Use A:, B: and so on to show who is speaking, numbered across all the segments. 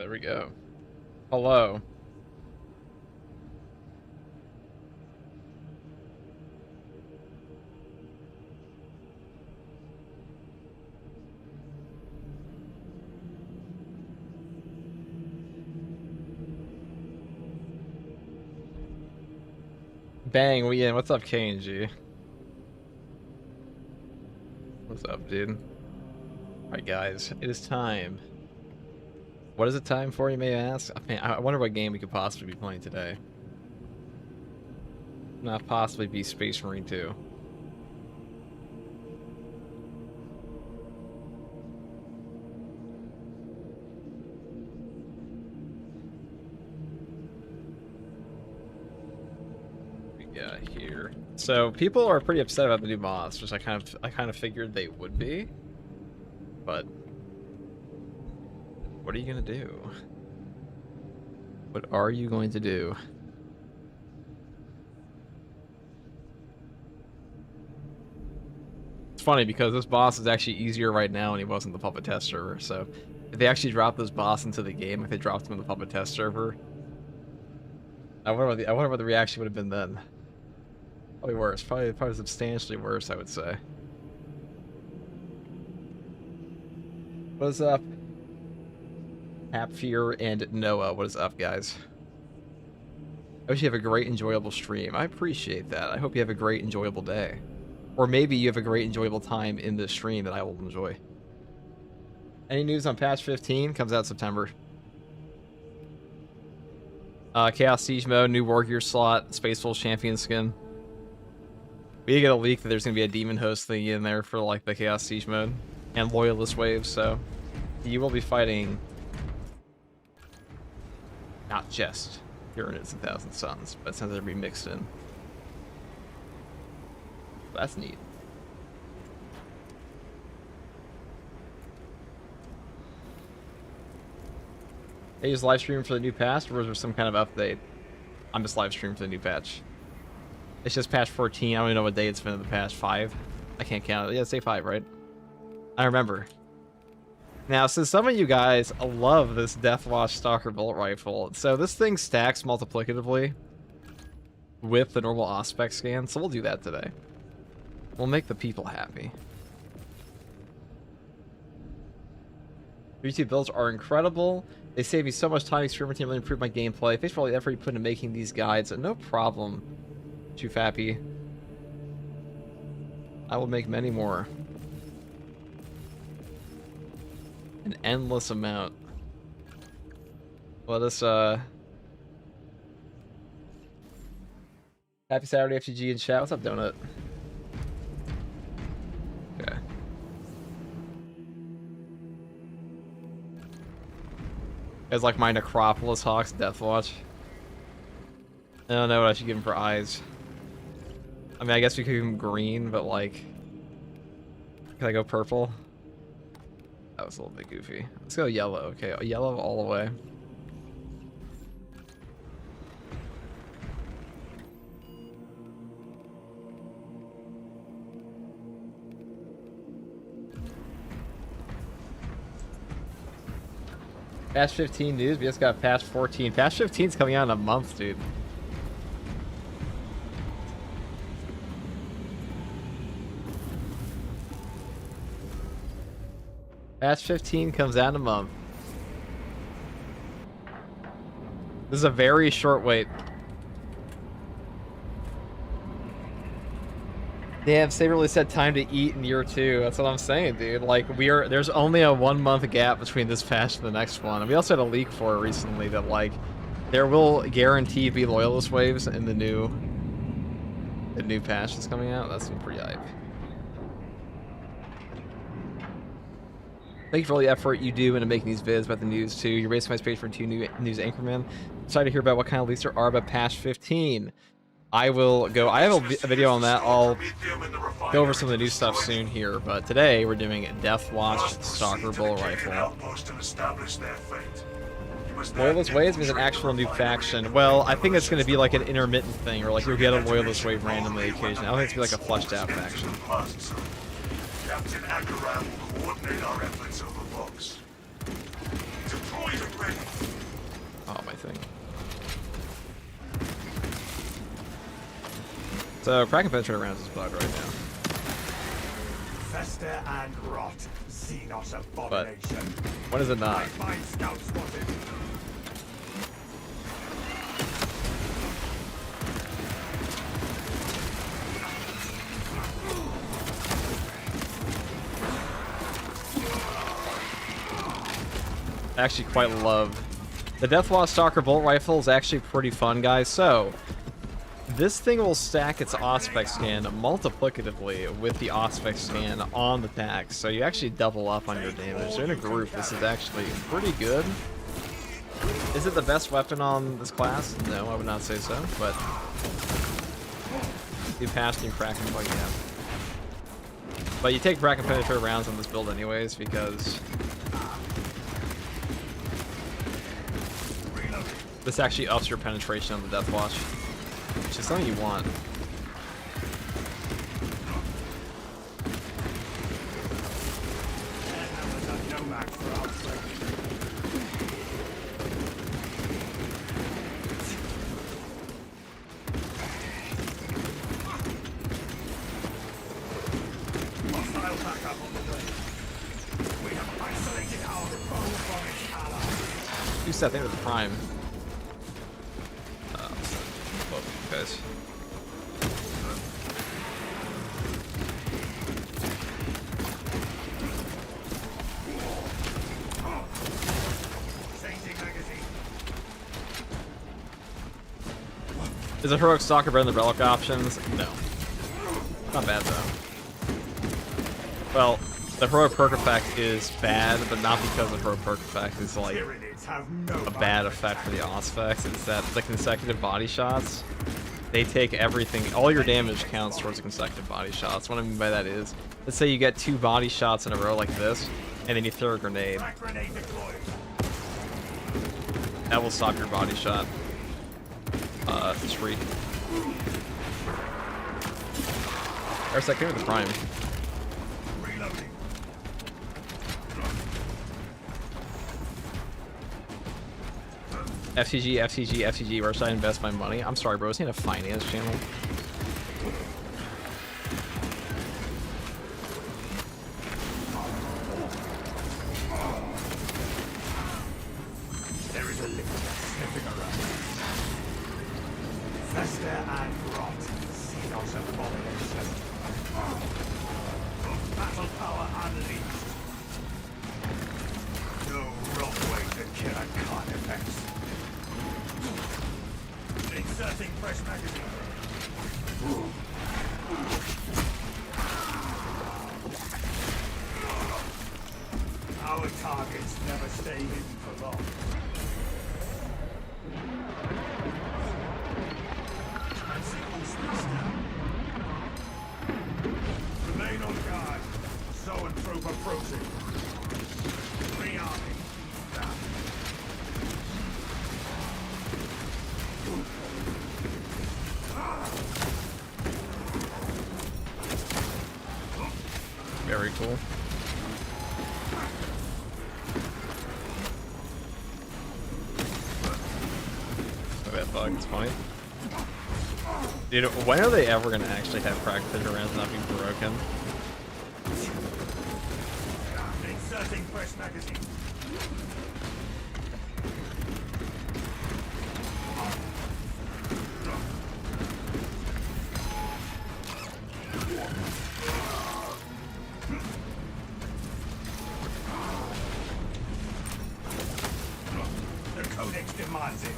A: there we go. Hello. Bang, we in. What's up, K&G? What's up, dude? Alright, guys, it is time. What is it time for, you may ask? I wonder what game we could possibly be playing today. Not possibly be Space Marine 2. Here. So people are pretty upset about the new mods, which I kind of figured they would be. But what are you gonna do? What are you going to do? It's funny because this boss is actually easier right now than he was in the puppet test server. So if they actually dropped this boss into the game, if they dropped him in the puppet test server, I wonder what the reaction would have been then. Probably worse. Probably substantially worse, I would say. What is up? Hapfear and Noah. What is up, guys? I wish you have a great, enjoyable stream. I appreciate that. I hope you have a great, enjoyable day. Or maybe you have a great, enjoyable time in this stream that I will enjoy. Any news on patch 15? Comes out September. Chaos Siege mode, new War Gear slot, Space Wolves champion skin. We get a leak that there's going to be a demon host thingy in there for like the Chaos Siege mode and Loyalist waves, so you will be fighting not just Tyranids and Thousand Suns, but since they're be mixed in. That's neat. Hey, is live streaming for the new patch, or is there some kind of update? I'm just live streaming for the new patch. It's just patch 14. I don't even know what day it's been in the patch. 5? I can't count it. Yeah, say 5, right? I remember. Now, since some of you guys love this Deathwatch Stalker Bullet Rifle, so this thing stacks multiplicatively with the normal Auspex scan, so we'll do that today. We'll make the people happy. YouTube builds are incredible. They save me so much time experimenting and really improve my gameplay. Thanks for all the effort you put into making these guides. No problem. Too fappy. I will make many more. An endless amount. Let us happy Saturday FGG in chat. What's up, Donut? Okay. It's like my Necropolis Hawks Deathwatch. I don't know what I should give him for eyes. I mean, I guess we could give him green, but like... Can I go purple? That was a little bit goofy. Let's go yellow. Okay, yellow all the way. Patch 15 news. We just got patch 14. Patch 15 is coming out in a month, dude. Patch 15 comes out in a month. This is a very short wait. Damn, Saber really said time to eat in year 2. That's what I'm saying, dude. Like, there's only a 1-month gap between this patch and the next one. And we also had a leak for it recently that, like, there will guarantee be Loyalist waves in the new patch that's coming out. That's been pretty hype. Thank you for all the effort you do into making these vids about the news, too. You're basically my space for 2 new news anchormen. Excited to hear about what kind of leaks there are about patch 15. I will go. I have a video on that. I'll go over some of the new stuff soon here, but today we're doing Deathwatch Stalker Bullet Rifle. Loyalist Waves means an actual new faction. Well, I think it's going to be like an intermittent thing, or like you'll get a Loyalist Wave randomly occasionally. I don't think it's going to be like a fleshed out faction.
B: Captain Akaram will coordinate our efforts over Vox. Deploy
A: Oh, my thing. So, cracking penetrator rounds is bugged right now.
B: Fester and rot. Xenos
A: But
B: abomination.
A: when is it not?
B: My scout spotted.
A: I actually quite love the Deathwatch Stalker bolt rifle is actually pretty fun, guys. So this thing will stack its Auspex scan multiplicatively with the Auspex scan on the tax, so you actually double up on your damage. So in a group, this is actually pretty good. Is it the best weapon on this class? No, I would not say so, but you passed and cracking, but yeah. But you take bracket penetrator rounds on this build anyways, because this actually ups your penetration on the Deathwatch, which is something you want. You said they were the prime. Guys. Is a heroic stalker better than the relic options? No. Not bad though. Well, the heroic perk effect is bad, but not because the heroic perk effect is like a bad effect for the Auspex. It's that the consecutive body shots, they take everything, all your damage counts towards the consecutive body shots. What I mean by that is, let's say you get 2 body shots in a row like this, and then you throw a grenade. That will stop your body shot streak. There's that came with the prime. FCG, FCG, FCG, where should I invest my money? I'm sorry, bro, is he in a finance channel?
B: There is a liquid sniffing around. Fester and rot. Xenos abomination. Battle power unleashed. No wrong way to kill a carnifex. Inserting fresh magazine. Our targets never stay hidden for long. Remain on guard. Zoanthrope approaching. Rearming.
A: Very cool. That bug, it's funny. Dude, when are they ever gonna actually have cracked figure rounds not being broken?
B: Inserting fresh magazine. The Codex demands it.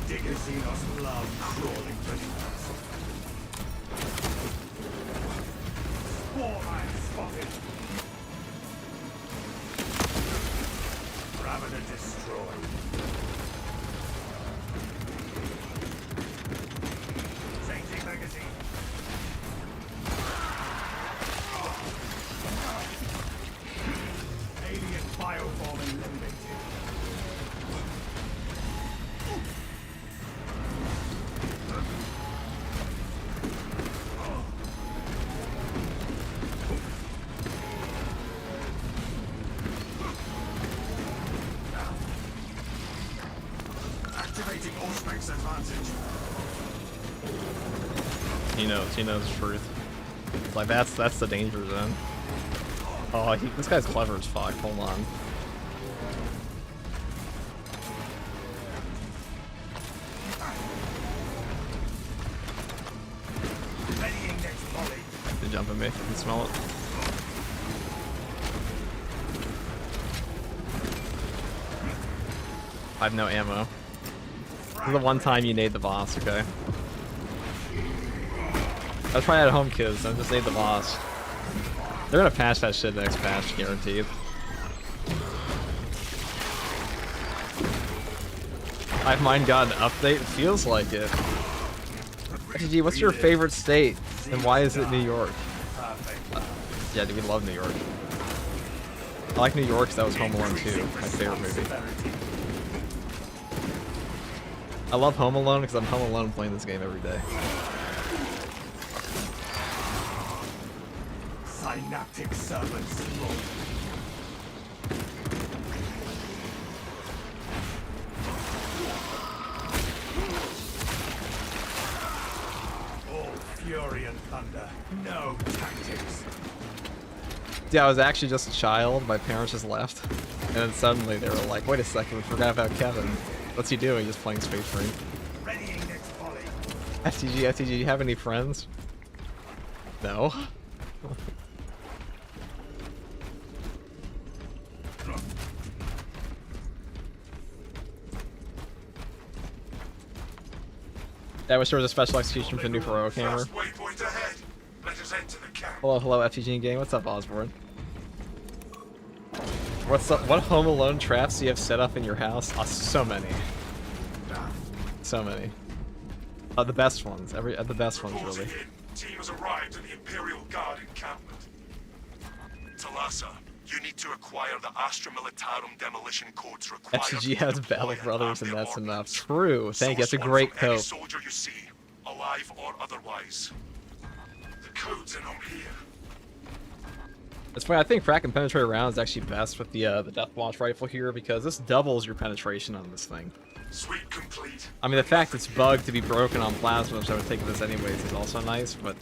B: Digger Xenos love crawling beneath us. Spore mine spotted. Ravener destroyed. Changing magazine. Alien bioform eliminated. advantage.
A: He knows the truth. Like that's the danger zone. Oh, this guy's clever as fuck. Hold on.
B: Readying next volley.
A: They jump at me. I can smell it. I have no ammo. This is the one time you nade the boss, okay? I was probably at home, kids. I just nade the boss. They're gonna patch that shit next patch, guaranteed. I've mine got an update. It feels like it. FTG, what's your favorite state? And why is it New York? Yeah, dude, we love New York. I like New York because that was Home Alone 2, my favorite movie. I love Home Alone because I'm home alone playing this game every day.
B: Synaptic servants. All fury and thunder. No tactics.
A: Yeah, I was actually just a child. My parents just left. And then suddenly they were like, wait a second, we forgot about Kevin. What's he doing? Just playing Space Marine.
B: Readying next volley.
A: FTG, do you have any friends? No. Yeah, I wish there was a special execution for the new heroic hammer. Hello, FTG game. What's up, Osborne? What's up? What Home Alone traps do you have set up in your house? So many. So many. The best ones. The best ones, really.
C: Team has arrived at the Imperial Guard encampment. Talassa, you need to acquire the Astra Militarum demolition codes required.
A: FTG has Battle Brothers, and that's enough. True. Thank you. That's a great code.
C: Soldier you see, alive or otherwise. The codes are not here.
A: That's funny. I think crack and penetrate around is actually best with the Death Watch rifle here because this doubles your penetration on this thing.
C: Sweep complete.
A: I mean, the fact it's bugged to be broken on plasma, which I would take this anyways, is also nice, but...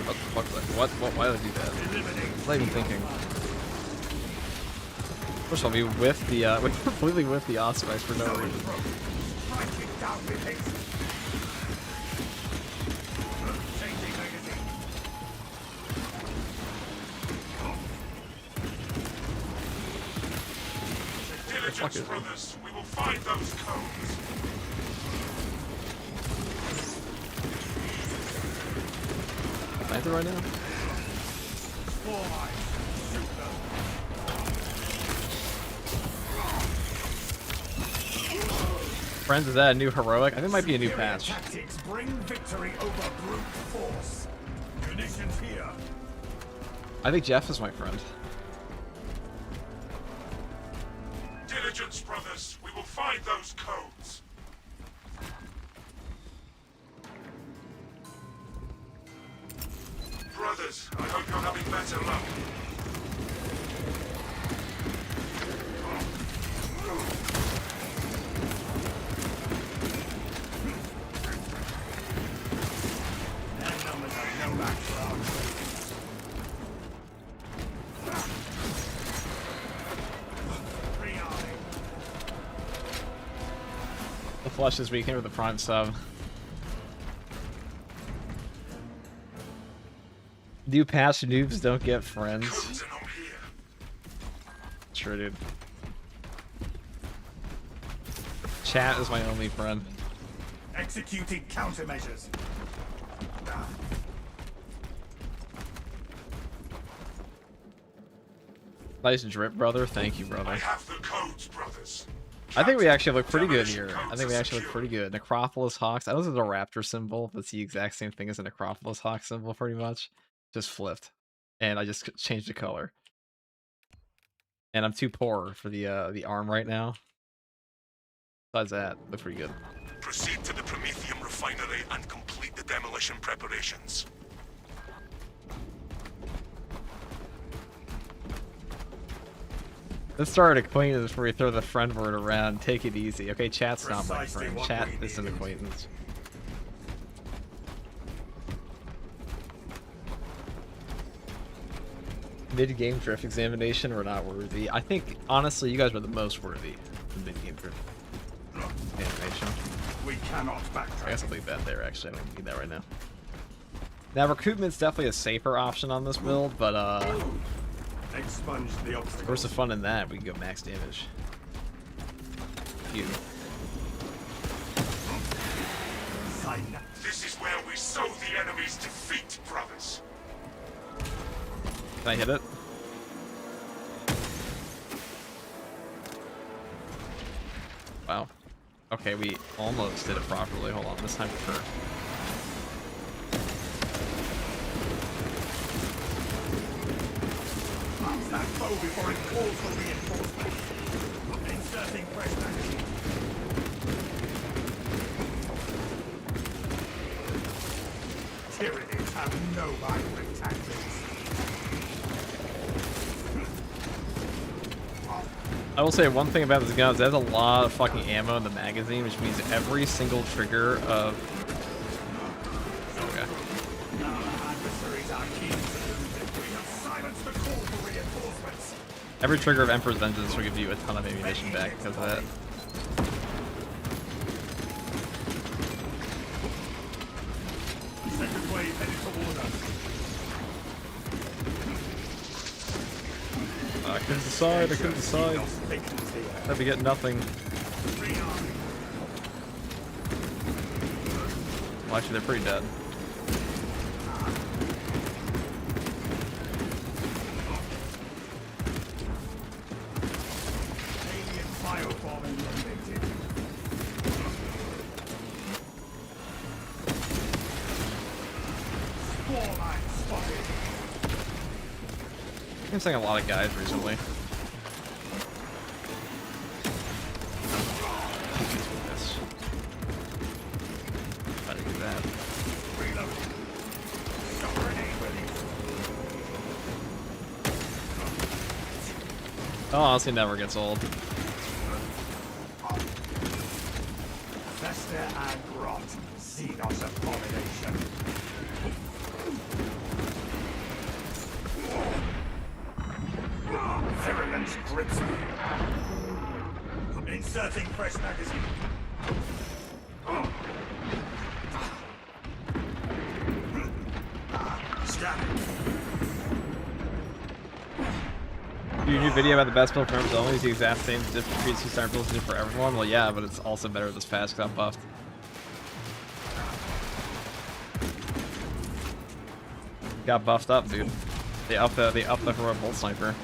A: What the fuck? What? Why did I do that? I was not even thinking. First of all, we whiffed the, we completely whiffed the Ospreys for no reason.
C: Diligence, brothers. We will find those codes.
A: Panther right now? Friends, is that a new heroic? I think it might be a new patch.
B: Tactics bring victory over brute force. Munitions here.
A: I think Jeff is my friend.
C: Diligence, brothers. We will find those codes. Brothers, I hope you're having better luck.
B: Their numbers are no match for ours. Rearming.
A: The flush this weekend with the prime sub. New patch noobs don't get friends.
C: Codes are not here.
A: True, dude. Chat is my only friend.
B: Executing countermeasures.
A: Nice drip, brother. Thank you,
C: I
A: brother.
C: have the codes, brothers.
A: I think we actually look pretty good
C: Demolition
A: here. I
C: codes
A: think we
C: are
A: actually look
C: secure.
A: pretty good. Necropolis Hawks. I know this is a raptor symbol. That's the exact same thing as a Necropolis Hawk symbol, pretty much. Just flipped. And I just changed the color. And I'm too poor for the arm right now. Besides that, looks pretty good.
C: Proceed to the Promethium refinery and complete the demolition preparations.
A: Let's start an acquaintance before we throw the friend word around. Take it easy. Okay, chat's not my
B: Precisely
A: friend.
B: what
A: Chat
B: we
A: is an
B: needed.
A: acquaintance. Mid-game drift examination were not worthy. I think, honestly, you guys were the most worthy of mid-game drift examination.
B: We cannot
A: I
B: backtrack.
A: guess I'll leave that there, actually. I don't need that right now. Now, recruitment's definitely a safer option on this build, but,
B: Expunge the obstacle.
A: where's the fun in that? We can go max damage. Phew.
C: This is where we sow the enemy's defeat, brothers.
A: Can I hit it? Wow. Okay, we almost did it properly. Hold on, this time for sure.
B: Bounce that foe before it calls for reinforcement. Inserting fresh magazine. Tyranids have no vibrant tactics.
A: I will say one thing about this gun is it has a lot of fucking ammo in the magazine, which means every single trigger of... Okay.
B: Our adversaries are keen to lose. We have silenced the call for reinforcements.
A: Every trigger of Emperor's Vengeance will give you a ton of ammunition back because of that.
B: Second wave headed toward us.
A: I couldn't decide, I couldn't decide. I'd be getting nothing. Well, actually, they're pretty dead.
B: Alien bioform eliminated. Spore line spotted.
A: I've been seeing a lot of guys recently. Yes. Try to do that.
B: Reload. Shot grenade release.
A: Oh, honestly, never gets old.
B: Fester and rot. Xenos abomination. Virulence grips me. Inserting fresh magazine. Scanning.
A: Your new video about the best build for members only is the exact same different 2-star builds do for everyone. Well, yeah, but it's also better this fast because I'm buffed. Got buffed up, dude. They upped the heroic bolt sniper.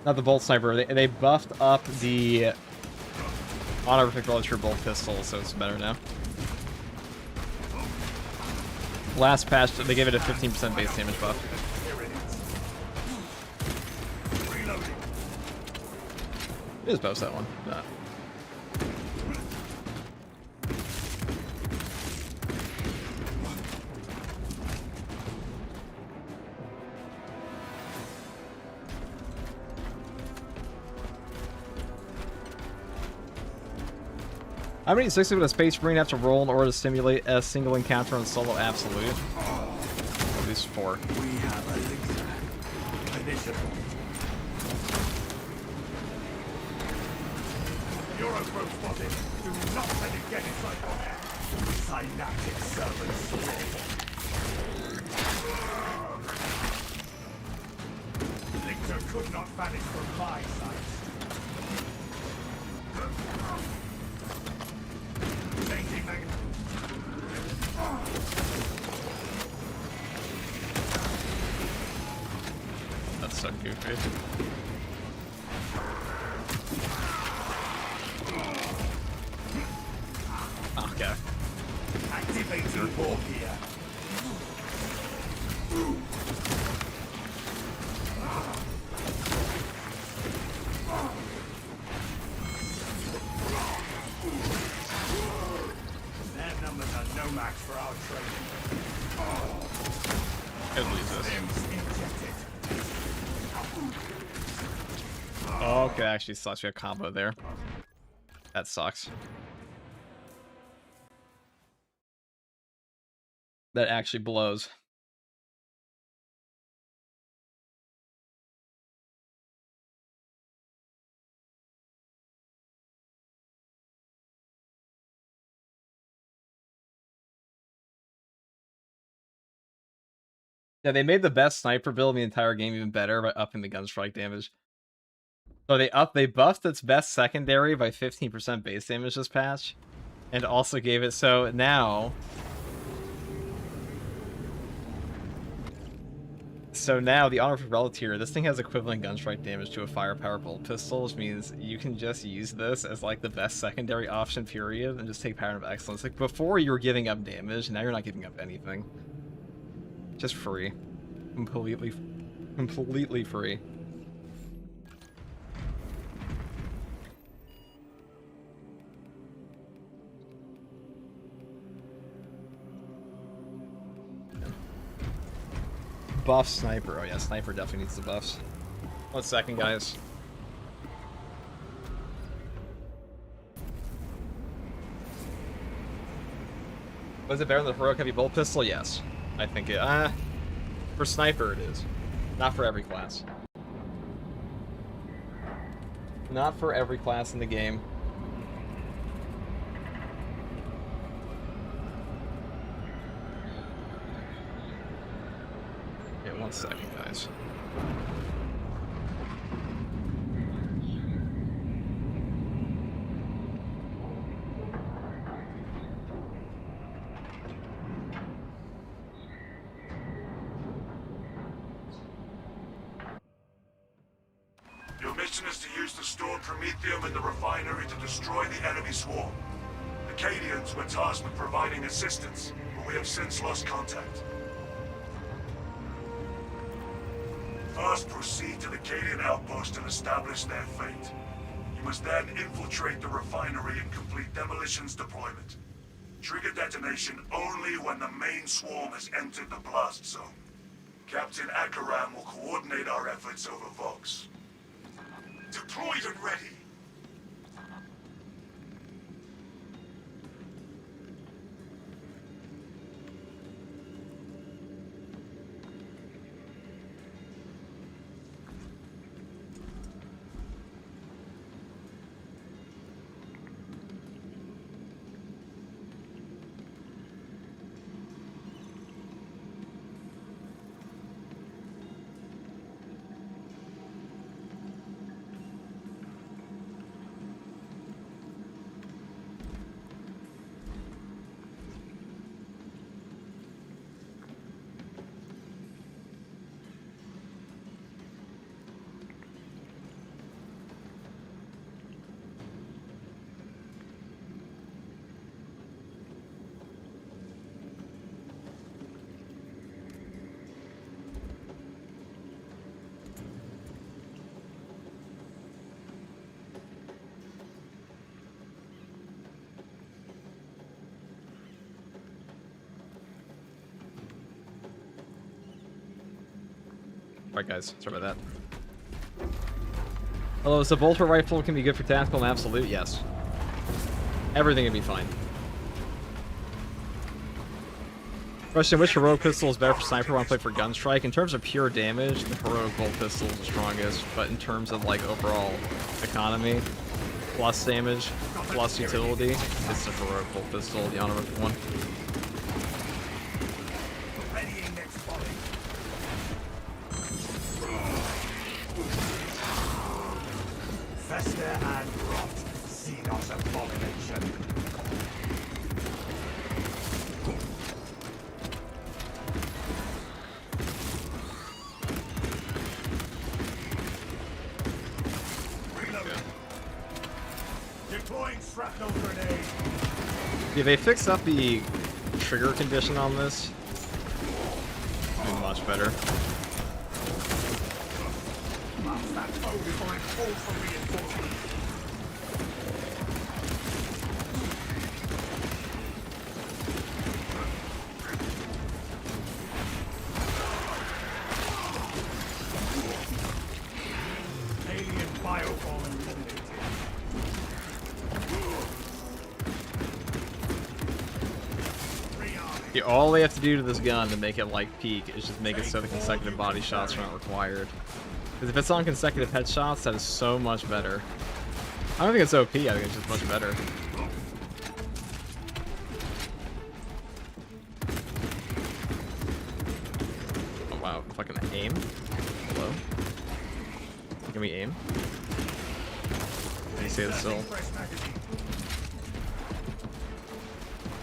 A: Not the bolt sniper. They buffed up the auto projectile bolt pistol, so it's better now. Last patch, they gave it a 15% base damage buff.
B: Reloading.
A: Just boast that one. Nah. How many 60 would a Space Marine have to roll in order to simulate a single encounter on solo absolute? At least 4.
B: We have a elixir. Initiative. Eurogroup spotted. Do not let it get inside your head. Synaptic servant sword. Elixir could not vanish from my sight. Changing magazine.
A: That's so goofy. Okay.
B: Activating warp gear. Their numbers are no match for our training.
A: Could lose this.
B: Limbs injected.
A: Oh, okay, actually sucks. We have combo there. That sucks. That actually blows. Yeah, they made the best sniper build in the entire game even better by upping the gunstrike damage. So they buffed its best secondary by 15% base damage this patch, and also gave it so now. So now the Honor for Relic tier, this thing has equivalent gunstrike damage to a firepower bolt pistol, which means you can just use this as like the best secondary option period and just take Pattern of Excellence. Like before you were giving up damage, now you're not giving up anything. Just free. Completely free. Buff sniper. Oh yeah, sniper definitely needs the buffs. 1 second, guys. Was it better than the heroic heavy bolt pistol? Yes. I think it for sniper it is. Not for every class. Not for every class in the game. Okay, 1 second, guys.
C: Your mission is to use the stored Promethium in the refinery to destroy the enemy swarm. The Cadians were tasked with providing assistance, but we have since lost contact. First, proceed to the Cadian outpost and establish their fate. You must then infiltrate the refinery and complete demolition's deployment. Trigger detonation only when the main swarm has entered the blast zone. Captain Akaram will coordinate our efforts over Vox. Deployed and ready.
A: Alright guys, sorry about that. Hello, so bolter rifle can be good for tactical and absolute? Yes. Everything can be fine. Question, which heroic pistol is better for sniper when I play for gunstrike? In terms of pure damage, the heroic bolt pistol is the strongest, but in terms of like overall economy, plus damage, plus utility, it's the heroic bolt pistol, the honorific one.
B: Readying next volley. Fester and rot. Xenos abomination. Reloading. Deploying shrapnel grenade.
A: Yeah, they fixed up the trigger condition on this. Doing much better.
B: Blast that foe before it calls for reinforcement. Alien bio
A: All they have to do to this gun to make it like peak is just make it so the consecutive body shots are not required. Because if it's on consecutive headshots, that is so much better. I don't think it's OP, I think it's just much better. Oh wow, if I can aim? Hello? Can we aim? Can you see the still?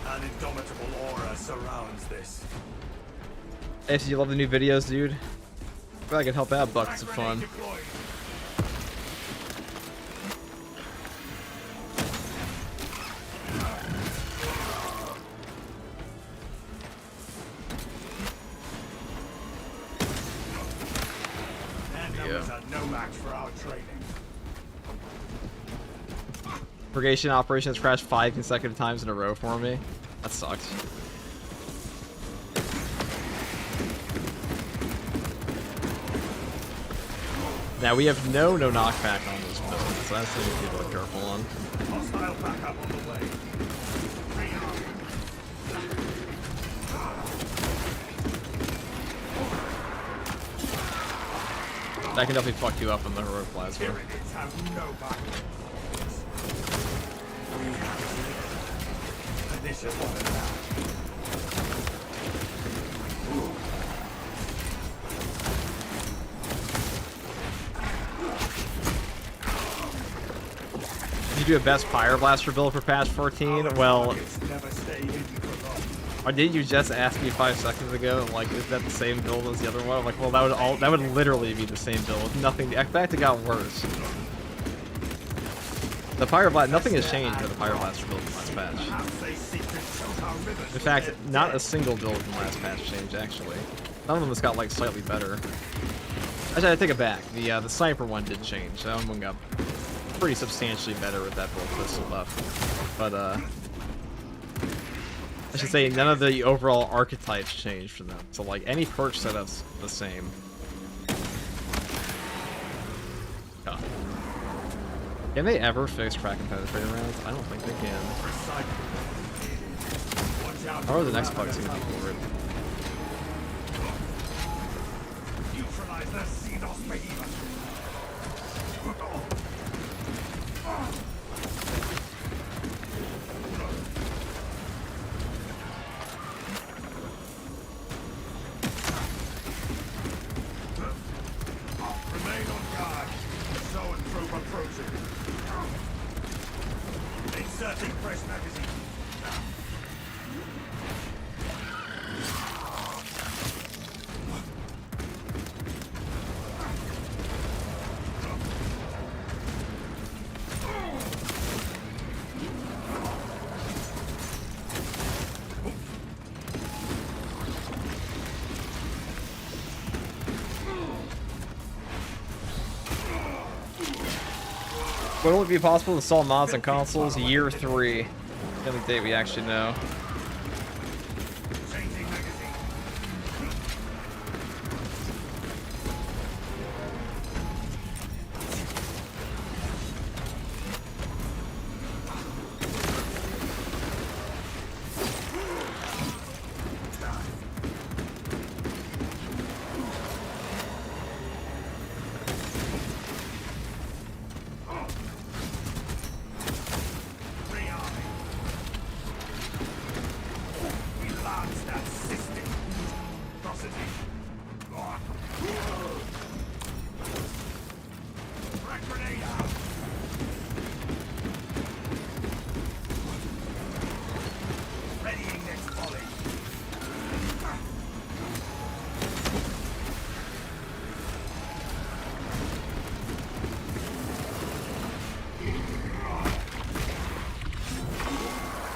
B: An indomitable aura surrounds this.
A: Hey, so you love the new videos, dude? If I could help out, buckets of fun.
B: No match for our training.
A: Purgation operations crashed 5 consecutive times in a row for me. That sucks. Now we have no knockback on this build, so that's something people are careful on.
B: Hostile backup on the way.
A: That can definitely fuck you up in the heroic plasma.
B: Pyramids have no backup. We have initial one attack.
A: Did you do a best Fire Blaster build for patch 14? Well,
B: Never stay hidden for long.
A: or did you just ask me 5 seconds ago? Like, is that the same build as the other one? I'm like, well, that would literally be the same build with nothing. In fact, it got worse. The Fire Blast, nothing has changed for the Fire Blaster build from last patch. In fact, not a single build from last patch changed actually. None of them has got like slightly better. Actually, I take it back. The sniper one did change. That one got pretty substantially better with that build pistol buff. But I should say none of the overall archetypes changed for them. So like any perk setup's the same. Huh. Can they ever fix crack and penetrator rounds? I don't think they can. I wonder the next bug's gonna be for it.
B: Neutralize the Xenos behemoth. Remain on guard. Zone probe approaching. Inserting fresh magazine.
A: When will it be possible to install mods on consoles? Year 3. The only date we actually know.
B: Changing magazine.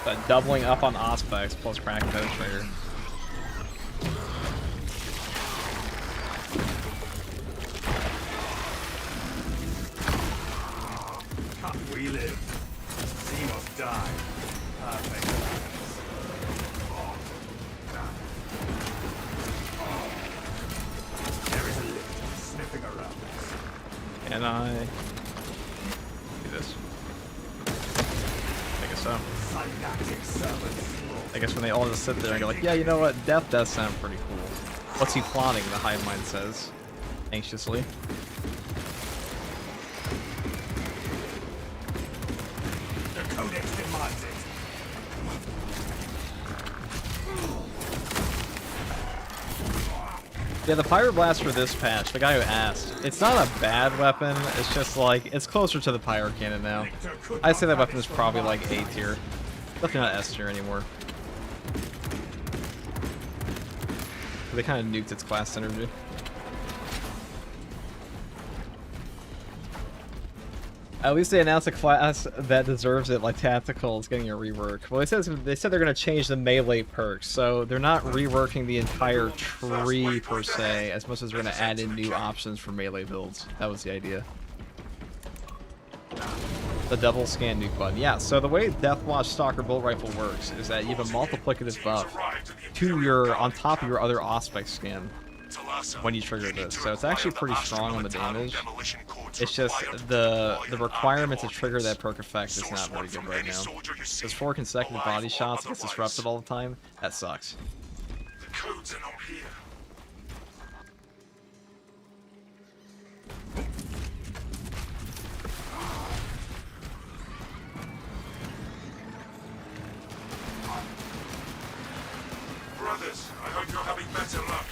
A: But doubling up on Auspex plus crack penetrator.
B: We live. Xenos die. Perfect. There is a lift sniffing around us.
A: Can I do this? I guess so.
B: Synaptic servants.
A: I guess when they all just sit there and go like, yeah, you know what? Death does sound pretty cool. What's he plotting? The hive mind says, anxiously.
B: The Codex demands it.
A: Yeah, the Pyro Blast for this patch, the guy who asked, it's not a bad weapon, it's just like, it's closer to the Pyro Cannon now. I'd say that weapon is probably like A tier. Definitely not S tier anymore. They kind of nuked its class synergy. At least they announced a class that deserves it, like Tactical is getting a rework. Well, they said they're going to change the melee perks, so they're not reworking the entire tree per se, as much as they're going to add in new options for melee builds. That was the idea. The double scan nuke button. Yeah, so the way Deathwatch Stalker Bolt Rifle works is that you have a multiplicative buff to your, on top of your other Auspex scan when you trigger this. So it's actually pretty strong on the damage. It's just the requirement to trigger that perk effect is not very good right now. There's 4 consecutive body shots gets disrupted all the time. That sucks.
C: The codes are not here. Brothers, I hope you're having better luck.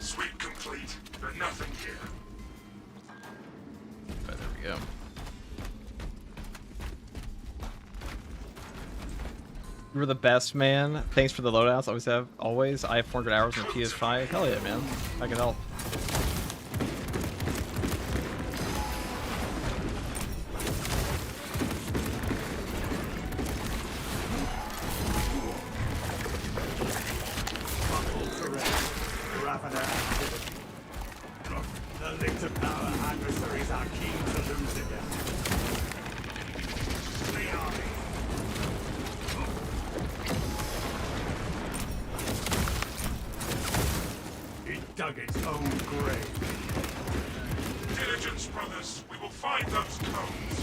C: Sweep complete, but nothing here.
A: But there we go. You were the best, man. Thanks for the loadouts. Always. I have 400 hours on the PS5. Hell yeah, man. I can help.
B: The linked power adversaries are keen to lose again. The army. It dug its own grave.
C: Diligence, brothers. We will find those codes.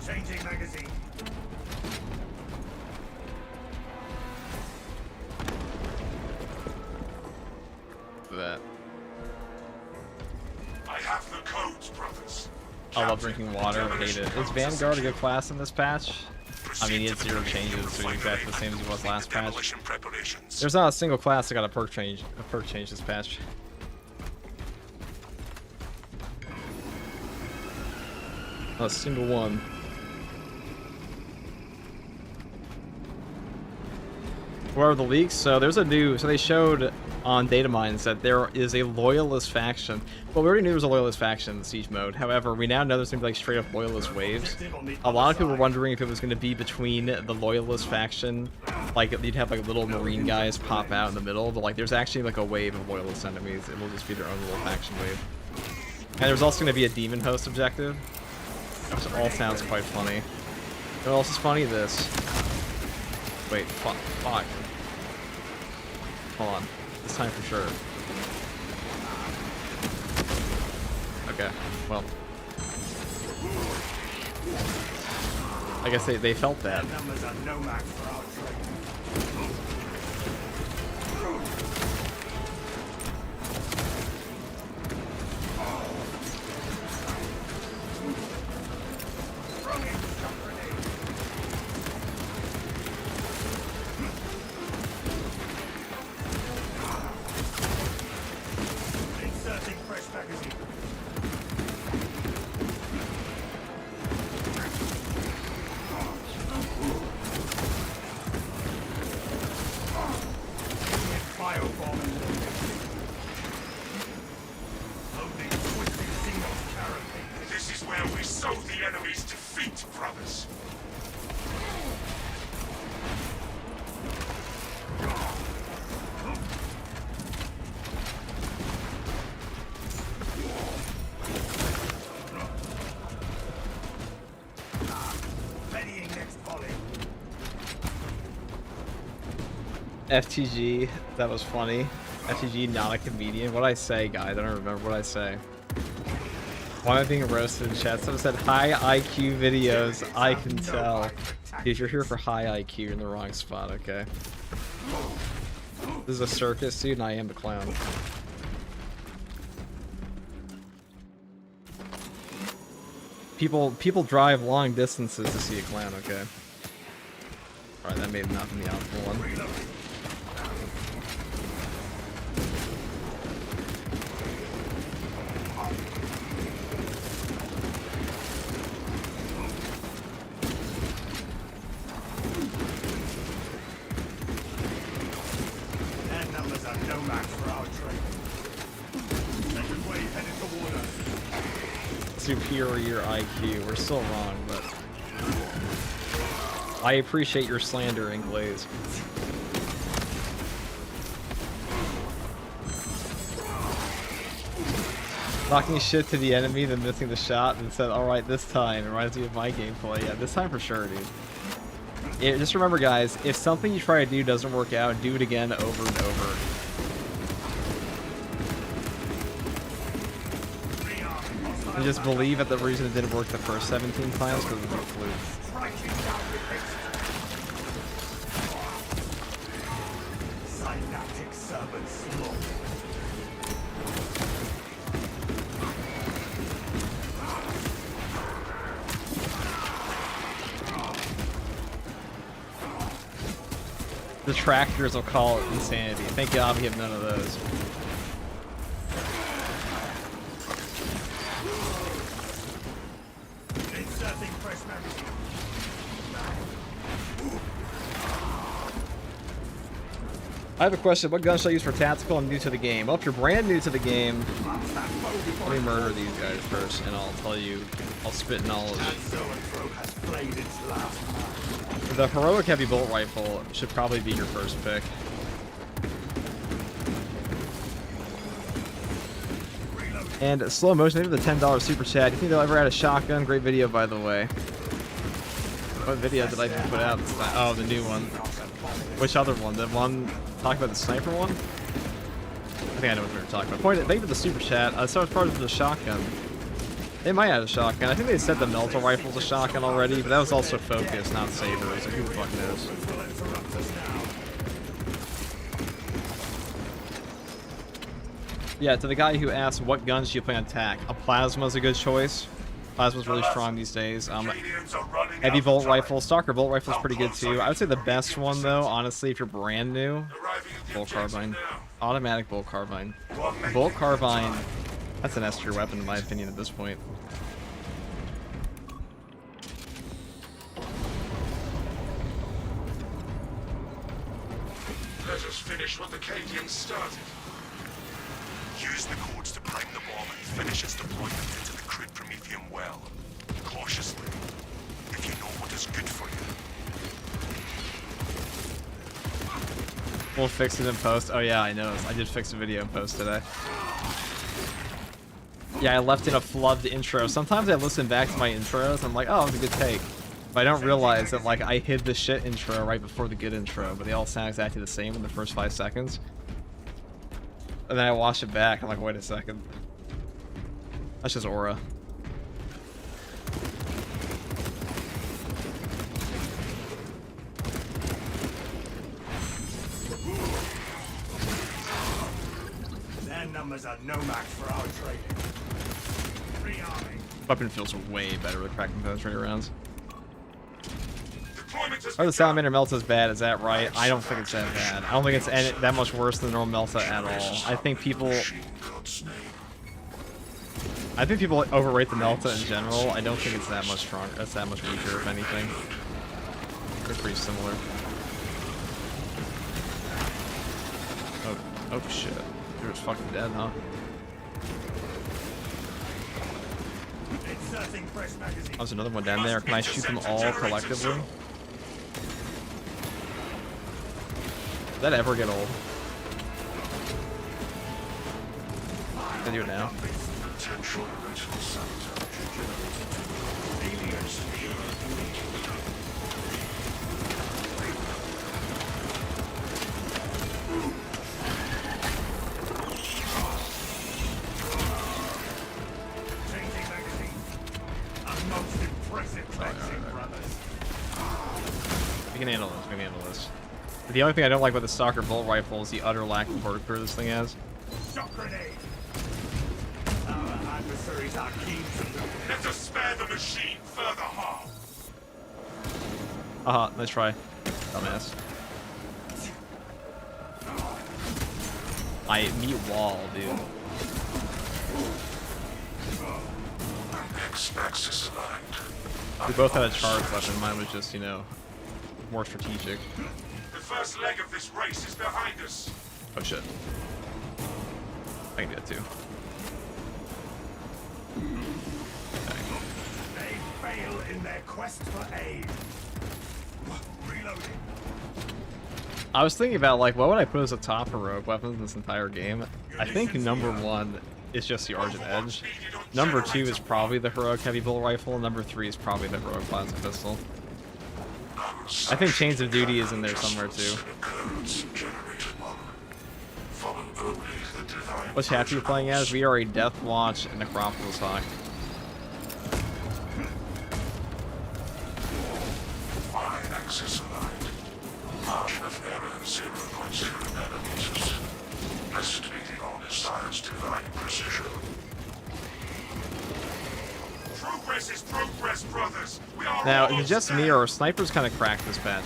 B: Changing magazine.
A: That.
C: I have the codes, brothers.
A: I love drinking water. Hate it. Is Vanguard a good class in this patch? I mean, he had 0 changes, so he's exactly the same as he was last patch. There's not a single class that got a perk change this patch. Not a single one. What are the leaks? So there's a new, so they showed on data mines that there is a loyalist faction. Well, we already knew there was a loyalist faction in the siege mode. However, we now know there's going to be like straight up loyalist waves. A lot of people were wondering if it was going to be between the loyalist faction, like you'd have like little marine guys pop out in the middle, but like there's actually like a wave of loyalist enemies. It will just be their own little faction wave. And there's also going to be a demon host objective, which all sounds quite funny. What else is funny? This. Wait, fuck. Hold on. This time for sure. Okay, well. I guess they felt that.
B: Numbers are no match for our trade. Inserting fresh magazine. Biobomb and loading twisted signals carrying.
C: This is where we sow the enemy's defeat, brothers.
A: FTG, that was funny. FTG, not a comedian. What'd I say, guys? I don't remember what I say. Why am I being roasted in chat? Someone said high IQ videos. I can tell. Dude, if you're here for high IQ, you're in the wrong spot, okay? This is a circus, dude, and I am the clown. People drive long distances to see a clown, okay? Alright, that may have not been the optimal one.
B: Their numbers are no match for our trade. Second wave headed toward us.
A: Superior IQ. We're still wrong, but I appreciate your slandering, Glaze. Talking shit to the enemy, then missing the shot, and said, alright, this time. It reminds me of my gameplay. Yeah, this time for sure, dude. Yeah, just remember, guys, if something you try to do doesn't work out, do it again over and over. And just believe that the reason it didn't work the first 17 times because it was a fluke.
B: Synaptic servant slaughter.
A: The tractors will call it insanity. Thank God we have none of those.
B: Inserting fresh magazine.
A: I have a question. What gun should I use for tactical and new to the game? Well, if you're brand new to the game, let me murder these guys first, and I'll tell you, I'll spit knowledge.
B: Has played its last match.
A: The heroic heavy bolt rifle should probably be your first pick. And slow motion, maybe the $10 super chat. You think they'll ever add a shotgun? Great video, by the way. What video did I put out? Oh, the new one. Which other one? The one talking about the sniper one? I think I know what we were talking about. Thank you for the super chat. So as part of the shotgun. They might add a shotgun. I think they said the melter rifle's a shotgun already, but that was also focus, not sabers. So who the fuck knows? Yeah, to the guy who asked what guns do you play on attack, a plasma's a good choice. Plasma's really strong these days. Heavy bolt rifle, stalker bolt rifle's pretty good too. I would say the best one though, honestly, if you're brand new, bolt carbine, automatic bolt carbine. Bolt carbine, that's an S tier weapon in my opinion at this point.
C: Let us finish what the KEYBINDS started. Use the codes to prime the bomb and finish its deployment into the crude Promethean well. Cautiously, if you know what is good for you.
A: We'll fix it in post. Oh yeah, I know. I did fix a video in post today. Yeah, I left in a flubbed intro. Sometimes I listen back to my intros and I'm like, oh, it was a good take. But I don't realize that like I hid the shit intro right before the good intro, but they all sound exactly the same in the first 5 seconds. And then I watch it back, I'm like, wait a second. That's just aura.
B: Their numbers are no match for our trading. Rearming.
A: Weapon feels way better with cracking penetrating rounds.
C: Deployment has
A: Oh, the salamander melta is bad, is that right? I don't think it's that bad. I don't think it's that much worse than the normal melta at all. I think people overrate the melta in general. I don't think it's that much stronger. It's that much weaker, if anything. They're pretty similar. Oh shit. You're just fucking dead, huh?
B: Inserting fresh magazine.
A: Oh, there's another one down there. Can I shoot them all collectively? Does that ever get old? Can I do it now?
C: potential original sabotage. Aliens here immediately.
A: The only thing I don't like about the stalker bolt rifle is the utter lack of hardcore this thing has.
B: Shock grenade. Our adversaries are keen to know. Let us spare the machine further harm.
A: Nice try. Dumbass. I meet wall, dude.
C: X-axis aligned.
A: We both had a charged weapon. Mine was just, you know, more strategic.
C: The first leg of this race is behind us.
A: Oh shit. I can do it too.
B: They fail in their quest for aid. Reloading.
A: I was thinking about, like, what would I put as a top heroic weapons in this entire game? I think number 1 is just the Argent Edge. Number 2 is probably the heroic heavy bolt rifle. Number 3 is probably the heroic plasma pistol. I think Chains of Duty is in there somewhere too. Which half are you playing as? We are a Death Watch and Necropolis Hawk.
C: Axis aligned. Margin of error 0.0 nanometers. Blessed be the honest science divine precision. Progress is progress, brothers. We are
A: Now,
C: almost
A: it's just me
C: there.
A: or snipers kind of cracked this patch.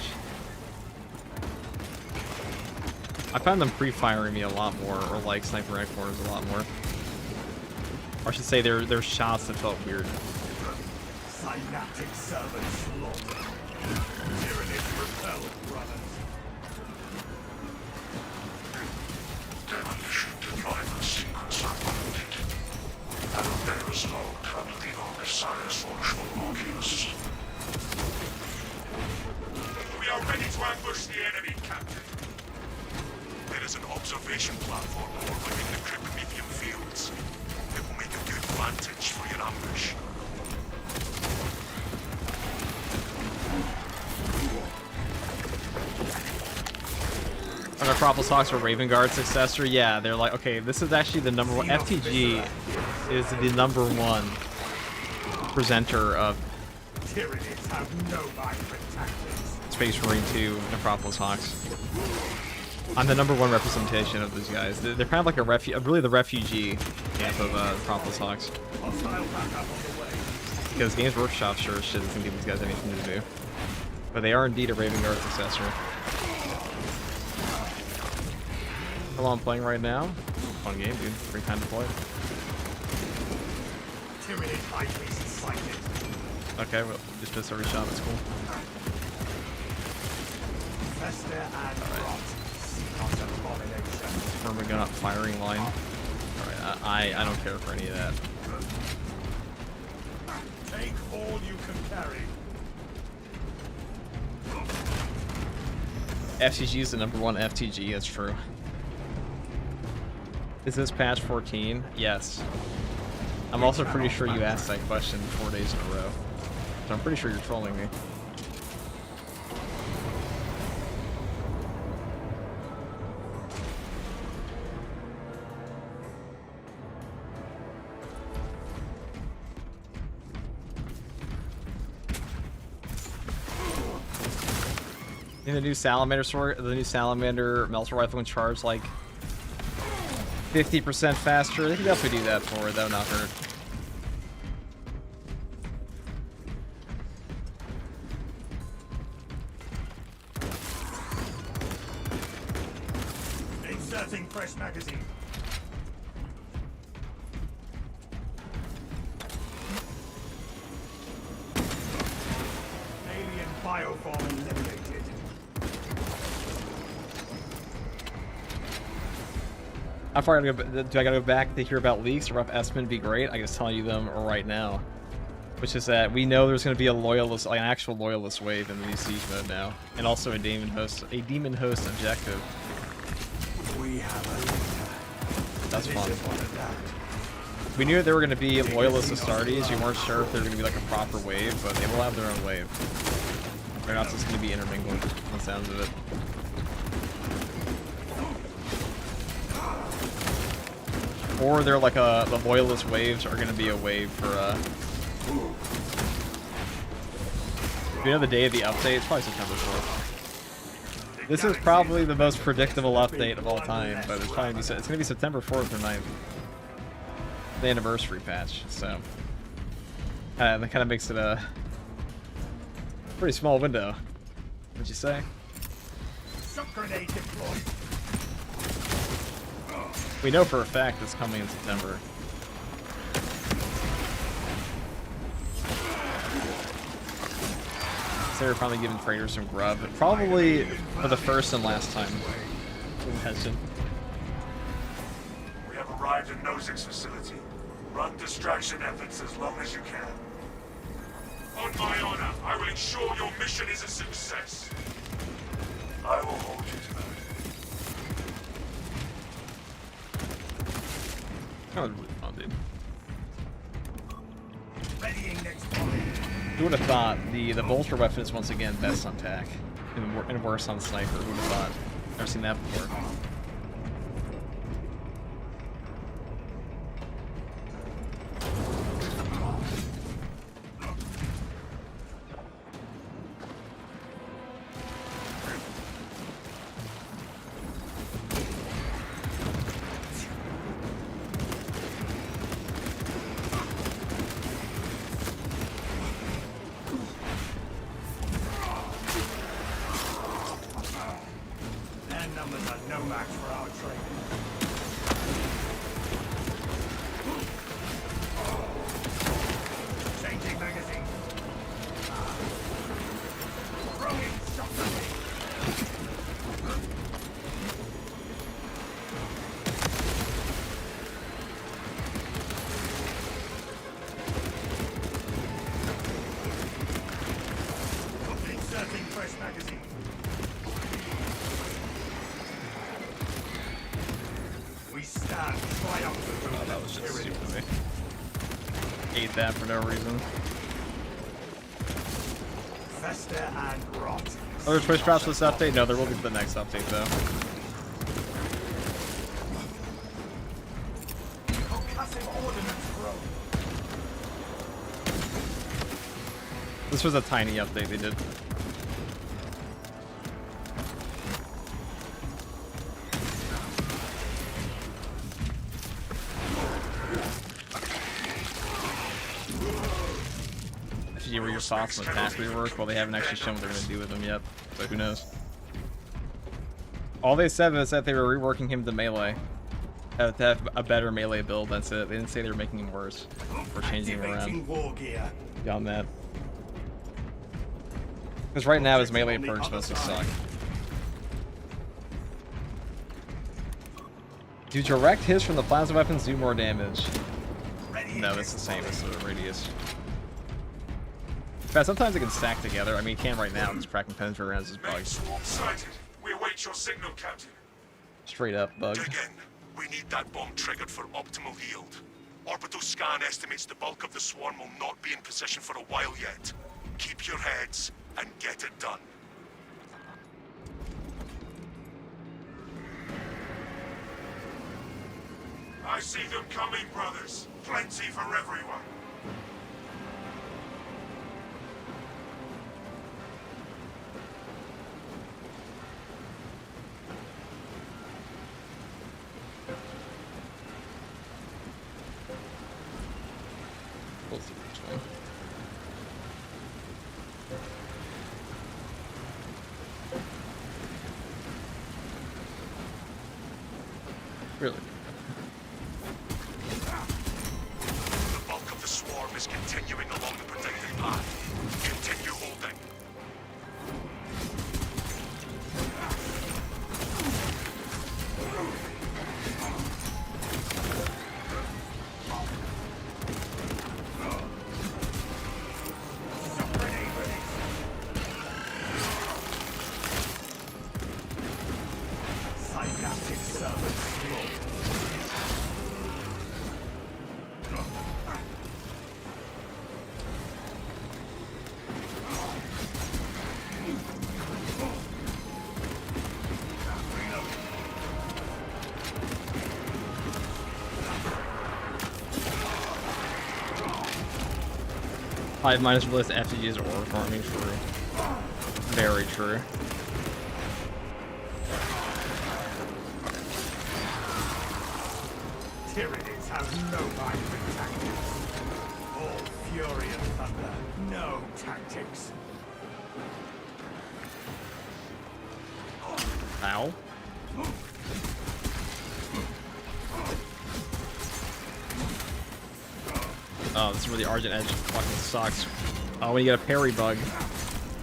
A: I found them pre-firing me a lot more, or like sniper right corners a lot more. Or I should say, their shots that felt weird.
B: Synaptic servant slaughter. Tyrannid repelled, brothers.
C: Demolition deployment sequence uploaded. And there is logged under the Omniscience Watchful Oculus. We are ready to ambush the enemy, Captain. There is an observation platform overlooking the Cryptomethium fields. It will make a good vantage for your ambush.
A: Are Necropolis Hawks or Raven Guard successor? Yeah, they're like, okay, this is actually the number 1. FTG is the number 1 presenter of
B: Tyranids have no vibrant tactics.
A: Space Marine 2 Necropolis Hawks. I'm the number 1 representation of these guys. They're kind of like really the refugee camp of Necropolis Hawks.
B: Hostile backup on the way.
A: Because Games Workshop sure as shit doesn't give these guys anything to do. But they are indeed a Raven Guard successor. How long I'm playing right now? Fun game, dude. Great time to play.
B: Tyranid eyepiece sighted.
A: Okay, well, just missed every shot. That's cool.
B: Fester and rot. Seek on abomination.
A: Permagun up firing line. Alright, I don't care for any of that.
B: Take all you can carry.
A: FTG is the number 1 FTG, that's true. Is this patch 14? Yes. I'm also pretty sure you asked that question 4 days in a row. So I'm pretty sure you're trolling me. In the new Salamander sword, the new Salamander melter rifle can charge like 50% faster. They can definitely do that for it. That would not hurt.
B: Inserting fresh magazine. Alien bioform eliminated.
A: How far do I gotta go back to hear about leaks? A rough estimate would be great. I can just tell you them right now. Which is that we know there's going to be a loyalist, like an actual loyalist wave in the new siege mode now. And also a demon host objective.
B: We have a leader.
A: That's fun.
B: This is one of that.
A: We knew there were going to be loyalist Astartes. We weren't sure if they were going to be like a proper wave, but they will have their own wave. They're not just going to be intermingled, on the sounds of it. Or they're like the loyalist waves are going to be a wave for Do you know the day of the update? It's probably September 4th. This is probably the most predictable update of all time, but it's probably it's gonna be September 4th or 9th. The anniversary patch, so that kind of makes it a pretty small window. What'd you say?
B: Grenade deployed.
A: We know for a fact it's coming in September. So they're finally giving traders some grub, probably for the first and last time. Attention.
C: We have arrived at Nozick's facility. Run distraction efforts as long as you can.
B: On my honor, I will ensure your mission is a success.
C: I will hold you to that.
A: That was really fun, dude.
B: Readying next volley.
A: Who would have thought the Vulture weapon is once again best on tack and worse on sniper? Who would have thought? Never seen that before.
B: No match for our trade. Changing magazine. Throwing shock grenade. Inserting fresh magazine. We stand triumphant.
A: Oh, that was just stupid. Hate that for no reason.
B: Fester and rot.
A: Are there Twitch drops for this update? No, there will be for the next update though.
B: Concussive ordnance thrown.
A: This was a tiny update they did. What were your thoughts on the attack rework? Well, they haven't actually shown what they're going to do with them yet, so who knows. All they said was that they were reworking him to melee. To have a better melee build, that's it. They didn't say they were making him worse or changing him around.
B: War gear.
A: Beyond that. Because right now his melee perks mostly suck. Do direct hits from the plasma weapons do more damage? No, that's the same as the radius. In fact, sometimes it can stack together. I mean, it can right now. It's cracking penetrate around his bugs.
C: Swarm sighted. We await your signal, Captain.
A: Straight up bug.
C: Dig in. We need that bomb triggered for optimal yield. Orbital scan estimates the bulk of the swarm will not be in position for a while yet. Keep your heads and get it done.
B: I see them coming, brothers. Plenty for everyone.
A: We'll see which one. Really?
C: The bulk of the swarm is continuing along the protected path. Continue holding.
B: Synaptic servant slow.
A: Hive minus release FTGs or farming, true. Very true.
B: Tyranids have no mind for tactics. All fury and thunder, no tactics.
A: Ow. Oh, this is where the Argent Edge fucking sucks. Oh, when you get a parry bug.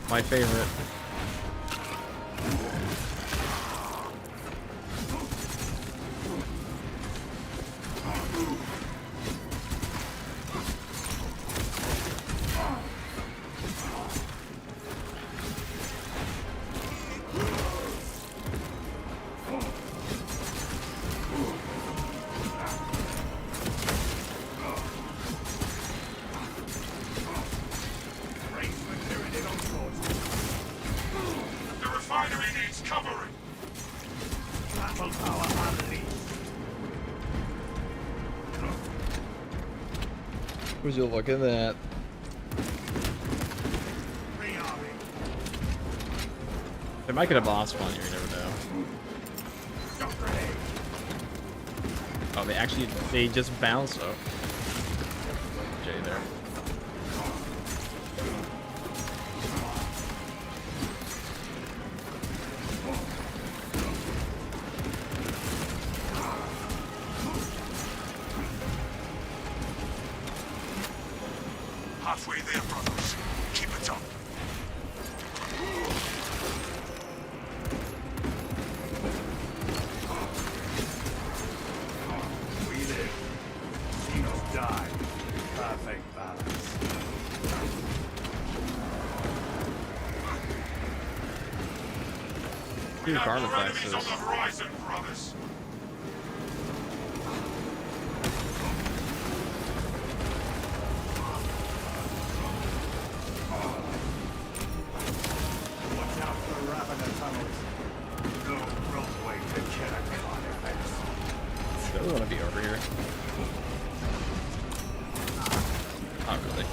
A: My favorite.
B: The refinery needs covering. Battle power unleashed.
A: Would you look at that?
B: Rearming.
A: They might get a boss one here, you never know.
B: Shock grenade.
A: Oh, they just bounce. Oh. Jay there.
C: Halfway there, brothers. Keep it up.
B: We live. Xenos die. Perfect balance.
A: Dude,
B: We have
A: carbon
B: more enemies
A: taxes.
B: on the horizon, brothers. Watch out for Ravener tunnels. No roadway to kill a carnifex.
A: I really want to be over here. Not really.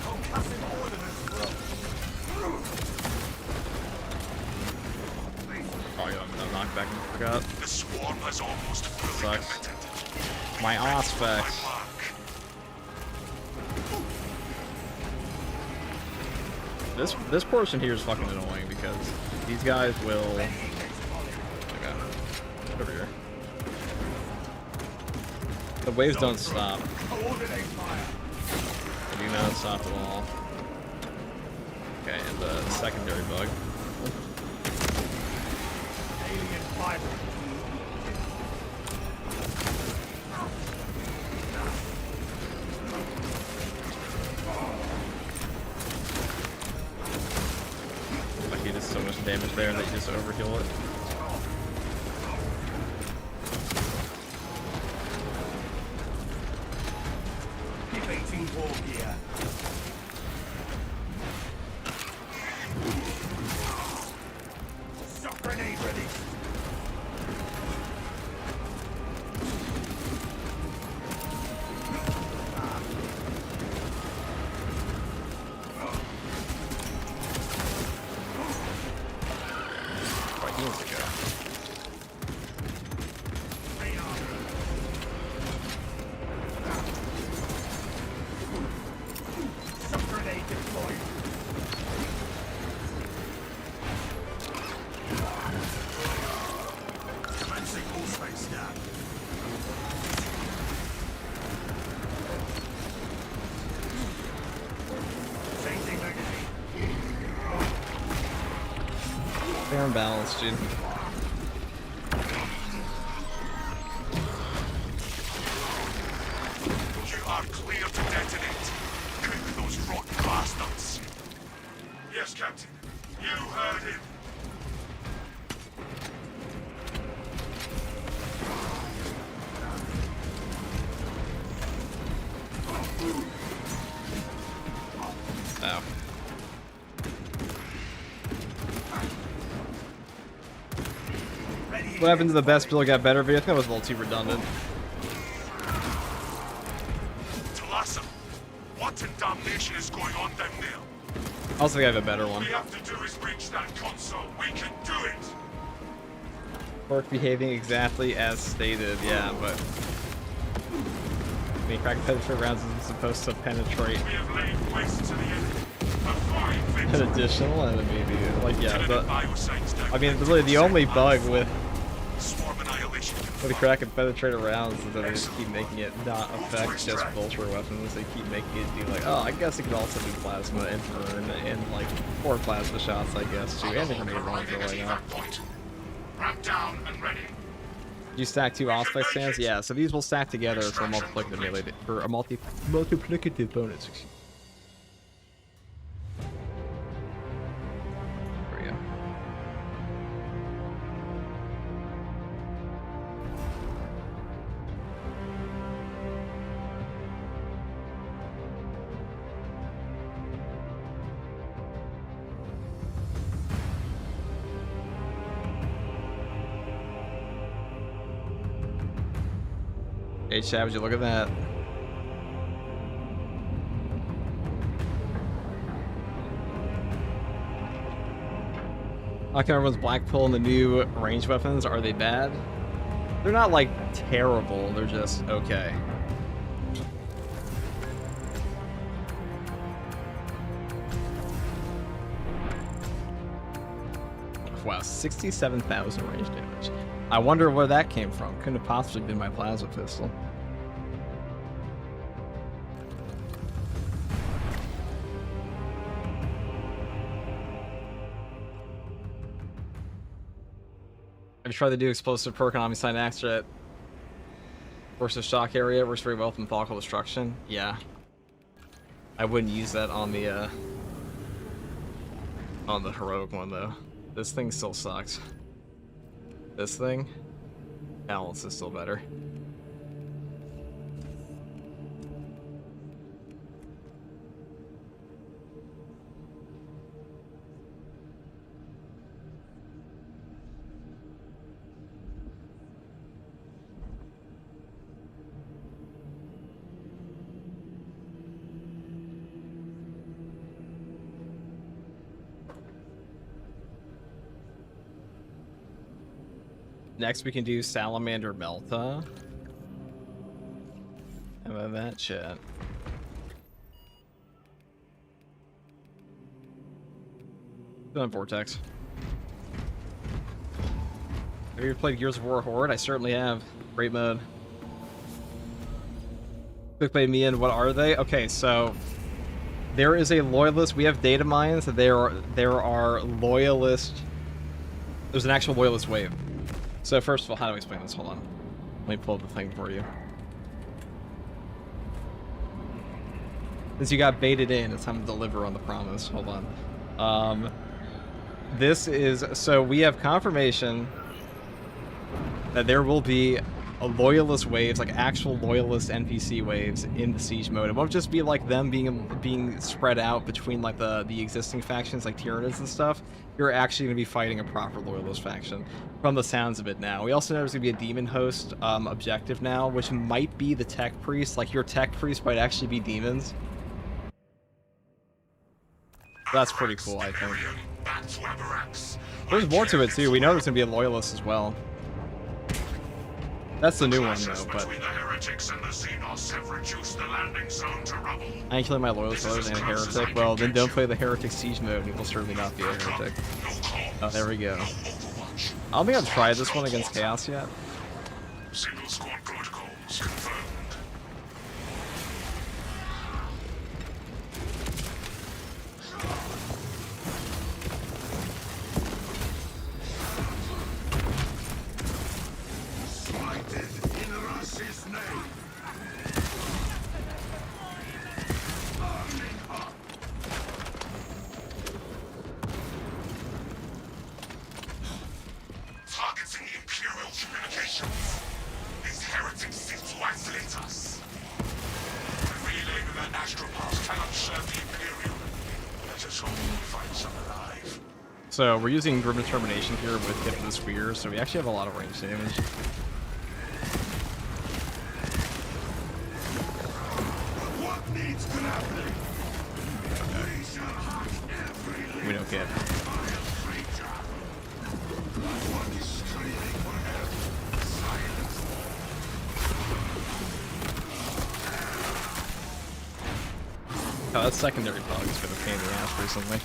B: Concussive ordnance throw.
A: Oh, yeah, I'm knocked back and forgot.
C: The swarm has almost fully
A: Sucks.
C: committed.
A: My
C: Fire
A: aspect.
C: on my mark.
A: This portion here is fucking annoying because these guys will. Okay. Over here. The waves don't stop.
B: Coordinate fire.
A: They do not stop at all. Okay, and the secondary bug.
B: Alien fiber.
A: Like he does so much damage there that you just overheal it.
B: Debating war gear. Shock grenade released.
A: Right, he wants to go.
B: Shock grenade deployed. Commencing all space scan. Changing magazine.
A: Fair and balanced, dude.
C: You are clear to detonate. Cook those rotten bastards. Yes, Captain. You heard him.
A: Ow.
B: Ready.
A: What happened to the best build got better, but I think that was a little too redundant.
C: Talassa, what in damnation is going on down there?
A: I also think I have a better
C: All
A: one.
C: we have to do is reach that console. We can do it.
A: Work behaving exactly as stated, yeah, but I mean, crack penetrate rounds isn't supposed to penetrate
B: We have laid waste to the enemy. A fine victory.
A: an additional enemy, dude. Like, yeah,
B: Lieutenant
A: but
B: Biosight's
A: I mean,
B: direct
A: really, the only bug
B: set
A: with
B: Swarm annihilation.
A: the crack and penetrate rounds is that they just keep making it not affect just vulture weapons. They keep making it do like, oh, I guess it could also do plasma and burn and like 4 plasma shots, I guess too, and the grenade launcher, why not?
B: Point. Ramp down and ready.
A: You stack 2 aspect stands, yeah. So these will stack together for a multiplicative bonus. There we go. Hey, Chad, would you look at that? How come everyone's blackpulling the new range weapons? Are they bad? They're not, like, terrible. They're just okay. Wow, 67,000 range damage. I wonder where that came from. Couldn't have possibly been my plasma pistol. Have you tried the new explosive perk on Omniscient Extra versus shock area? Works very well with methodical destruction. Yeah. I wouldn't use that on the heroic one though. This thing still sucks. This thing? Balance is still better. Next we can do Salamander Melta. How about that shit? Done Vortex. Have you ever played Gears of War Horde? I certainly have. Great mode. Quick play me in, what are they? Okay, so there is a loyalist. We have data mines. There are loyalist. There's an actual loyalist wave. So first of all, how do I explain this? Hold on. Let me pull up the thing for you. Since you got baited in, it's time to deliver on the promise. Hold on. This is... So we have confirmation that there will be a loyalist waves, like actual loyalist NPC waves in the siege mode. It won't just be like them being spread out between like the existing factions like Tyranids and stuff. You're actually going to be fighting a proper loyalist faction from the sounds of it now. We also know there's going to be a demon host objective now, which might be the tech priest. Like your tech priest might actually be demons. That's pretty cool, I think. There's more to it too. We know there's going to be a loyalist as well. That's the new one, though, but... I ain't killing my loyalist brothers and a heretic. Well, then don't play the heretic siege mode, and you'll certainly not be a heretic. Oh, there we go. I don't think I've tried this one against Chaos yet.
B: Single squad protocols confirmed.
A: So we're using Grim Determination here with Hip of the Spear, so we actually have a lot of range damage.
B: What needs to happen?
A: We don't get. that secondary bug's been a pain in the ass recently.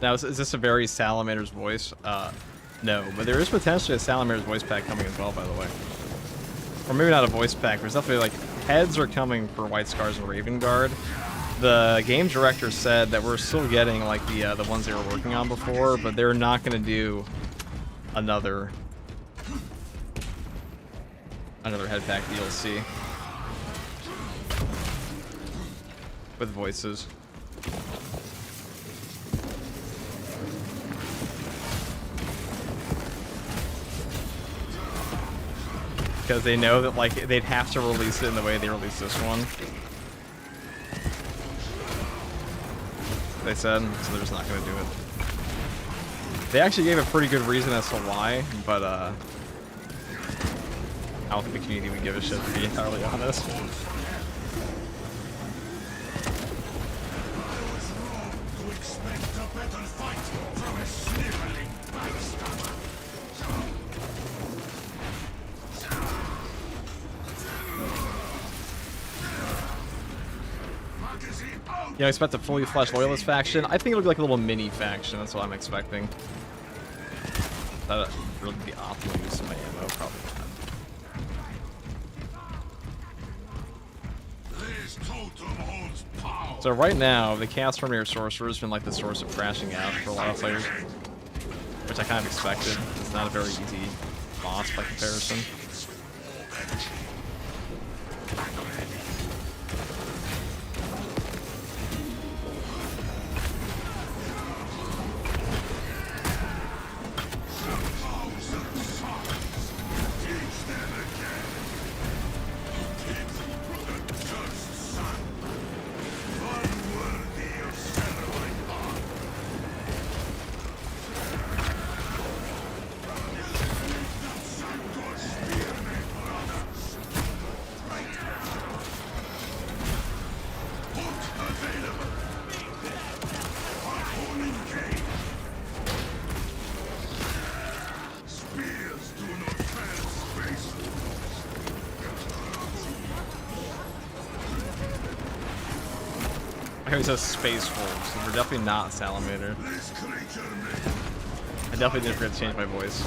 A: Now, is this a very Salamander's voice? No, but there is potentially a Salamander's voice pack coming as well, by the way. Or maybe not a voice pack, there's definitely, like, heads are coming for White Scars and Raven Guard. The game director said that we're still getting, like, the ones they were working on before, but they're not going to do another head pack DLC with voices. Because they know that, like, they'd have to release it in the way they released this one. They said, so they're just not going to do it. They actually gave a pretty good reason as to why, but, I don't think the community would give a shit, to be entirely honest. You know, expect a fully fleshed Loyalist faction? I think it'll be like a little mini faction, that's what I'm expecting. That would really be optimal use of my ammo, probably not. So right now, the Chaos Terminator Sorcerer has been like the source of crashing out for a lot of players, which I kind of expected. It's not a very easy boss by comparison. He says Space Wolves, so we're definitely not Salamander. I definitely didn't forget to change my voice.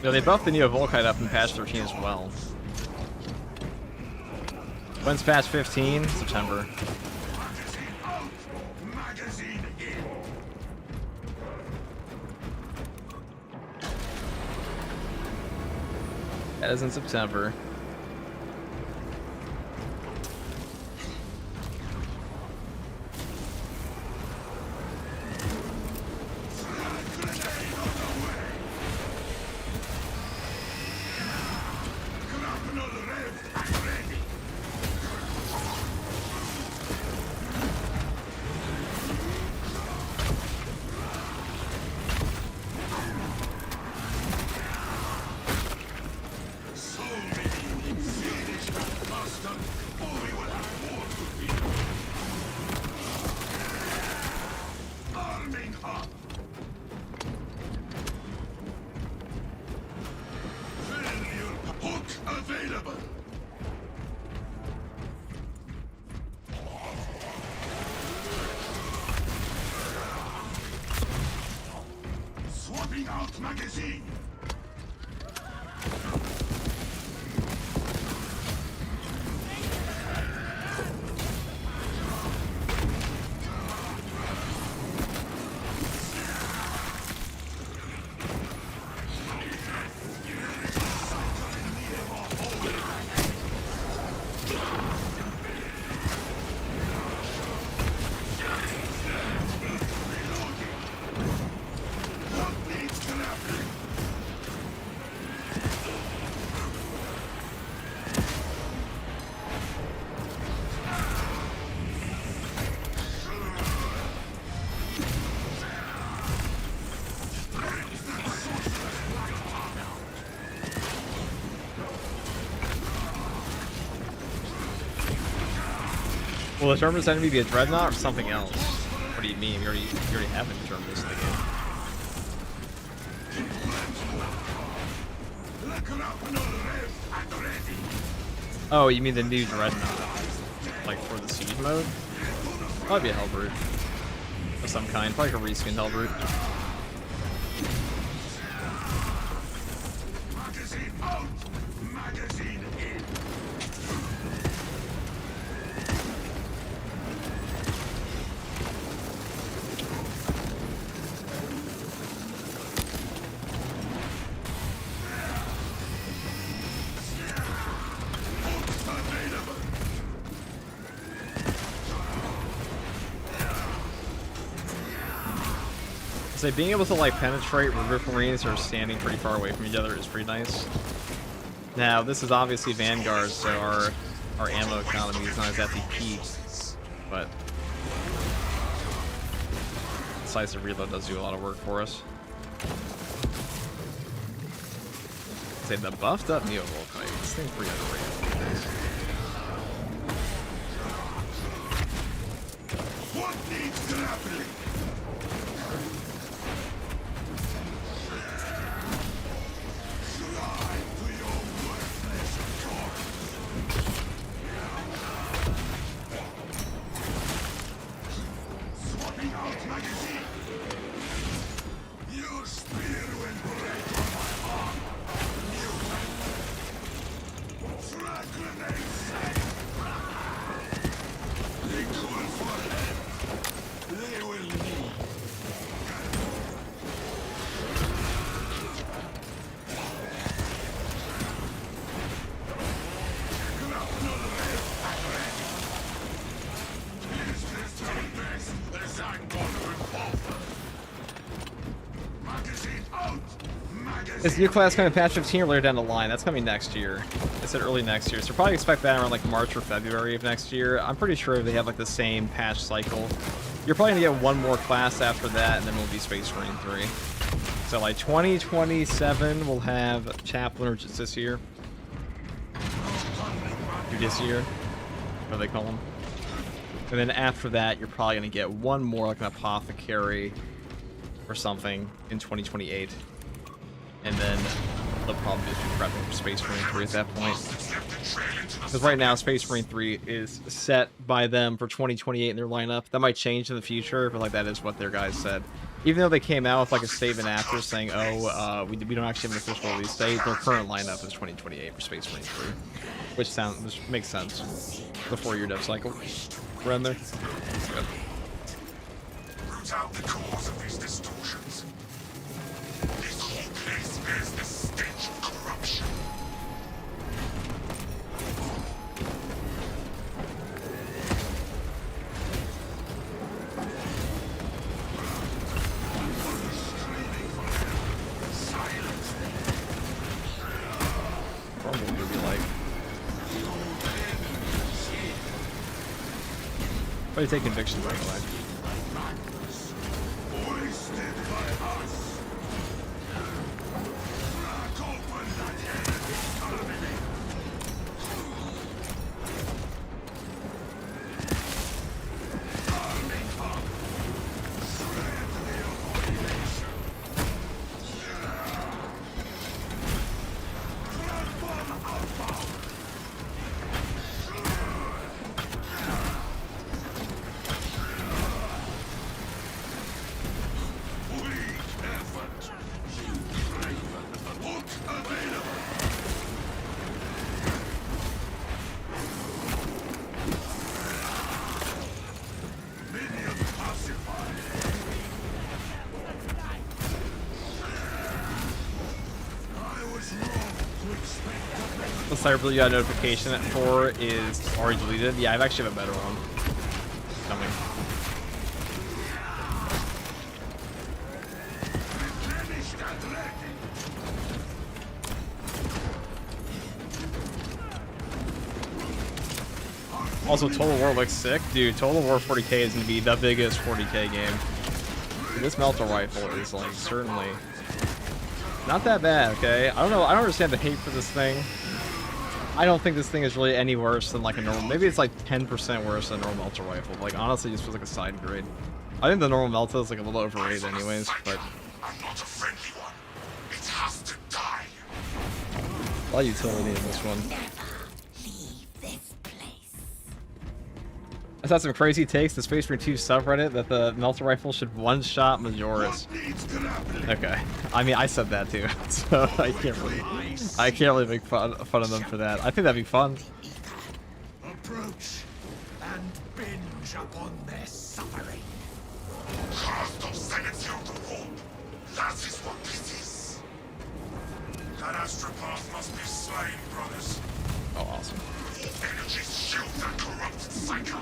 A: No, they buffed the Neo Volkite up in patch 13 as well. When's patch 15? September. That is in September. Will the Terminus enemy be a Dreadnought or something else? What do you mean? You already have a Terminus in the game. Oh, you mean the new Dreadnought? Like for the siege mode? Probably be a Hellbrute. Of some kind. Probably like a reskinned Hellbrute.
B: Magazine out! Magazine in!
A: So being able to like penetrate river marines who are standing pretty far away from each other is pretty nice. Now this is obviously Vanguard, so our ammo economy is not exactly peak, but decisive reload does do a lot of work for us. Say the buffed up Neo Volkite. This thing's pretty underrated.
B: What needs grappling?
A: Is new class coming patch 15 or later down the line? That's coming next year. They said early next year, so probably expect that around like March or February of next year. I'm pretty sure they have like the same patch cycle. You're probably gonna get one more class after that, and then we'll be Space Marine 3. So like 2027, we'll have Chaplain, or just this year. Or this year, what do they call them? And then after that, you're probably gonna get one more, like an Apothecary or something in 2028. And then they'll probably just be prepping for Space Marine 3 at that point. Because right now, Space Marine 3 is set by them for 2028 in their lineup. That might change in the future, but like that is what their guys said. Even though they came out with like a statement after saying, oh, we don't actually have an official release date, their current lineup is 2028 for Space Marine 3. Which makes sense. The 4-year dev cycle. We're in there. Good.
B: Root out the cause of these distortions. This whole place bears the stench of corruption.
A: Rumble would be like. Why do you take convictions right away? The cyber you got a notification that 4 is already deleted. Yeah, I've actually have a better one coming. Also, Total War looks sick. Dude, Total War 40k is going to be the biggest 40k game. This Melter Rifle is, like, certainly not that bad, okay? I don't know. I don't understand the hate for this thing. I don't think this thing is really any worse than like a normal. Maybe it's like 10% worse than a normal Melta rifle. Like honestly, it just feels like a side grade. I think the normal Melta is like a little overrated, anyways. But
B: I'm not a friendly one. It has to die.
A: a lot of utility in this one.
D: Leave this place.
A: I saw some crazy takes. The Space Marine 2 subreddit that the Melta rifle should one-shot Majoris. Okay, I mean I said that too, so I can't really make fun of them for that. I think that'd be fun.
B: Approach and binge upon their suffering. Cast of Senecio the warp. That is what this is. That astropath must be slain, brothers.
A: Oh, awesome.
B: Energy shield that corrupted Psycho.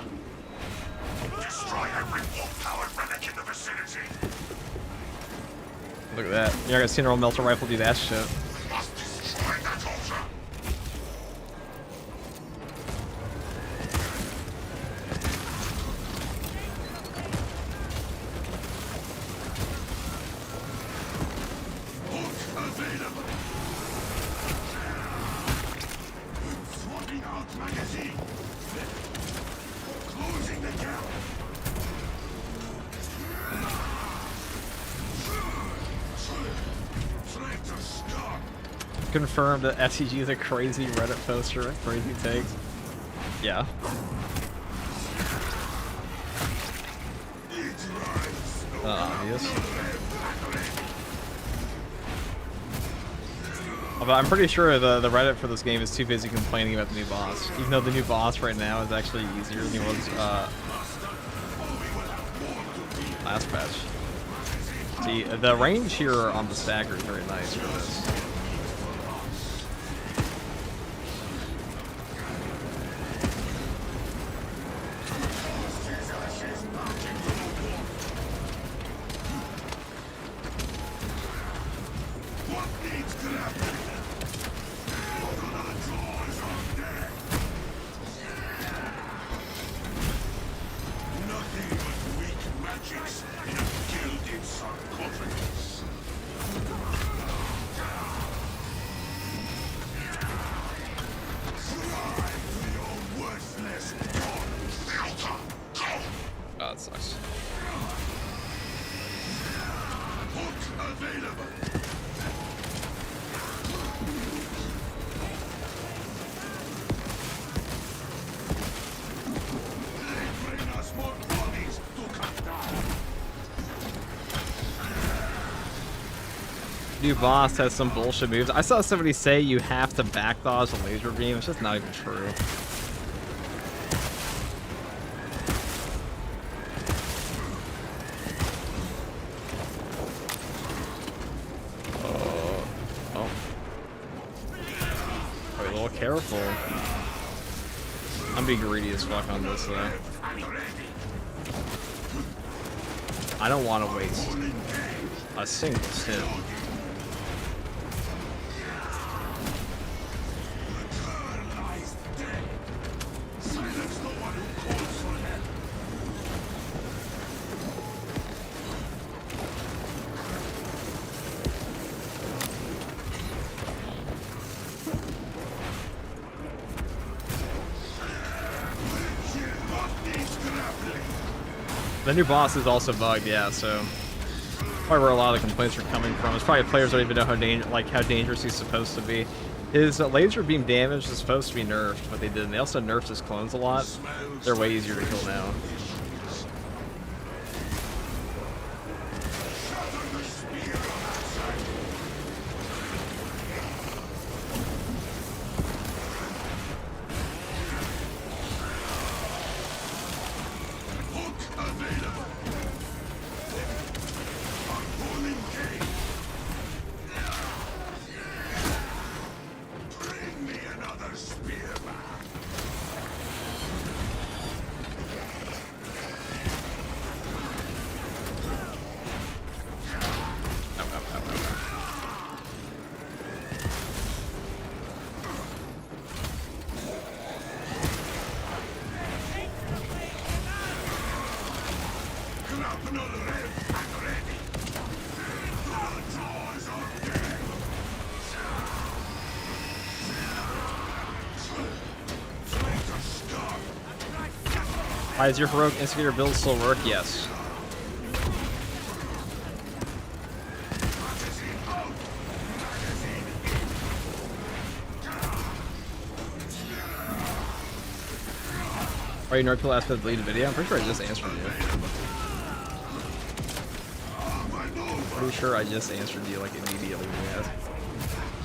B: Destroy every warp-powered relic in the vicinity.
A: Look at that. You're not gonna see an old Melta rifle do that shit.
B: We must destroy that altar. Hook available. Swapping out magazine. Closing the gap. Trying to stop.
A: Confirmed that SCG is a crazy Reddit poster. Crazy takes. Yeah. Obvious. But I'm pretty sure the Reddit for this game is too busy complaining about the new boss. Even though the new boss right now is actually easier than he was last patch. See, the range here on the stagger is very nice for this.
B: Nothing but weak magics in a gilded sarcophagus. Try for your worthless god. Filter, go!
A: Oh, that sucks.
B: Hook available. They bring us more bodies to cut down.
A: New boss has some bullshit moves. I saw somebody say you have to back dodge a laser beam. It's just not even true. Oh. Wait, a little careful. I'm being greedy as fuck on this though. I don't want to waste a single stim.
B: Silence the one who calls for help. What needs grappling?
A: The new boss is also bugged, yeah, so probably where a lot of the complaints are coming from. It's probably players don't even know how dangerous he's supposed to be. His laser beam damage is supposed to be nerfed, but they didn't. They also nerfed his clones a lot. They're way easier to kill now.
B: Hook available. Harpoon engaged. Bring me another spearman.
A: Why does your heroic instigator build still work? Yes. Are you Nerd Pill asked for the deleted video? I'm pretty sure I just answered you. Pretty sure I just answered you like immediately when you asked.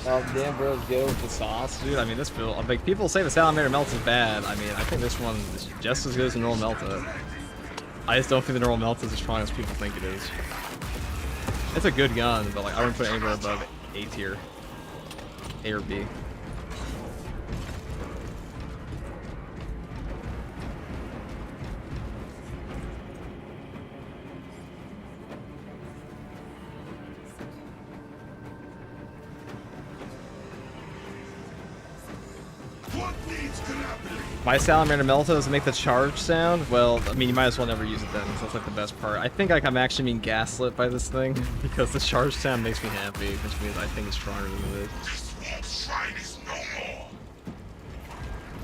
A: Oh, damn, bros, go with the sauce, dude. I mean, this build, like, people say the Salamander Melt is bad. I mean, I think this one is just as good as the normal Melta. I just don't think the normal Melta is as strong as people think it is. It's a good gun, but like, I wouldn't put it anywhere above A tier, A or B. My Salamander Melta doesn't make the charge sound. Well, I mean, you might as well never use it then, because that's like the best part. I think like I'm actually being gaslit by this thing, because the charge sound makes me happy, which means I think it's stronger than it is.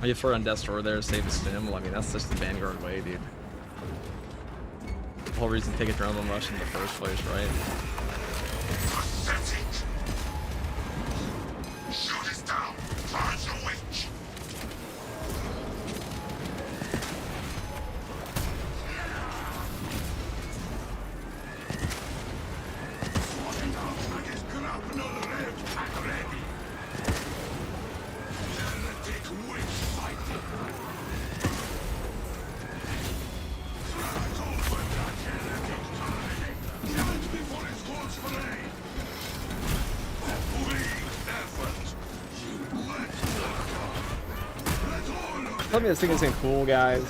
A: Oh, you throw it on Death's Door there to save the stim? Well, I mean, that's just the Vanguard way, dude. The whole reason to take a adrenaline rush in the first place, right?
B: Shoot us down! Charge the witch!
A: Tell me this thing isn't cool, guys.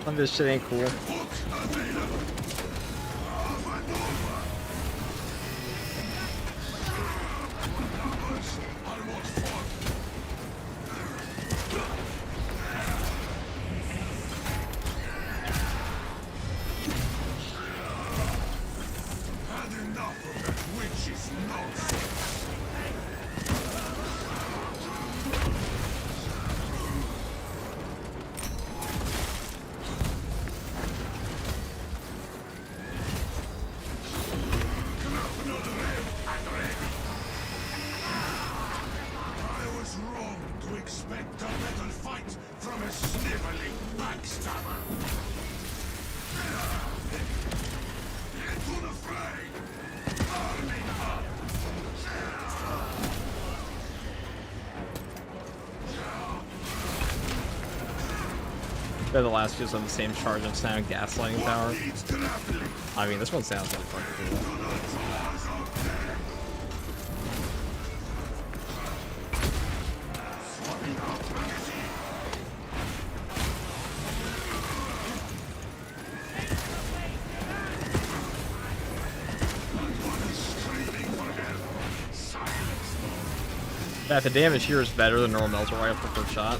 A: Tell me this shit ain't cool. The last few on the same charge of sound gaslighting tower. I mean, this one sounds really fucking cool. That the damage here is better than normal Melter rifle per shot.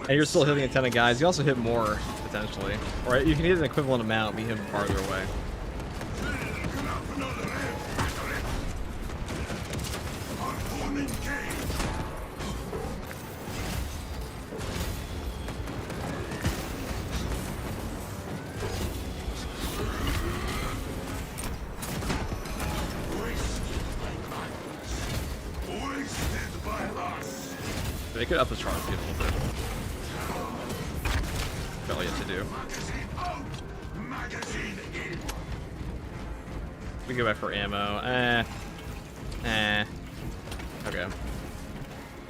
A: And you're still hitting a ton of guys. You also hit more, potentially. Or you can hit an equivalent amount, but you hit them farther away. They could up the charge a little bit. That's all you have to do. We go back for ammo. Okay.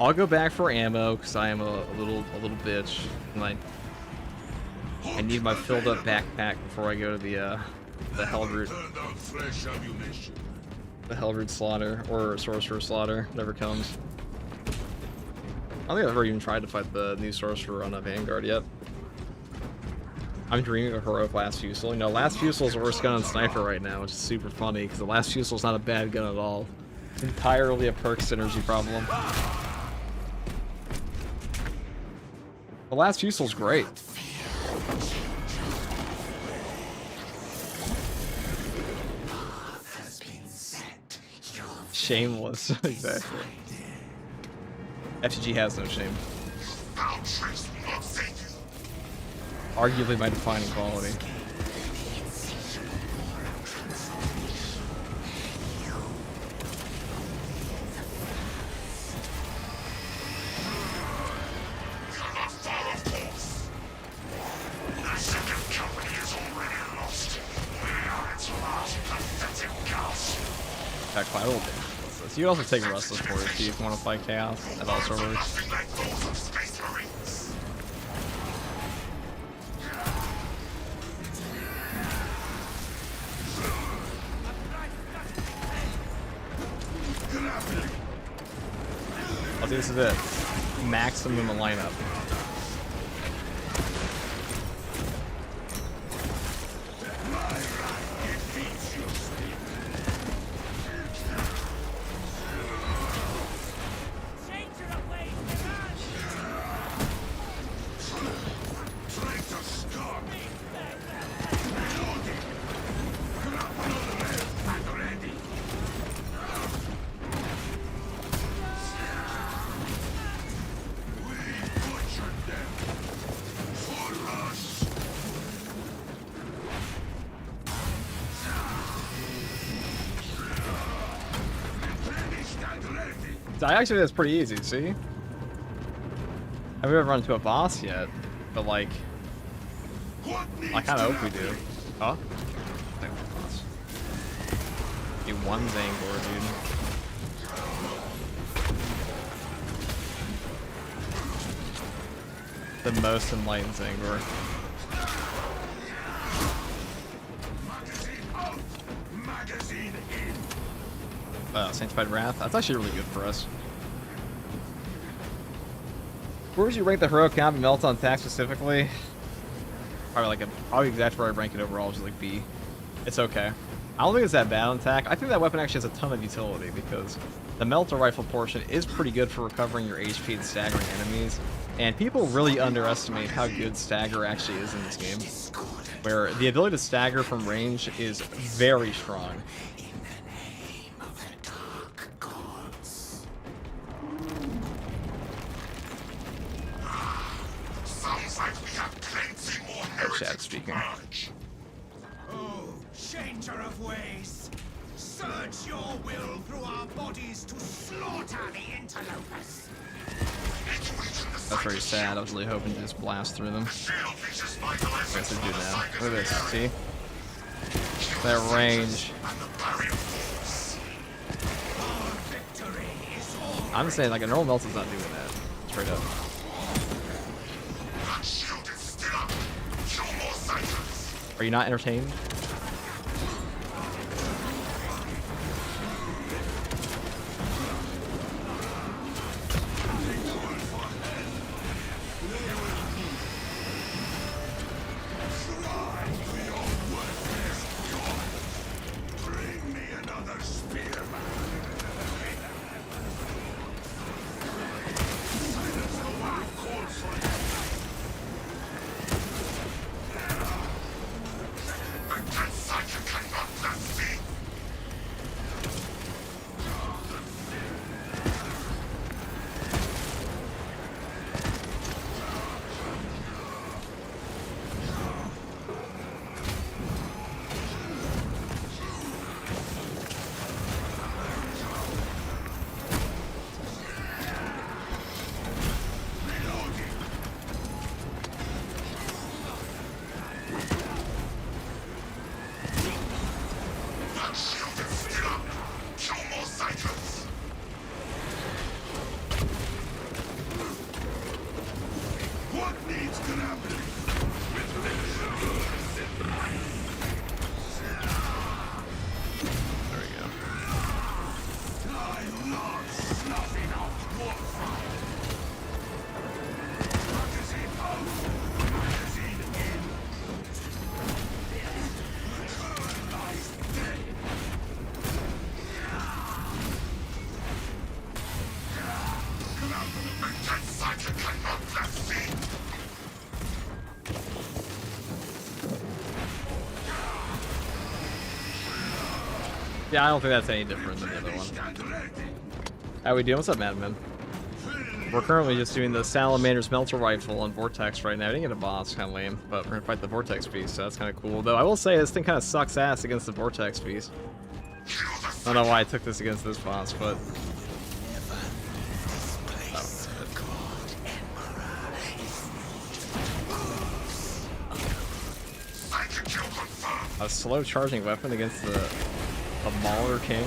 A: I'll go back for ammo because I am a little bitch, and I need my filled up backpack before I go to the Hellroot. The Hellroot slaughter or Sorcerer slaughter never comes. I don't think I've ever even tried to fight the new Sorcerer on a Vanguard yet. I'm dreaming of heroic Last Fusel. You know, Last Fusel is the worst gun on Sniper right now, which is super funny, because the Last Fusel is not a bad gun at all. It's entirely a perk synergy problem. The Last Fusel's great. Shameless. Exactly. FTG has no shame. Arguably my defining quality. Back by a little bit. So you can also take Restless for it if you want to fight Chaos. That also works. I think this is it. Maximum lineup. Actually, that's pretty easy, see? I haven't ever run into a boss yet, but like, I kind of hope we do. Huh? Get one Zangor, dude. The most enlightened Zangor. Sanctified Wrath. That's actually really good for us. Where would you rank the heroic combat melt on attack specifically? Probably exactly where I rank it overall, just like B. It's okay. I don't think it's that bad on attack. I think that weapon actually has a ton of utility because the melter rifle portion is pretty good for recovering your HP and staggering enemies. And people really underestimate how good stagger actually is in this game, where the ability to stagger from range is very strong. Chat speaking.
B: Oh, changer of ways! Surge your will through our bodies to slaughter the interlopers!
A: That's very sad. I was really hoping to just blast through them. I guess I do now. Look at this. See? That range. I'm saying, like, a normal melt is not doing that. Straight up. Are you not entertained? Yeah, I don't think that's any different than the other one. How we doing? What's up, Madman? We're currently just doing the Salamander's Melter Rifle and Vortex right now. I didn't get a boss, kind of lame, but we're gonna fight the Vortex Beast, so that's kind of cool. Though I will say this thing kind of sucks ass against the Vortex Beast. I don't know why I took this against this boss, but... A slow charging weapon against the Mauler King.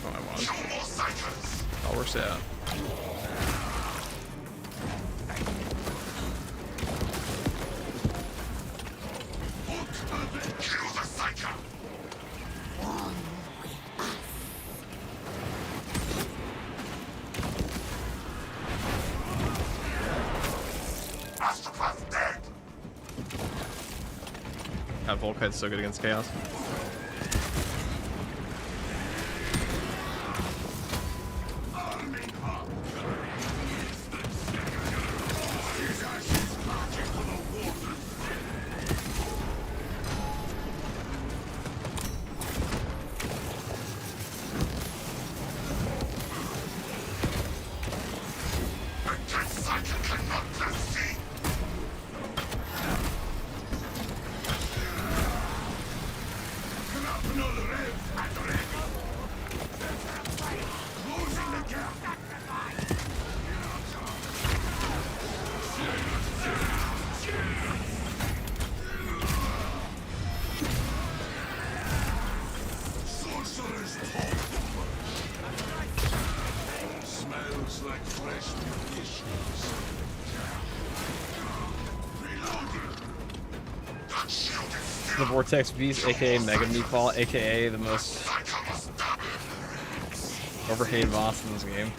A: Oh, I won. Oh, we're set. God, Volkite's so good against Chaos. The Vortex Beast, aka Mega Meatball, aka the most overhated boss in this game.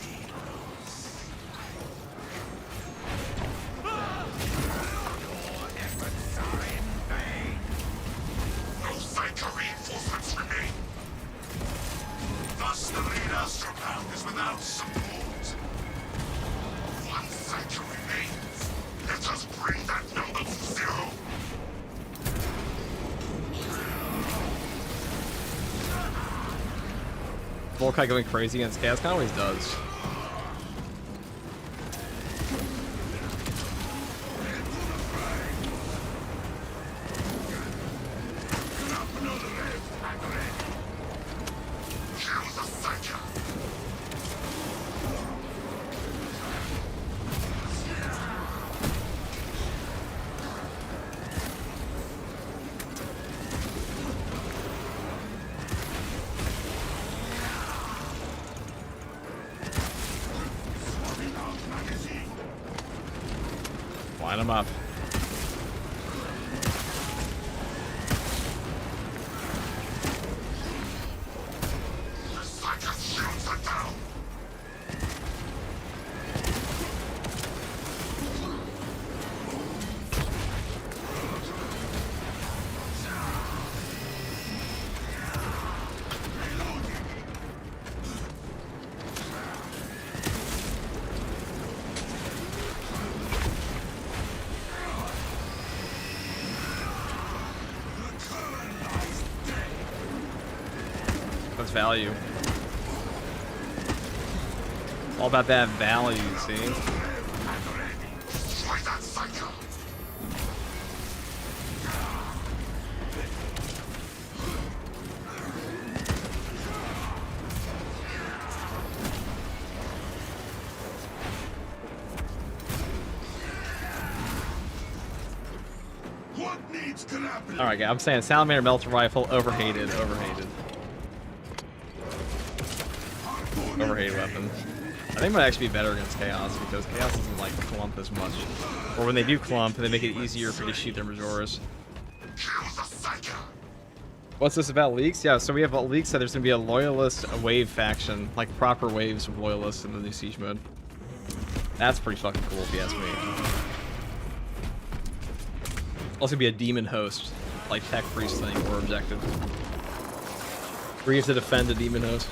A: Volkite going crazy against Chaos, kind of always does. Line them up. That's value. All about that value, see? Alright, guys, I'm saying Salamander Melter Rifle, overhated, overhated. Overhated weapon. I think it might actually be better against Chaos, because Chaos doesn't like clump as much. Or when they do clump, they make it easier for you to shoot their Majoras. What's this about leaks? Yeah, so we have leaks that there's going to be a Loyalist wave faction, like proper waves of Loyalists in the new Siege mode. That's pretty fucking cool if you ask me. Also be a demon host, like tech priest thing or objective. Where you have to defend a demon host.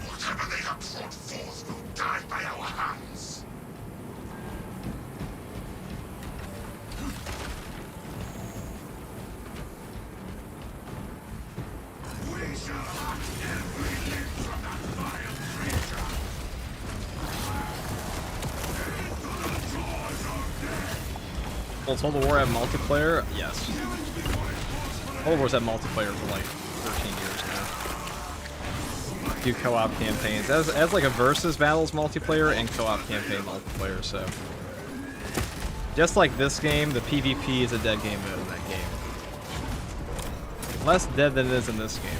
B: Whatever they have brought forth will die by our hands. We shall hunt everything from that vile creature. Into the jaws of death.
A: Will Total War have multiplayer? Yes. Total War's had multiplayer for like 13 years now. Do co-op campaigns. As like a versus battles multiplayer and co-op campaign multiplayer, so. Just like this game, the PvP is a dead game mode in that game. Less dead than it is in this game.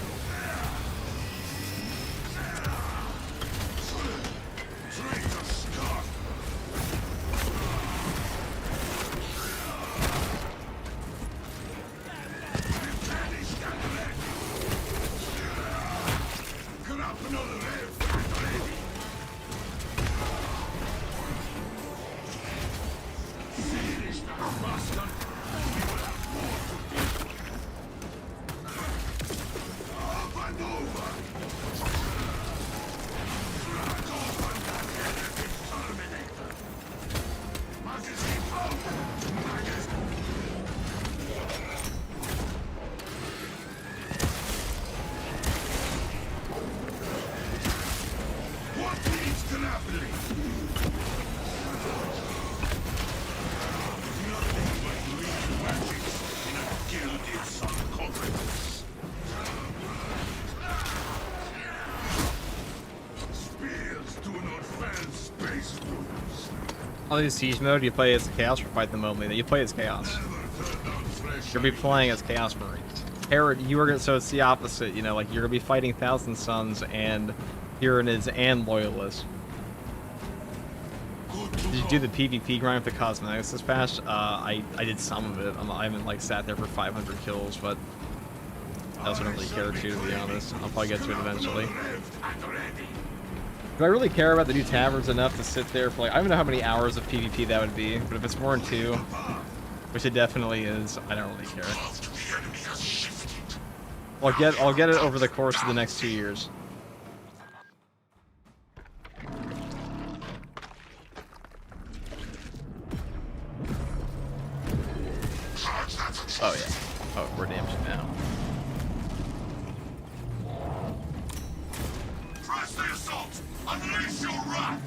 A: On the Siege mode, you play as Chaos or fight them only. You play as Chaos. You'll be playing as Chaos Marines. Herod, so it's the opposite, you know, like you're gonna be fighting Thousand Sons and Tyranids and Loyalists. Did you do the PvP grind for the cosmetics this patch? I did some of it. I haven't like sat there for 500 kills, but I also don't really care to be honest. I'll probably get to it eventually. Do I really care about the new taverns enough to sit there for like, I don't know how many hours of PvP that would be, but if it's more than 2, which it definitely is, I don't really care. I'll get it over the course of the next 2 years. Oh yeah. Oh, we're damaged now.
B: Press the assault! Unleash your wrath!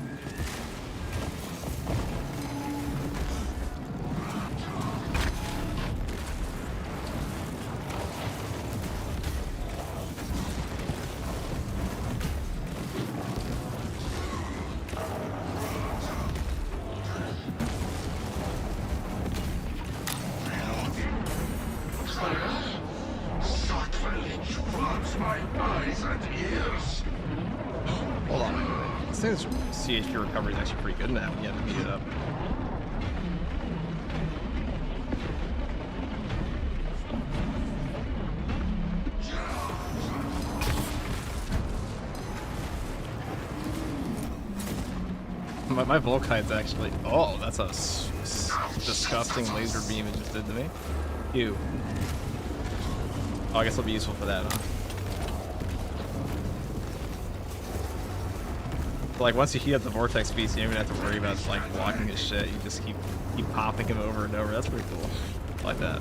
B: Sacrilege floods my eyes and ears!
A: Hold on. This thing's CHP recovery is actually pretty good now when you have to beat it up. My Volkite's actually... Oh, that's a disgusting laser beam it just did to me. Ew. Oh, I guess it'll be useful for that, huh? But, like, once you heat up the Vortex piece, you don't even have to worry about, like, blocking his shit. You just keep popping him over and over. That's pretty cool. I like that.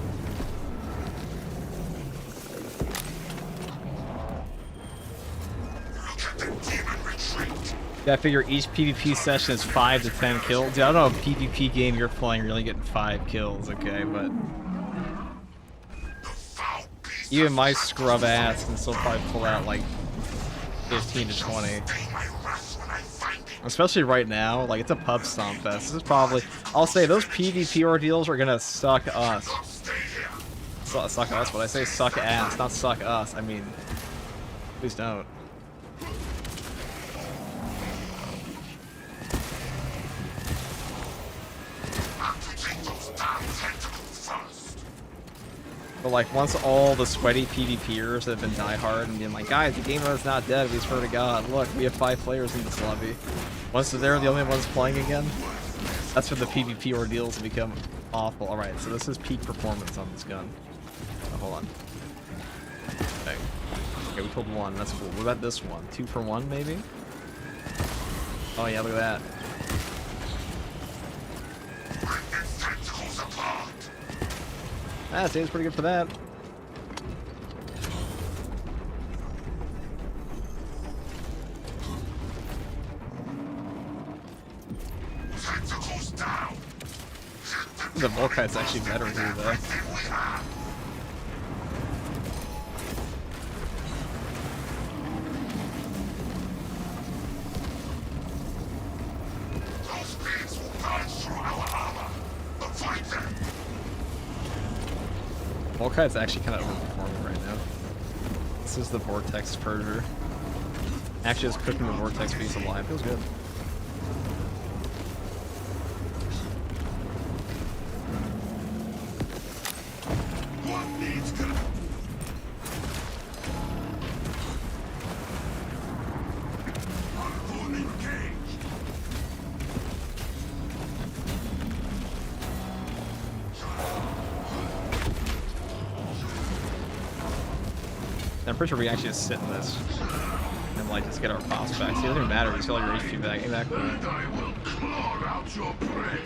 A: Yeah, I figure each PvP session is 5 to 10 kills. Dude, I don't know a PvP game you're playing really getting 5 kills, okay, but... Even my scrub ass can still probably pull out, like, 15 to 20. Especially right now, like, it's a pub stomp fest. This is probably... I'll say, those PvP ordeals are gonna suck us. Suck us? When I say suck ass, not suck us, I mean... Please don't. But like once all the sweaty PvPers have been diehard and being like, guys, the game mode's not dead, we swear to God, look, we have 5 players in this lobby. Once they're the only ones playing again, that's when the PvP ordeals become awful. Alright, so this is peak performance on this gun. Oh, hold on. Okay. Okay, we killed 1, that's cool. What about this one? 2 for 1 maybe? Oh yeah, look at that. Ah, Dave's pretty good for that. The Volkite's actually better here, though.
B: Those beams will punch through our armor. Avoid them.
A: Volkite's actually kind of overperforming right now. This is the Vortex Purger. Actually, just cooking the Vortex piece alive feels good.
B: What needs good? Unholding cage.
A: I'm pretty sure we actually just sit in this and like just get our pops back. See, it doesn't even matter. We just get all your HP back. Exactly.
B: I will claw out your prey.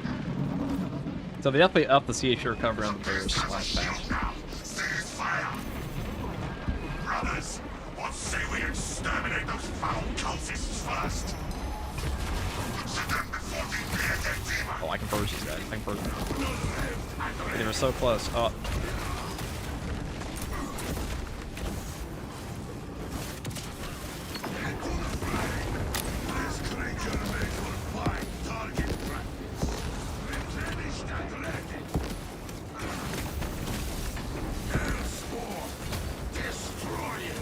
A: So they definitely upped the CHP recovery on the bears last patch.
B: Now, cease fire. Brothers, what say we exterminate those foul cultists first? Butcher them before they bear their demon.
A: Oh, I can purge these guys. I can purge them. They were so close. Oh.
B: This creature made for fine target practice. Replenish that ready. Hellspawn, destroy it.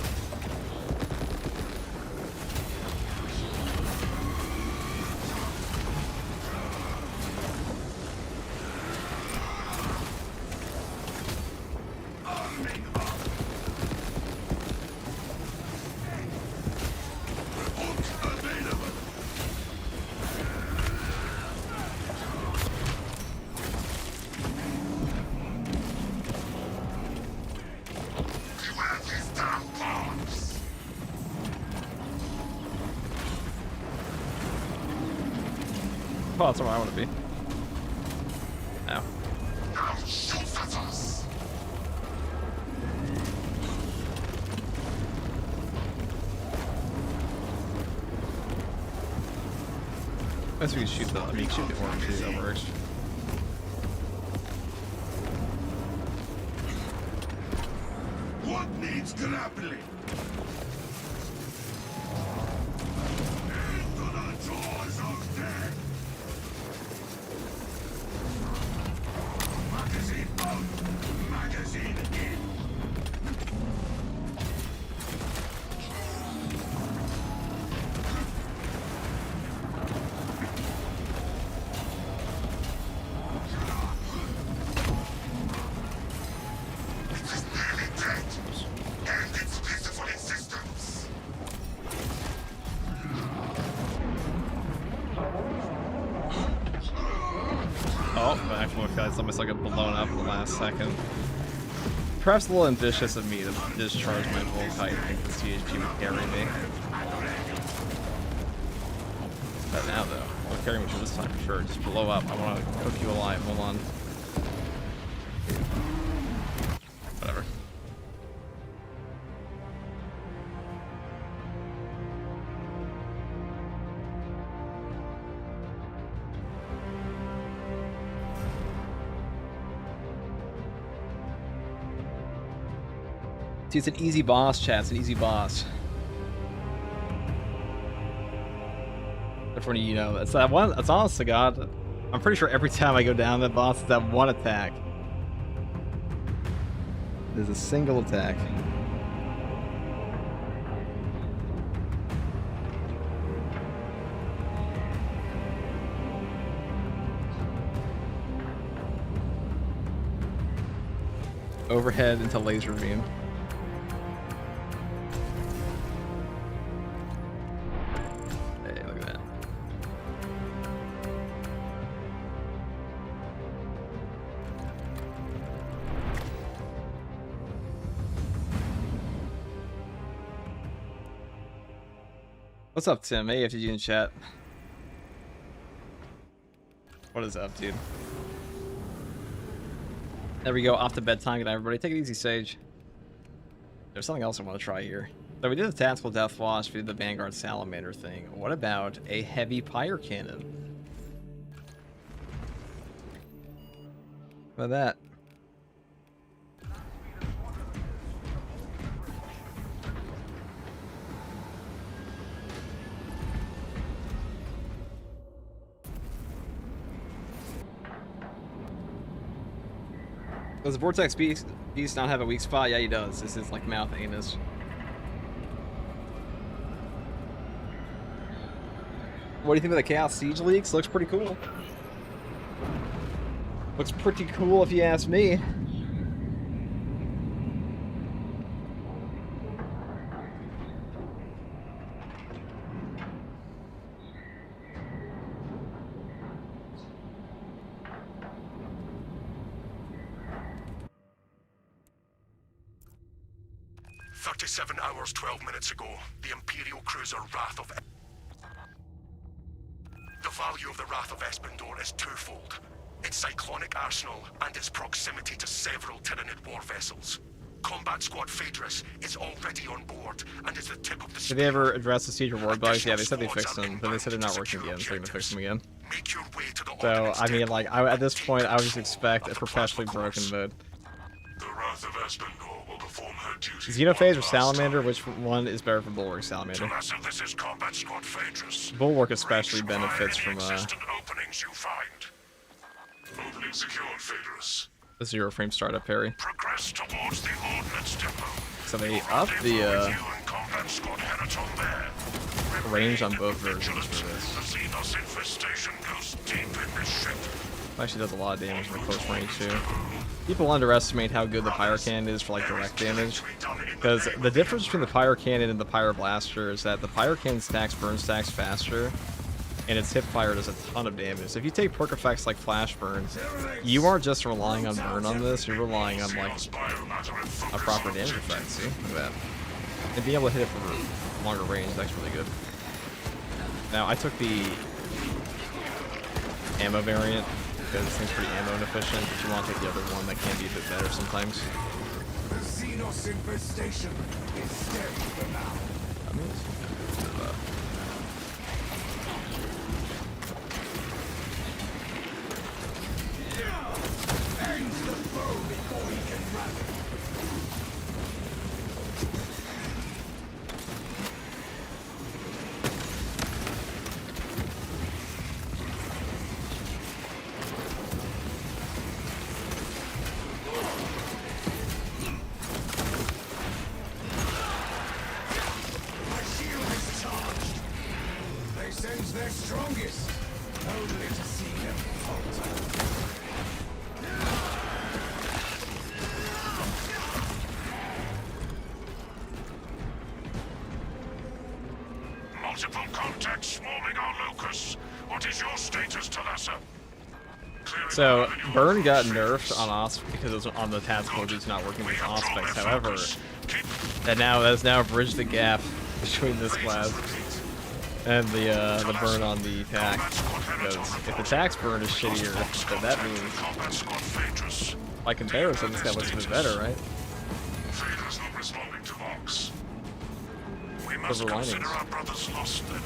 B: Arming up. Remote available. Beware these damn bombs.
A: Oh, that's where I want to be. Ow.
B: Now shoot at us.
A: I guess we can shoot the. I mean, shoot the orange too. That works.
B: What needs grappling? Into the jaws of death. Magazine out. Magazine in. It is nearly dead. End its peaceful existence.
A: Oh, but actually, guys, almost like a blown up in the last second. Perhaps a little ambitious of me to discharge my Volkite and think the CHP would carry me. But now, though, it'll carry me for this time for sure. Just blow up. I want to cook you alive. Hold on. Whatever. See, it's an easy boss, chat. It's an easy boss. Everyone, you know, it's that one. It's honest to God. I'm pretty sure every time I go down that boss, it's that one attack. There's a single attack. Overhead into laser beam. Hey, look at that. What's up, Tim? Hey, FTG in chat. What is up, dude? There we go. Off to bedtime. Good night, everybody. Take it easy, Sage. There's something else I want to try here. So we did the tactical death wash. We did the Vanguard salamander thing. What about a heavy pyre cannon? How about that? Does the Vortex Beast not have a weak spot? Yeah, he does. This is like mouth anus. What do you think of the Chaos Siege leaks? Looks pretty cool. Looks pretty cool if you ask me.
C: "37 hours, 12 minutes ago, the Imperial cruiser Wrath of... The value of the Wrath of Espandor is twofold. Its cyclonic arsenal and its proximity to several Tyranid war vessels. Combat Squad Phaedrus is already on board and is the tip of the spear.
A: Did they ever address the Siege Reward bugs? Yeah, they said they fixed them, but they said they're not working again, so they're gonna fix them again.
C: Make your way to the
A: So, I mean, like, at this point, I would just expect a perpetually broken mode.
C: The Wrath of Espandor will perform her duty.
A: Xenophage or Salamander? Which one is better for Bulwark? Salamander.
C: This is Combat Squad Phaedrus.
A: Bulwark especially benefits from
C: openings you find. Opening secured, Phaedrus.
A: the zero frame startup parry.
C: Progress towards the ordnance depot.
A: So they up the range on both versions for this.
C: The Xenos infestation goes deep in this ship.
A: Actually does a lot of damage from close range too. People underestimate how good the pyro cannon is for like direct damage, because the difference between the pyro cannon and the pyro blaster is that the pyro cannon stacks burn stacks faster, and its hip fire does a ton of damage. So if you take perk effects like flash burns, you aren't just relying on burn on this, you're relying on like a proper damage effect. See, look at that. And being able to hit it for longer range, that's really good. Now I took the ammo variant, because this thing's pretty ammo inefficient, but you want to take the other one that can be a bit better sometimes.
B: The Xenos infestation is steady for now.
A: I mean, it's
B: End the foe before he can rally. Their strongest, only to see them falter.
C: Multiple contacts swarming our locus. What is your status, Talassa?
A: So, Burn got nerfed on Osp because it was on the tactical dudes not working with Auspex. However, that has now bridged the gap between this class and the burn on the tac. Because if the tac's burn is shittier, then that means, by comparison, this guy looks a bit better, right?
C: We must consider our brothers lost then.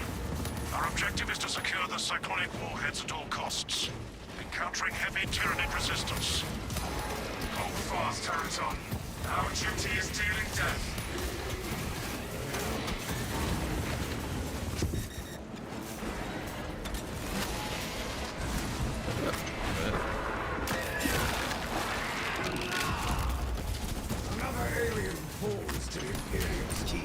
C: Our objective is to secure the cyclonic warheads at all costs. Encountering heavy Tyranid resistance. Hold fast, Teraton. Our duty is dealing death.
B: Another alien falls to the Imperial's key.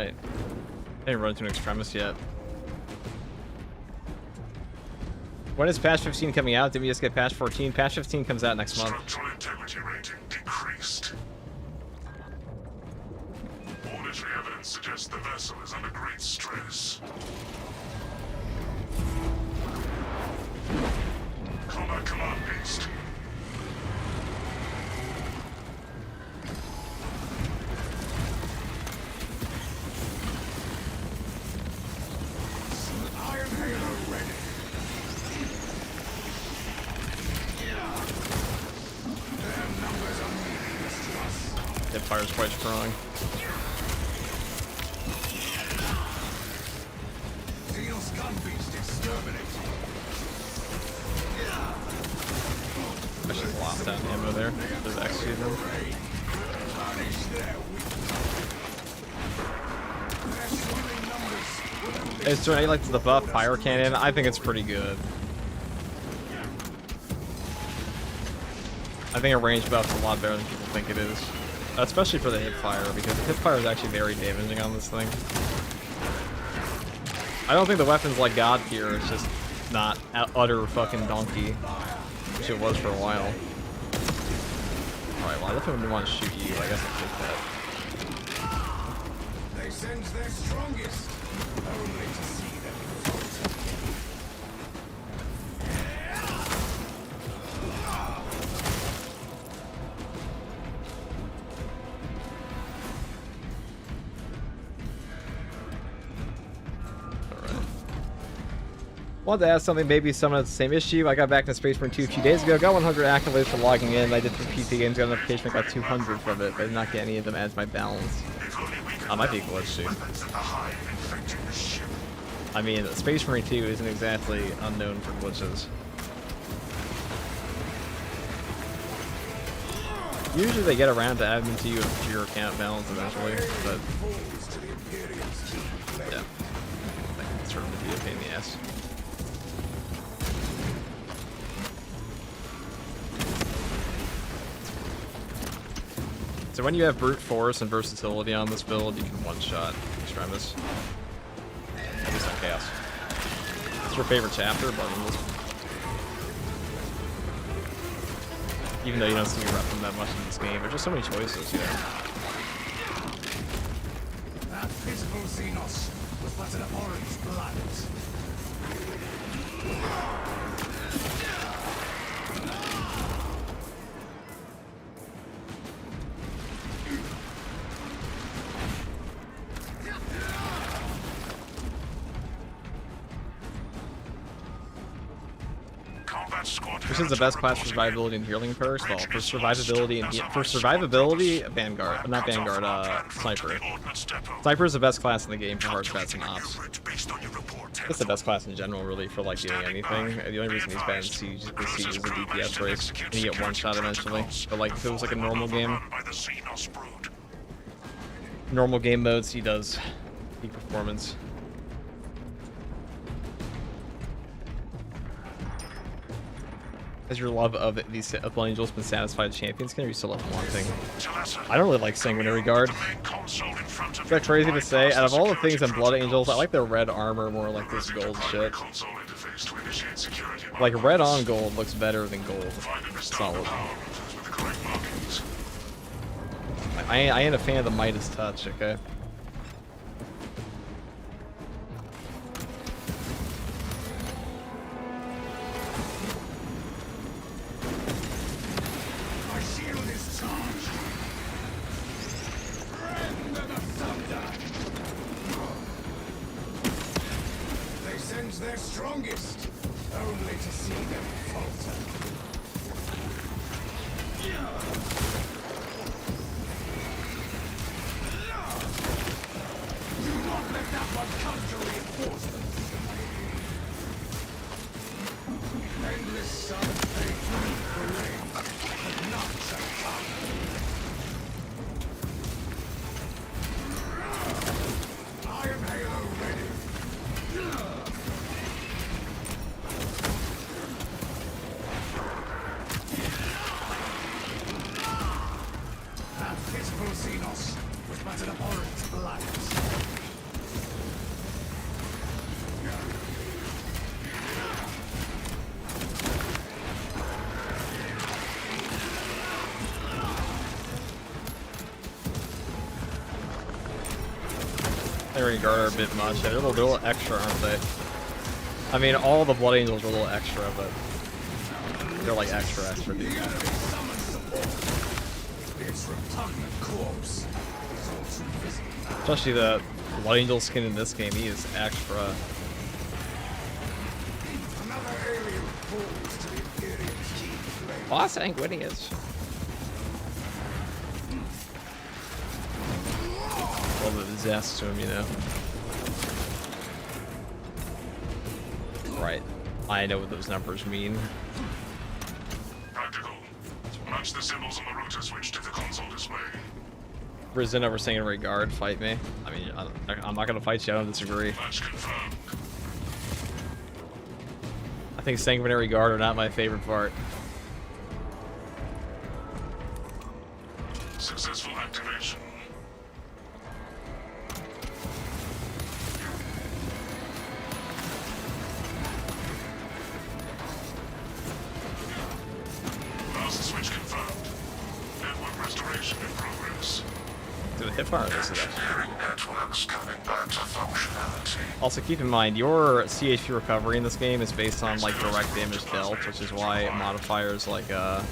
A: right. I didn't run into an extremis yet. When is patch 15 coming out? Did we just get patch 14? Patch 15 comes out next month.
C: Structural integrity rating decreased. Auditory evidence suggests the vessel is under great stress. Combat command beast.
B: Iron Halo ready. Their numbers are meaningless to us.
A: Hipfire's quite strong.
B: Xenos gun beast exterminate.
A: I should lost that ammo there. There's actually them.
B: Punish their Their swelling numbers will
A: Is there any like the buff fire cannon? I think it's pretty good. I think a range buff's a lot better than people think it is. Especially for the hipfire, because the hipfire is actually very damaging on this thing. I don't think the weapon's like God tier, it's just not utter fucking donkey. Which it was for a while. Alright, well I definitely want to shoot you, I guess I'll take that.
B: They sense their strongest, only to see them falter.
A: Wanted to ask something, maybe some of the same issue. I got back to Space Marine 2 a few days ago, got 100 accolades for logging in. I did for PC games, got a notification, I got 200 from it, but I did not get any of them as my balance. I might be glitched too. I mean, Space Marine 2 isn't exactly unknown for glitches. Usually they get around to adding to you to your account balance eventually, but yeah, that can certainly be a pain in the ass. So when you have brute force and versatility on this build, you can one-shot extremis. At least on chaos. It's your favorite chapter, but even though you don't see me rep them that much in this game, there's just so many choices, you know.
B: That pitiful Xenos was but an orange blood.
A: This is the best class for survivability and healing perks. Well, for survivability and Vanguard, not Vanguard, Sniper. Sniper is the best class in the game for hard stats and ops. It's the best class in general, really, for like doing anything. The only reason he's bad in Siege is because Siege is a DPS race, and you get one shot eventually. But like, if it was like a normal game modes, he does peak performance. Has your love of these Blood Angels been satisfied champions? Can you still love wanting? I don't really like Sanguinary Guard. Is that crazy to say? Out of all the things in Blood Angels, I like their red armor more like this gold shit. Like red on gold looks better than gold. Solid. I ain't a fan of the Midas touch, okay?
B: Their strongest, only to see them falter. but an abhorrent blight.
A: They regard are a bit much. They're a little extra, aren't they? I mean, all the Blood Angels are a little extra, but they're like extra, dude.
B: Its repugnant corpse is all too visible now.
A: Especially the Blood Angel skin in this game, he is extra.
B: Another alien falls to the Imperium's keen flame.
A: Oh, sanguineous. A little bit of zest to him, you know. Right. I know what those numbers mean.
C: Practical. Match the symbols on the router switch to the console display.
A: Risen over sanguinary guard, fight me. I mean, I'm not gonna fight you, I don't disagree.
C: Match confirmed.
A: I think sanguinary guard are not my favorite part.
C: Successful activation. Last switch confirmed. Network restoration in progress.
A: To the hip fire, this is
C: Engineering networks coming back to functionality.
A: Also, keep in mind, your CHP recovery in this game is based on, like, direct damage dealt, which is why modifiers like, the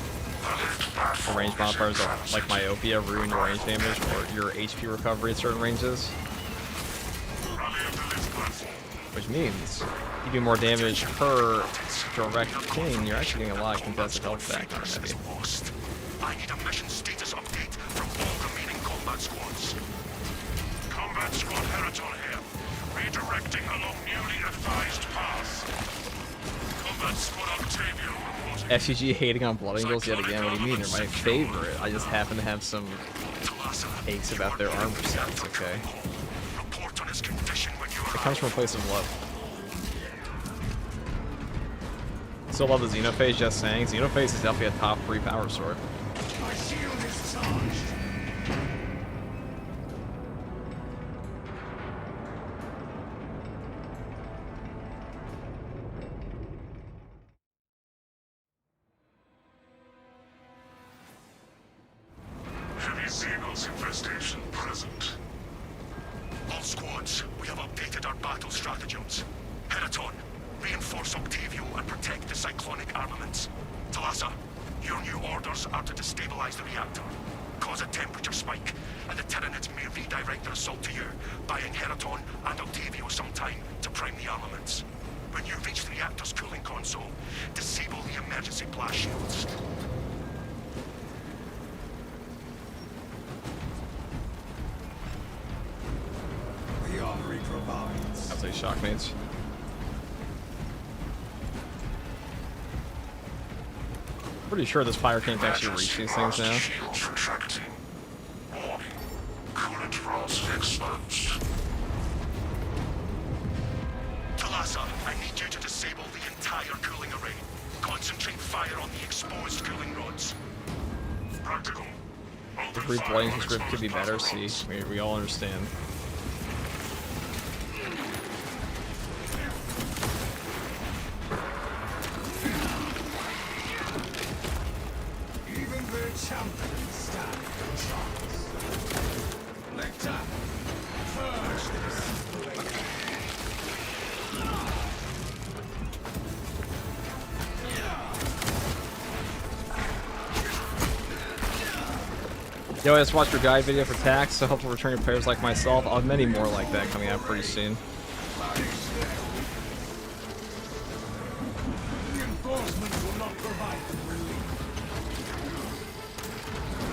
A: range modifiers like Myopia ruin your range damage or your HP recovery at certain ranges.
C: Rally up the lift platform.
A: Which means you do more damage per direct ping, you're actually getting a lot of contested health back on heavy.
C: Lost. I need a mission status update from all remaining combat squads. Combat squad Heraton here. Redirecting along newly advised path. Combat squad Octavio reporting.
A: FCG hating on Blood Angels yet again, what do you mean? They're my favorite. I just happen to have some aches about their armor sets, okay?
C: Report on his condition when you
A: It
C: arrive.
A: comes from a place of love. Still love the Xenophase, just saying. Xenophase is definitely a top 3 power sword.
B: My shield is charged.
C: Heavy Xenos infestation present. All squads, we have updated our battle stratagems. Heraton, reinforce Octavio and protect the cyclonic armaments. Talassa, your new orders are to destabilize the reactor, cause a temperature spike, and the Tyranids may redirect their assault to you, buying Heraton and Octavio some time to prime the armaments. When you reach the reactor's cooling console, disable the emergency blast shields.
B: The armory provides.
A: I'll say shockmates. Pretty sure this fire can't actually reach these things now.
C: Shields retracting. Warning. Coolant rods exposed. Talassa, I need you to disable the entire cooling array. Concentrate fire on the exposed cooling rods. Practical.
A: The brief Blood Angel script could be better, see, we all understand.
B: Even their champions stand no chance. Lecter, purge the deceitful lady.
A: Yo, I just watched your guide video for tax, so helpful returning players like myself. I'll have many more like that coming out pretty soon.
B: Reinforcements will not provide them relief.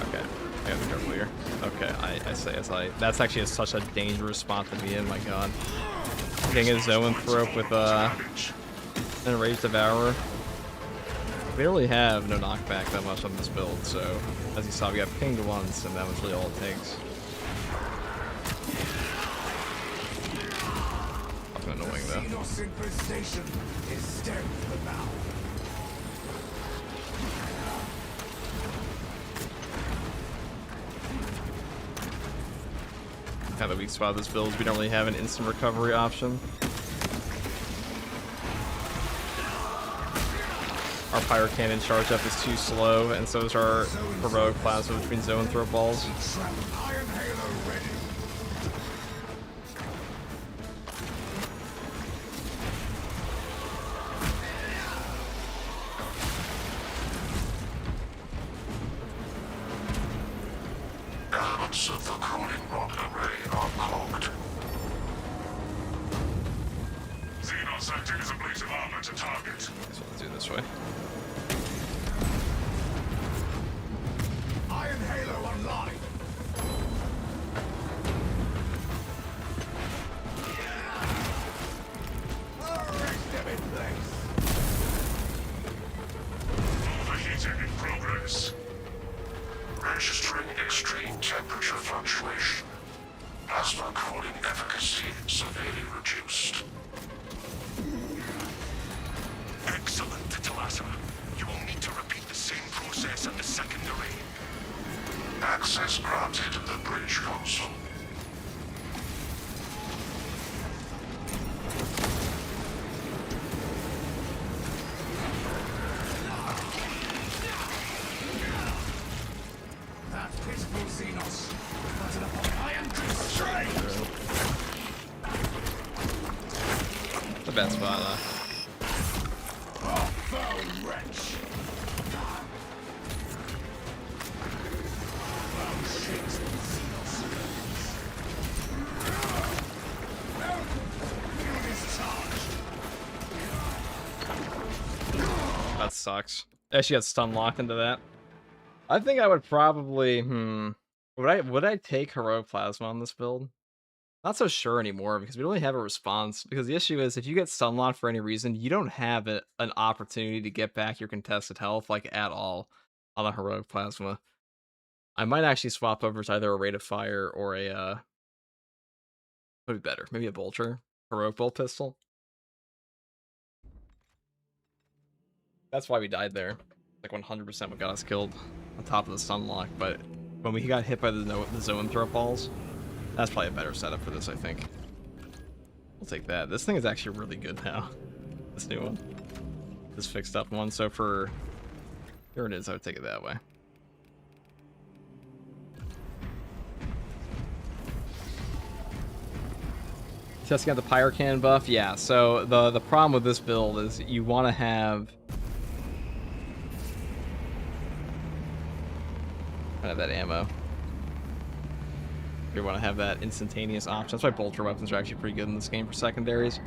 A: Okay, I gotta be careful here. Okay, I say as I. That's actually such a dangerous spot to be in, my god. Getting a Zoanthrope with an Enraged Devourer. We really have no knockback that much on this build, so as you saw, we got pinged once, and that was really all it takes. Fucking annoying though.
B: Xenos infestation is stemmed for now.
A: kind of the weak spot of this build. We don't really have an instant recovery option. Our Pyro Cannon charge up is too slow, and so is our Heroic Plasma between zone throw balls.
B: Iron Halo ready.
C: Elements of the cooling rod array are clogged. Xenos acting as a plate of armor to target.
A: So let's do it this way.
B: Iron Halo online. Arrest them in place.
C: Overheating in progress. Registering extreme temperature fluctuation. Plasma cooling efficacy severely reduced. Excellent, Talasa. You will need to repeat the same process at the secondary. Access granted to the bridge console.
B: That pitiful Xenos. Button up on iron constraint.
A: The bad spot,
B: Off the wrench. Oh shit, Xenos. No! Field is charged.
A: That sucks. Actually got stun locked into that. I think I would probably, would I take Heroic Plasma on this build? Not so sure anymore because we don't really have a response. Because the issue is if you get stun locked for any reason, you don't have an opportunity to get back your contested health like at all on a Heroic Plasma. I might actually swap over to either a Rate of Fire or a would be better. Maybe a Bolter. Heroic Bolt Pistol. That's why we died there. Like 100% what got us killed on top of the stun lock, but when we got hit by the zone throw balls, that's probably a better setup for this, I think. We'll take that. This thing is actually really good now. This new one. This fixed up one, so for... Here it is, I would take it that way. Testing out the Pyro Cannon buff? Yeah, so the problem with this build is you want to have... that ammo. You want to have that instantaneous option. That's why bolter weapons are actually pretty good in this game for secondaries.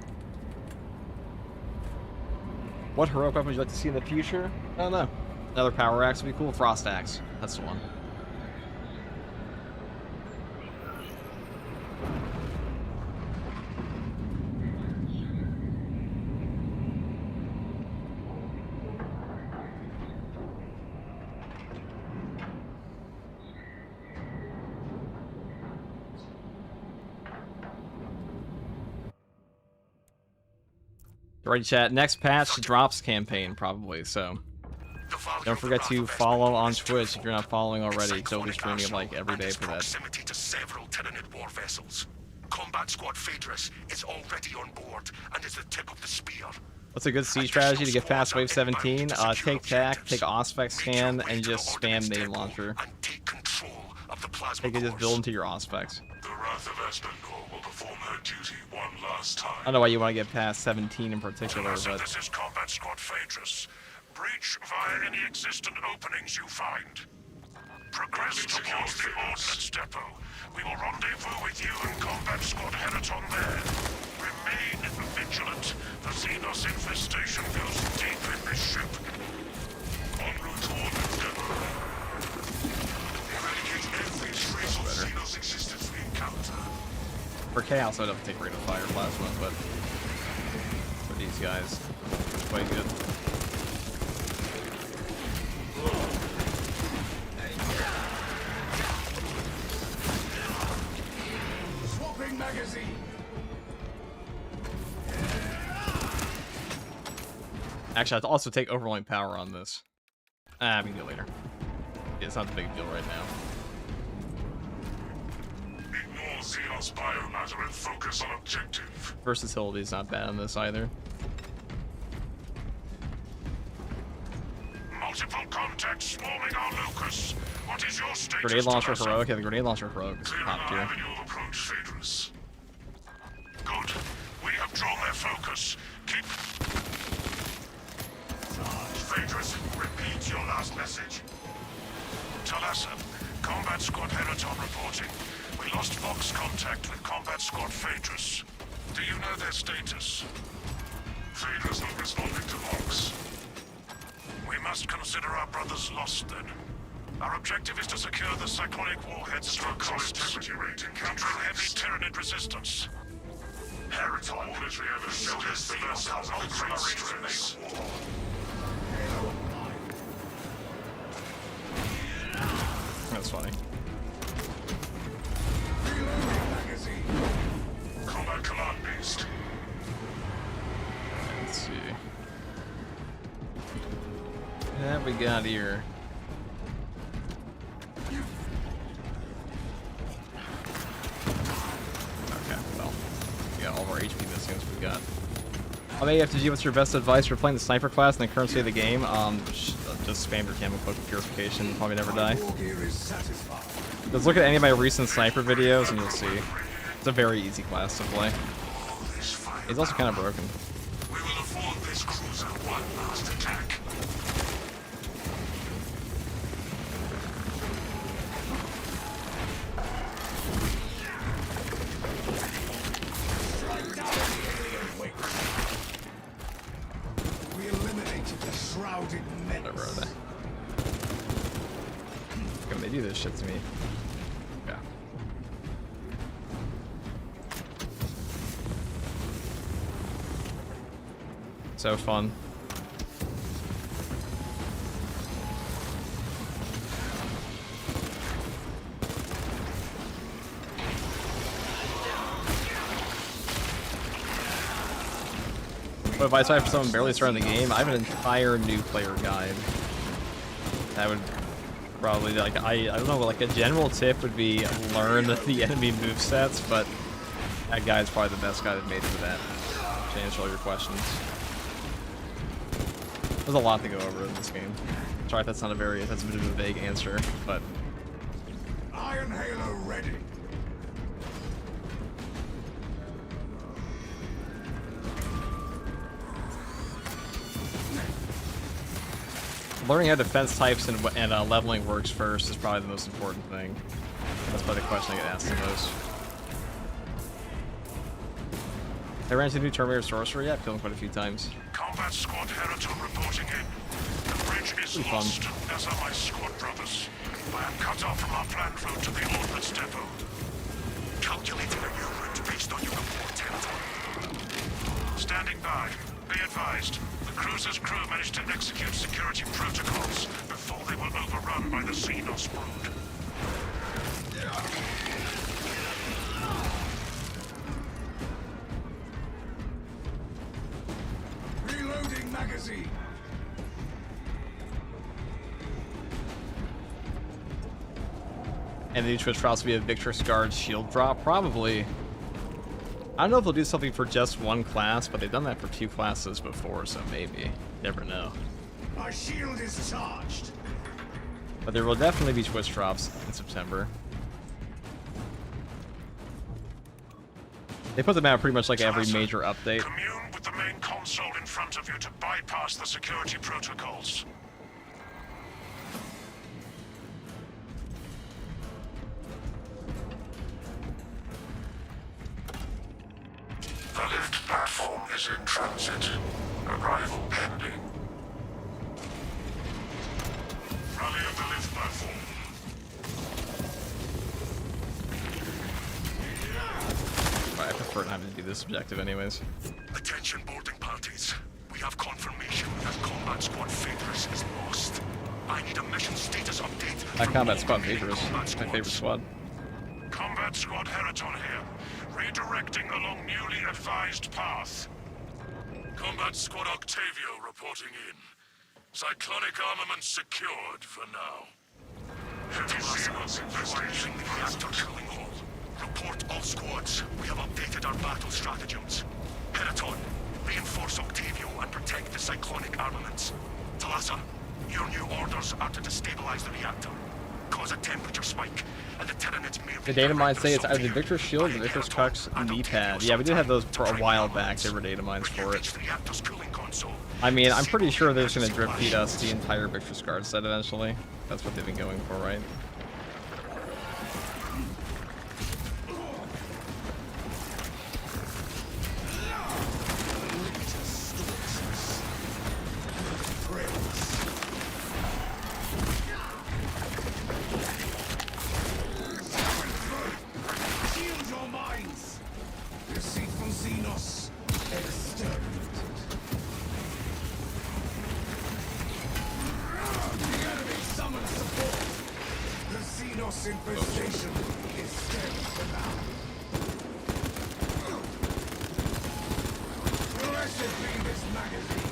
A: What heroic weapon would you like to see in the future? I don't know. Another power axe would be cool. Frost axe. That's the one. Alright, chat. Next patch drops campaign, probably, so don't forget to follow on Twitch if you're not following already. So we'll be streaming like every day for that.
C: Proximity to several Tyranid war vessels. Combat Squad Phaedrus is already on board and is the tip of the spear.
A: What's a good siege strategy to get past wave 17? Take TAC, take Auspex scan, and just spam nade launcher.
C: Take control of the plasma.
A: They can just build into your Auspex.
C: The Wrath of Espandor will perform her duty one last time.
A: I don't know why you want to get past 17 in particular, but...
C: This is Combat Squad Phaedrus. Breach via any existent openings you find. Progress towards the Ordnance Depot. We will rendezvous with you and Combat Squad Heliton there. Remain vigilant. The Xenos infestation goes deep in this ship. En route to Ordnance Depot. Eradicate every trace of Xenos existence we encounter.
A: For Chaos, I'd have to take Rate of Fire Plasma, but for these guys, it's quite good.
B: Swapping magazine.
A: Actually, I'd also take Overwhelming Power on this. We can do it later. Yeah, it's not the big deal right now.
C: Ignore Xenos biomatter and focus on objective.
A: Versatility's not bad on this either.
C: Multiple contacts swarming our locus. What is your status?
A: Grenade launcher
C: Talassa?
A: heroic. Yeah, the grenade launcher heroic is
C: Clear
A: top
C: an
A: tier.
C: avenue of approach, Phaedrus. Good. We have drawn their focus. Keep... Phaedrus, repeat your last message. Talassa, Combat Squad Heraton reporting. We lost Vox contact with Combat Squad Phaedrus. Do you know their status? Phaedrus not responding to Vox. We must consider our brothers lost then. Our objective is to secure the cyclonic warheads through costs, countering heavy Tyranid resistance. Heraton military ever showed us the ultimate strength.
A: That's funny.
C: Combat command beast.
A: Let's see. What we got here? Okay, well, we got all of our HP missing, as we got. FTG, what's your best advice for playing the sniper class in the current state of the game? Just spam your camo cloak purification, probably never die. Just look at any of my recent sniper videos and you'll see. It's a very easy class to play. He's also kind of broken.
C: We will afford this cruiser one last attack.
B: We eliminated the shrouded menace.
A: Whatever are they? Can they do this shit to me? Yeah. So fun. What advice I have for someone barely starting the game? I have an entire new player guide. That would probably, like, I don't know, like a general tip would be learn the enemy movesets, but that guide's probably the best guide I've made for that, to answer all your questions. There's a lot to go over in this game. Sorry if that's not a very, that's a bit of a vague answer, but...
B: Iron Halo ready.
A: Learning how defense types and leveling works first is probably the most important thing. That's probably the question I get asked the most. I ran into the new Terminator Sorcerer. Yeah, I've killed him quite a few times.
C: Combat Squad Heraton reporting in. The bridge is lost, as are my squad brothers. I am cut off from our planned route to the Ordnance Depot. Calculating a new route based on your report, Heraton. Standing by. Be advised, the cruiser's crew managed to execute security protocols before they were overrun by the Xenos brood.
B: Reloading magazine.
A: And the new Twitch trials will be a Victrix Guard shield drop? Probably. I don't know if they'll do something for just one class, but they've done that for 2 classes before, so maybe. Never know.
B: My shield is charged.
A: But there will definitely be Twitch drops in September. They put them out pretty much like every major update.
C: Commune with the main console in front of you to bypass the security protocols. The lift platform is in transit. Arrival pending. Rally at the lift platform.
A: I prefer not having to do this objective anyways.
C: Attention boarding parties. We have confirmation that Combat Squad Phaedrus is lost. I need a mission status update.
A: That
C: from
A: Combat
C: all
A: Squad
C: remaining
A: Phaedrus,
C: combat
A: my favorite
C: squads.
A: squad.
C: Combat Squad Heraton here. Redirecting along newly advised path. Combat Squad Octavio reporting in. Cyclonic armament secured for now. Heavy Xenos infestation in the reactor killing all. Report all squads. We have updated our battle stratagems. Heraton, reinforce Octavio and protect the cyclonic armaments. Talassa, your new orders are to destabilize the reactor, cause a temperature spike, and the Tyranids may...
A: The data mines say it's either the Victor's shield or the Victor's Crux knee pad. Yeah, we did have those for a while back. There were data mines for it. I mean, I'm pretty sure they're just going to drip feed us the entire Victor's Guard set eventually. That's what they've been going for, right?
B: Infestation is steady for now. Progressively this magazine.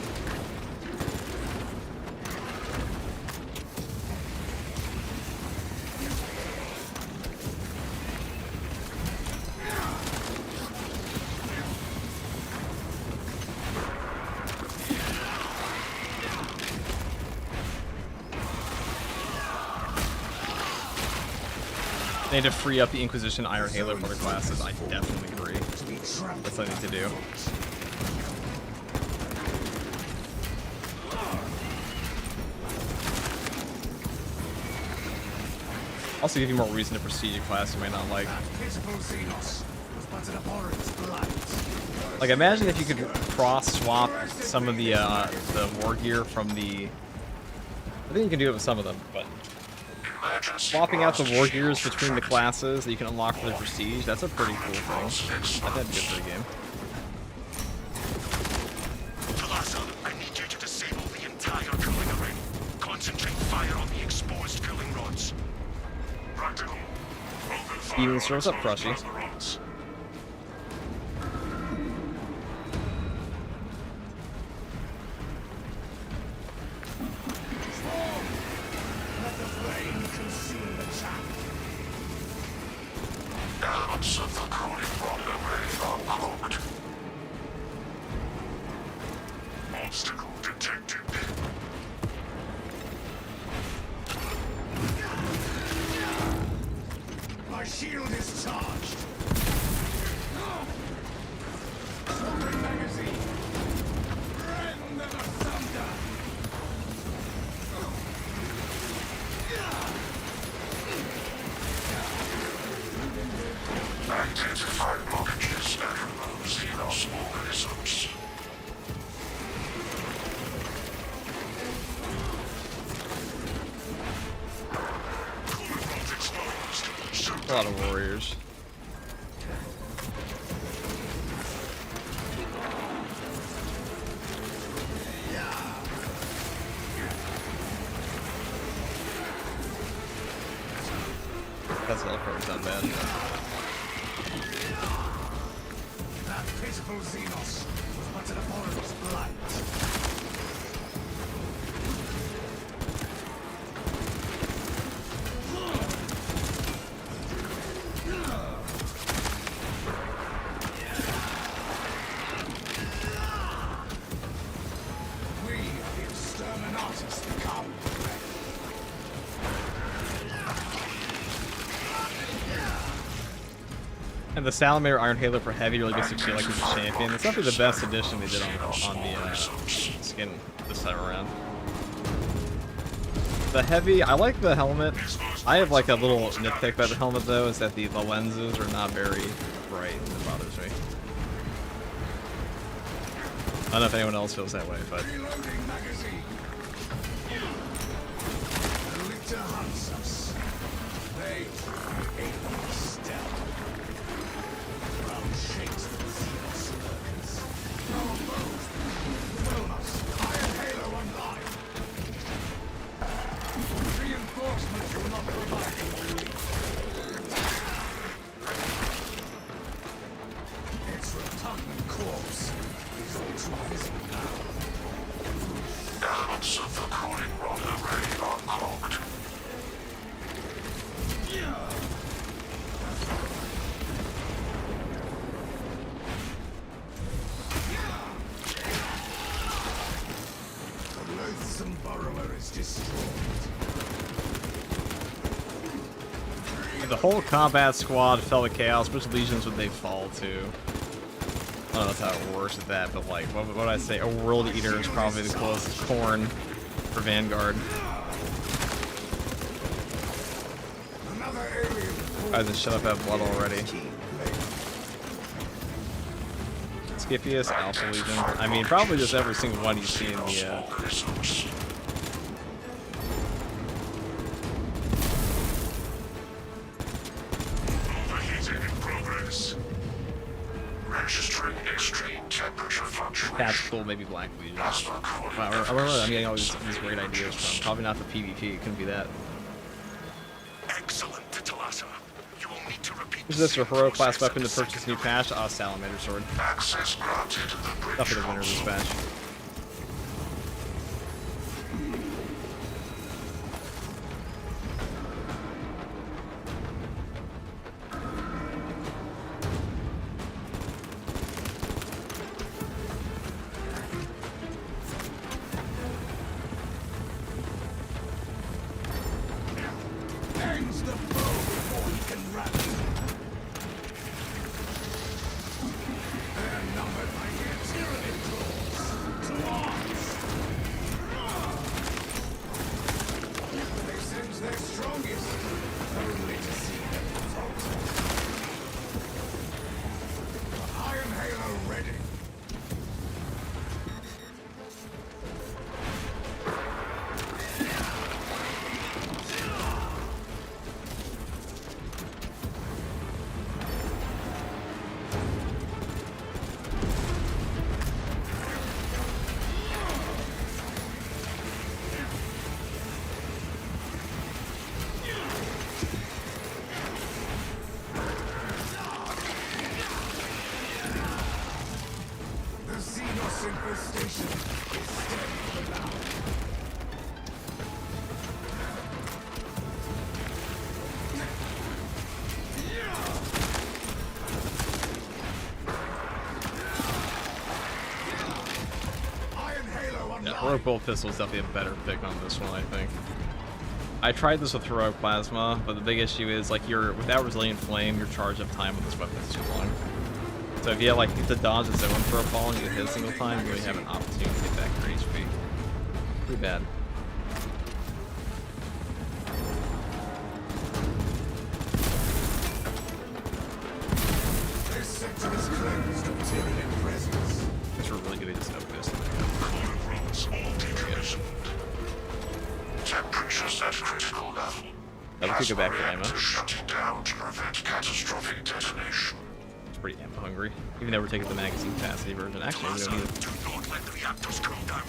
A: They need to free up the Inquisition Iron Halo for the classes. I definitely agree. That's what I need to do. Also give you more reason to proceed a class you might not like. Like imagine if you could cross swap some of the war gear from the... I think you can do it with some of them, but swapping out the war gears between the classes that you can unlock for the prestige, that's a pretty cool thing. That'd be good for the game.
C: Talassa, I need you to disable the entire cooling array. Concentrate fire on the exposed cooling rods. Practical. Open fire.
A: Even throws up Crushy.
C: Obstacle detected.
B: My shield is charged. Smoking magazine. Rend them asunder.
C: Identify blockages and remove Xenos organisms.
A: A lot of warriors. That's all part not bad.
B: That pitiful Xenos was but an abhorrent blight. We are the exterminatus become.
A: And the Salamander Iron Halo for Heavy really gets to feel like he's a champion. It's definitely the best addition they did on the skin this time around. The Heavy, I like the helmet. I have like a little nitpick about the helmet though, is that the lenses are not very bright. It bothers me. I don't know if anyone else feels that way, but...
B: Reloading magazine. The litter hunts us. They aim stealth. Round shakes the Xenos lurkers. Our foes will us. Iron Halo online. Reinforcements will not provide relief. Its repugnant corpse is all too visible now.
A: the whole combat squad fell to chaos, which legions would they fall to? I don't know that's how it works with that, but like, what would I say? A World Eater is probably the closest. Corn for Vanguard. I just shut up at blood already. Skippius, Alpha Legion. I mean, probably just every single one you see in the Patch Cool, maybe Black Legion. Wow, I remember I'm getting all these great ideas from. Probably not the PvP, it couldn't be that.
C: Excellent, Talassa. You will need to repeat.
A: Is this a heroic class weapon to purchase new patch? Salamander Sword.
C: Access granted to the bridge.
A: Stuff for the winner of this patch. Heroic Bolt Pistol is definitely a better pick on this one, I think. I tried this with Heroic Plasma, but the big issue is, like, without Resilient Flame, your charge up time with this weapon is too long. So if you have to dodge a zone for a fall and you get hit a single time, you really have an opportunity to get back your HP. Pretty bad.
B: This sector is cleansed of Tyrian presence.
A: It's a really good idea to snow this.
C: Temperatures at critical level.
A: We could go back to ammo.
C: Shut it down to prevent catastrophic detonation.
A: It's pretty ammo hungry, even though we're taking the magazine capacity version. Actually, we don't need it.
C: Do not let the reactors cool down.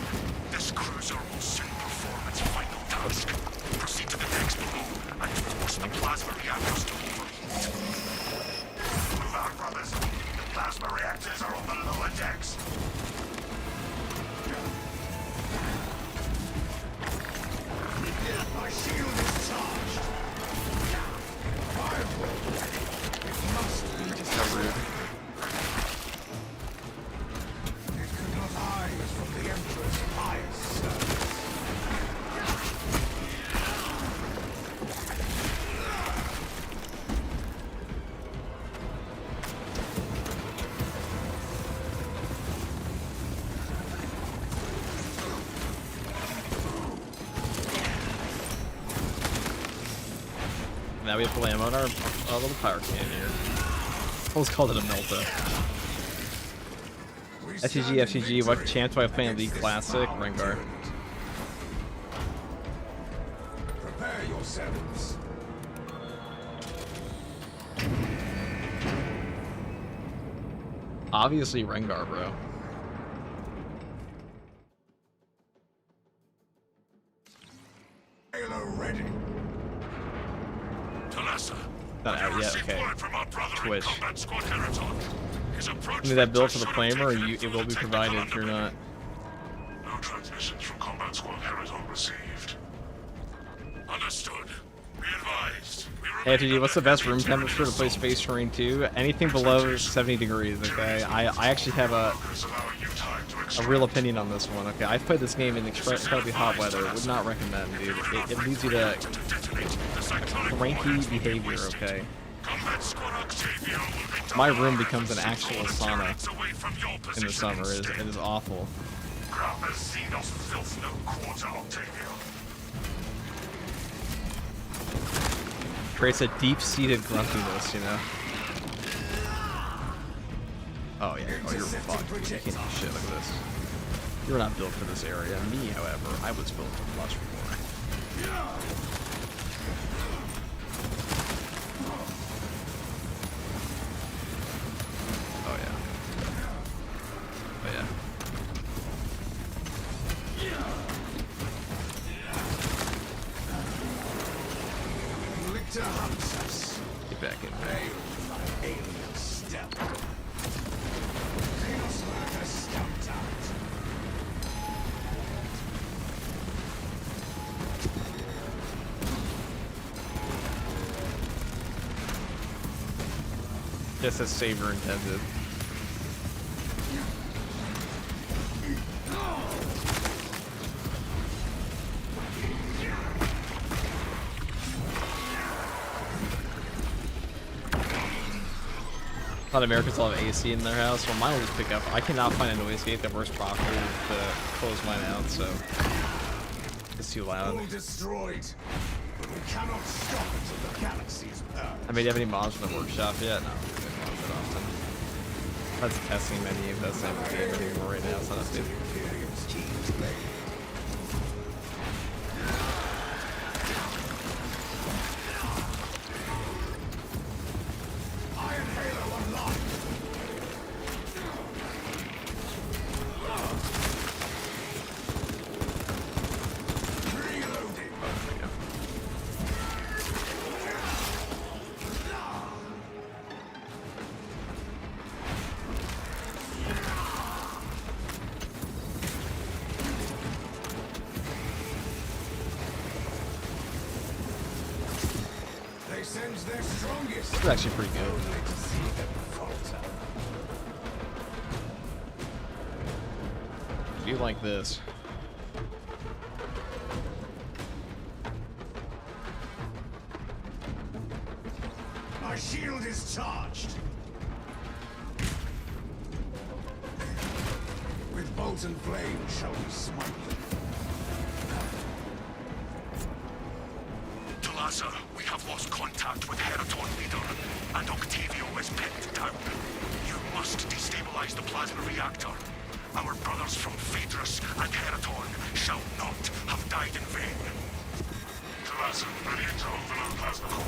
C: This cruiser will soon perform its final task. Proceed to the decks below and force the plasma reactors to overheat. Move out, brothers. The plasma reactors are on the lower decks.
B: My shield is charged. Firewall. It must be discovered. It could not hide from the Emperor's pious service.
A: Now we have full ammo on our little power cannon here. Almost called it a Melta. FTG, what chance do I have playing League Classic? Rengar.
B: Prepare yourselves.
A: Obviously Rengar, bro.
B: Halo ready.
A: Not out yet, okay. Twitch.
C: I
A: Need that build for the flamer, or it will be provided if you're not.
C: No transmissions from Combat Squad Horizon received. Understood. Be advised.
A: Hey, FTG, what's the best room temperature to play Space Terrain 2? Anything below 70 degrees, okay? I actually have a real opinion on this one, okay? I've played this game in incredibly hot weather. Would not recommend, dude. It leads you to cranky behavior, okay? My room becomes an actual sauna in the summer. It is awful. Creates a deep-seated grumpiness, you know? Oh yeah, oh you're fucked. You can't do shit like this. You were not built for this area. Me, however, I was built for much more. Oh yeah. Oh yeah. Get back in there. Just as saver intended. A lot of Americans will have AC in their house. Well, mine will just pick up. I cannot find a noise gate that works properly to close mine out, so it's too loud.
B: Destroyed. We cannot stop until the galaxy is burned.
A: I mean, do you have any mods from the workshop yet? No, we don't mods that often. That's a testing menu. That's not the game anymore right now. It's not updated. This is actually pretty good. I do like this.
B: My shield is charged. With bolt and flame shall we smite them.
C: Talasa, we have lost contact with Heraton leader, and Octavio is pinned down. You must destabilize the plasma reactor. Our brothers from Phaedrus and Heraton shall not have died in vain. Talasa, ready to overload plasma core.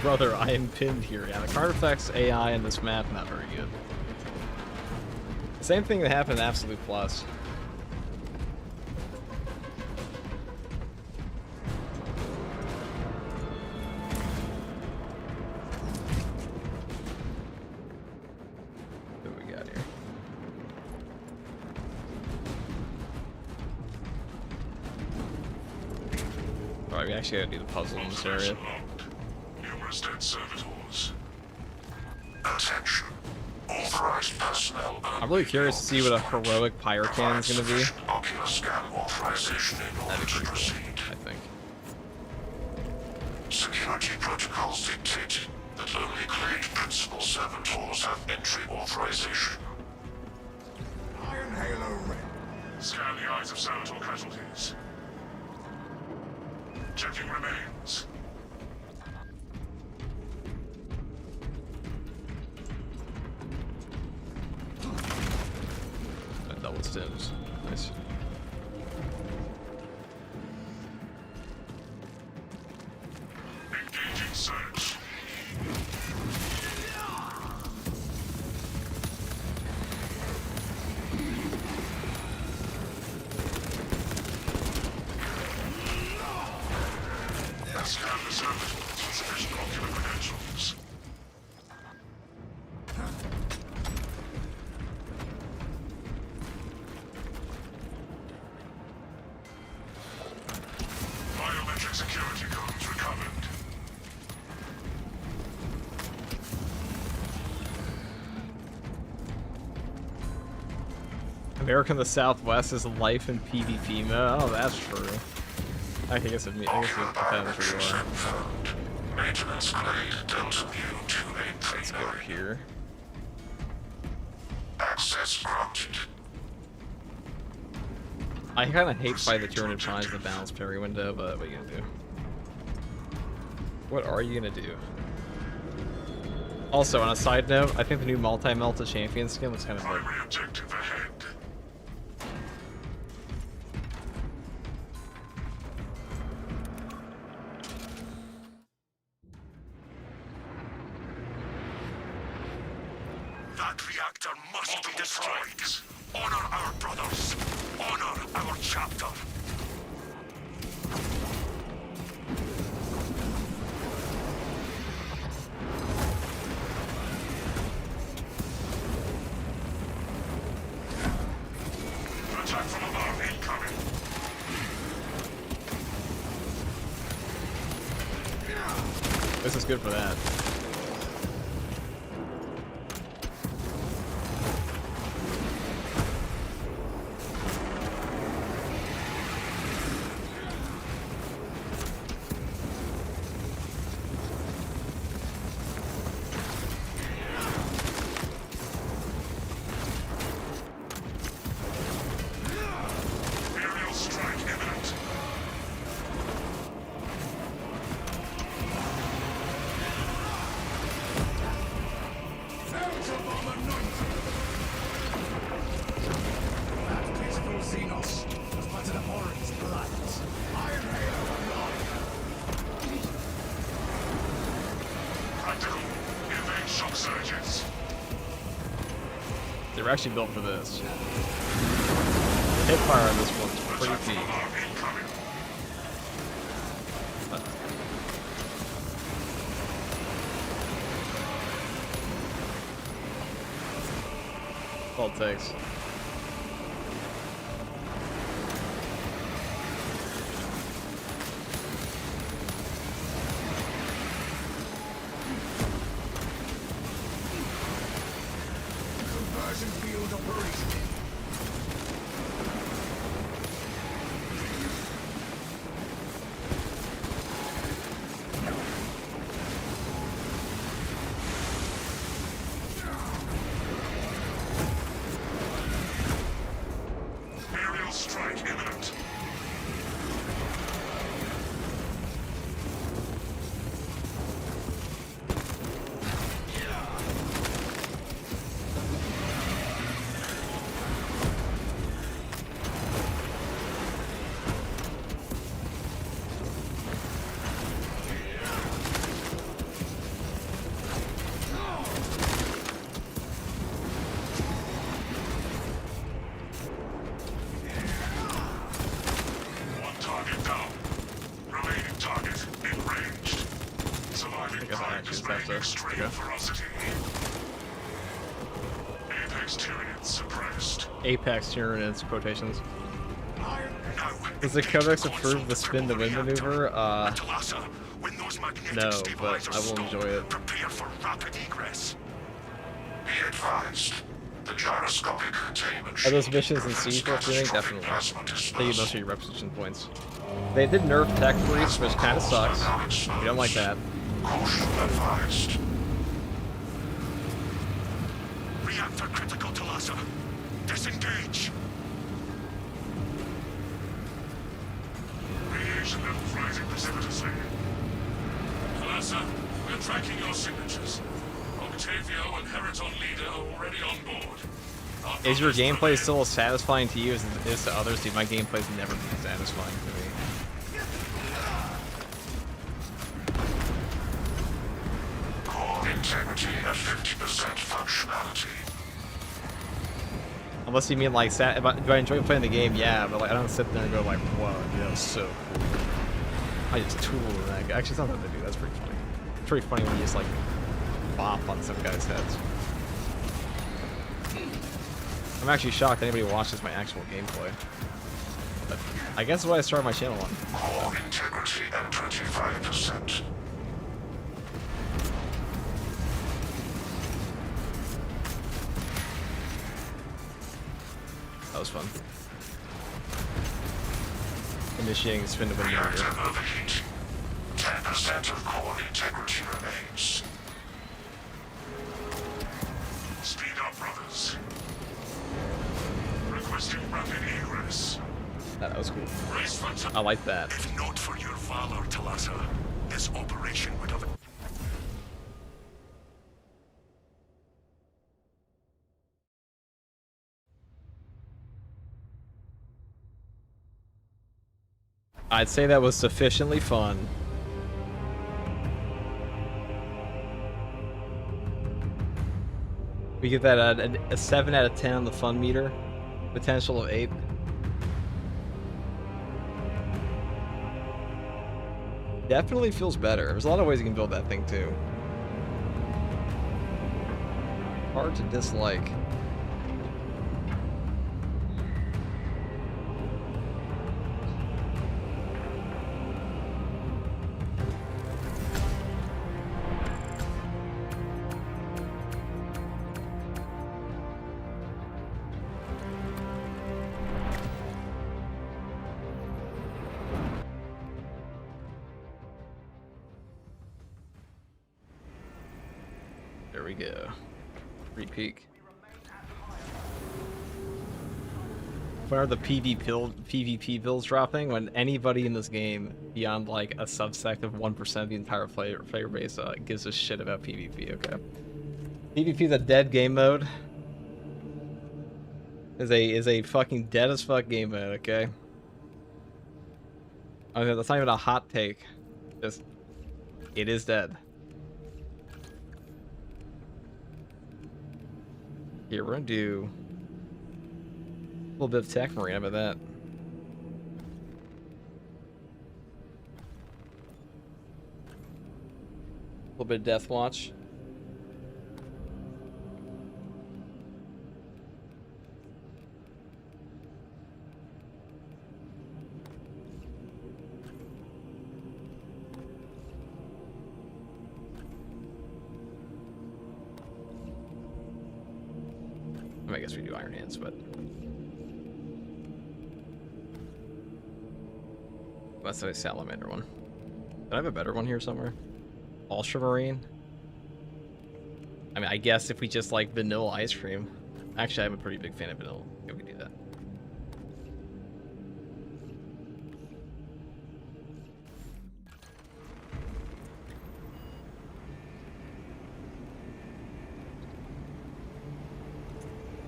A: Brother, I am pinned here. Yeah, the card effects AI in this map, not very good. Same thing that happened in Absolute Plus. What do we got here? Alright, we actually gotta do the puzzle in this area.
C: Dead servitors. Attention. Authorized personnel.
A: I'm really curious to see what a heroic pyrocan is going to be.
C: Ocular scan authorization in order to proceed.
A: I think.
C: Security protocols dictate that only great principal servitors have entry authorization.
B: Iron Halo red.
C: Scan the eyes of servitor casualties. Checking remains. Double stims. Nice. Engaging search. Scan
A: America in the Southwest is life in PvP mode. Oh, that's true. I guess it depends where you are.
C: Maintenance grade Delta Mu 2839.
A: Let's go over here.
C: Access granted.
A: I kind of hate by the 200 times the balance parry window, but what are you gonna do? What are you gonna do? Also, on a side note, I think the new multi-melta champion skin looks kind of good.
C: Primary objective ahead. That reactor must be destroyed. Honor our brothers. Honor our chapter. Attack from above incoming.
A: This is good for that.
C: Aerial strike imminent.
B: That pitiful Xenos was but an abhorrent blight. Iron Halo alive.
C: Practical. Evade shock surges.
A: They were actually built for this. The hipfire on this one's
C: Attack
A: pretty
C: from
A: deep.
C: above incoming.
A: That's all it takes.
B: Conversion field operation.
C: Aerial strike imminent. One target down. Remaining target enraged. Surviving
A: guess I
C: prime
A: actually just
C: displaying
A: have to
C: extreme
A: go.
C: ferocity. Apex Tyrion suppressed.
A: Apex Tyranids quotations.
B: Iron
C: Now,
A: Does the codex approve the spin the wind maneuver?
C: Talassa, when those magnetic
A: No, but
C: stabilizers
A: I will
C: stop,
A: enjoy it.
C: Prepare for rapid egress. Be advised. The gyroscopic containment
A: Are those
C: shield
A: missions in
C: prevents
A: Siege worth doing?
C: catastrophic
A: Definitely.
C: plasma
A: They get
C: dispersal.
A: most of your repetition points. They did nerf tech briefs, which kind of sucks. We don't like that.
C: Caution advised. Reactor critical, Talassa. Disengage. Radiation levels rising precipitously. Talassa, we're tracking your signatures. Octavio and Heraton Leader are already on board. Our
A: Is your
C: brothers
A: gameplay
C: remain.
A: still as satisfying to you as it is to others? Dude, my gameplay's never been satisfying to me.
C: Core integrity at 50% functionality.
A: Unless you mean like, do I enjoy playing the game? Yeah, but like I don't sit there and go like, whoa, yeah, so cool. I just tool that guy. Actually, it's not that they do. That's pretty funny. It's pretty funny when you just like bop on some guy's heads. I'm actually shocked anybody watches my actual gameplay. But I guess that's why I started my channel on.
C: Core integrity at 25%.
A: was fun. Initiating spin to win
C: We are
A: manager.
C: to overheat. 10% of core integrity remains. Speed up, brothers. Requesting rapid egress.
A: That was cool.
C: Race for time.
A: I like that.
C: If not for your valor, Talata, this operation would have...
A: I'd say that was sufficiently fun. We give that a 7 out of 10 on the fun meter. Potential of 8. Definitely feels better. There's a lot of ways you can build that thing too. Hard to dislike. There we go. Free peek. When are the PvP builds dropping? When anybody in this game, beyond like a subsect of 1% of the entire player base, gives a shit about PvP, okay? PvP is a dead game mode. Is a fucking dead as fuck game mode, okay? I mean, that's not even a hot take. Just, it is dead. Here, we're gonna do a little bit of tech marine, how about that? A little bit of Death Watch. I guess we do Iron Hands, but that's a Salamander one. Do I have a better one here somewhere? Ultramarine? I mean, I guess if we just like vanilla ice cream. Actually, I'm a pretty big fan of vanilla. Yeah, we can do that.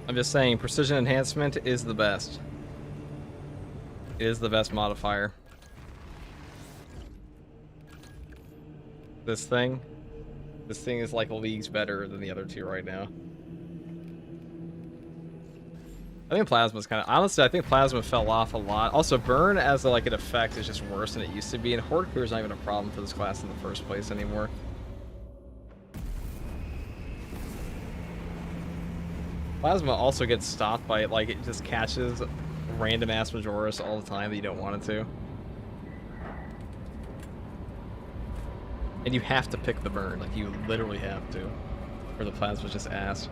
A: I'm just saying, precision enhancement is the best. It is the best modifier. This thing is like leagues better than the other two right now. I think Plasma's kind of... Honestly, I think Plasma fell off a lot. Also, Burn as like an effect is just worse than it used to be, and Horde Clear is not even a problem for this class in the first place anymore. Plasma also gets stopped by it, like it just catches random ass Majoris all the time that you don't want it to. And you have to pick the burn, like you literally have to. Or the Plasma's just ass.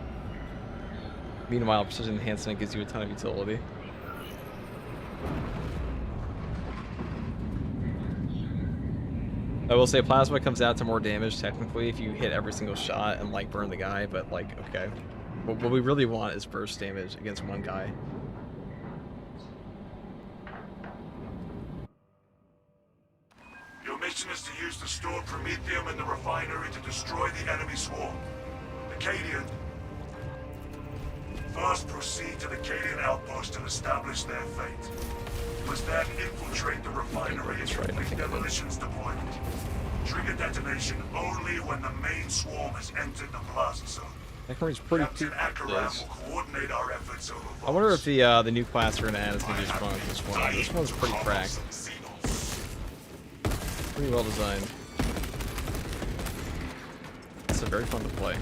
A: Meanwhile, precision enhancement gives you a ton of utility. I will say Plasma comes out to more damage technically if you hit every single shot and like burn the guy, but like, okay. What we really want is burst damage against one guy.
C: Your mission is to use the stored Promethium in the refinery to destroy the enemy swarm. Acadian. First, proceed to the Acadian outpost and establish their fate. You must then infiltrate the refinery and complete demolitions deployment. Trigger detonation only when the main swarm has entered the plaza zone.
A: That card's pretty
C: Captain
A: cool.
C: Akaram will coordinate our efforts over
A: I wonder if the new class we're gonna add is gonna be as strong as this one. This one's pretty cracked. Pretty well designed. It's very fun to play.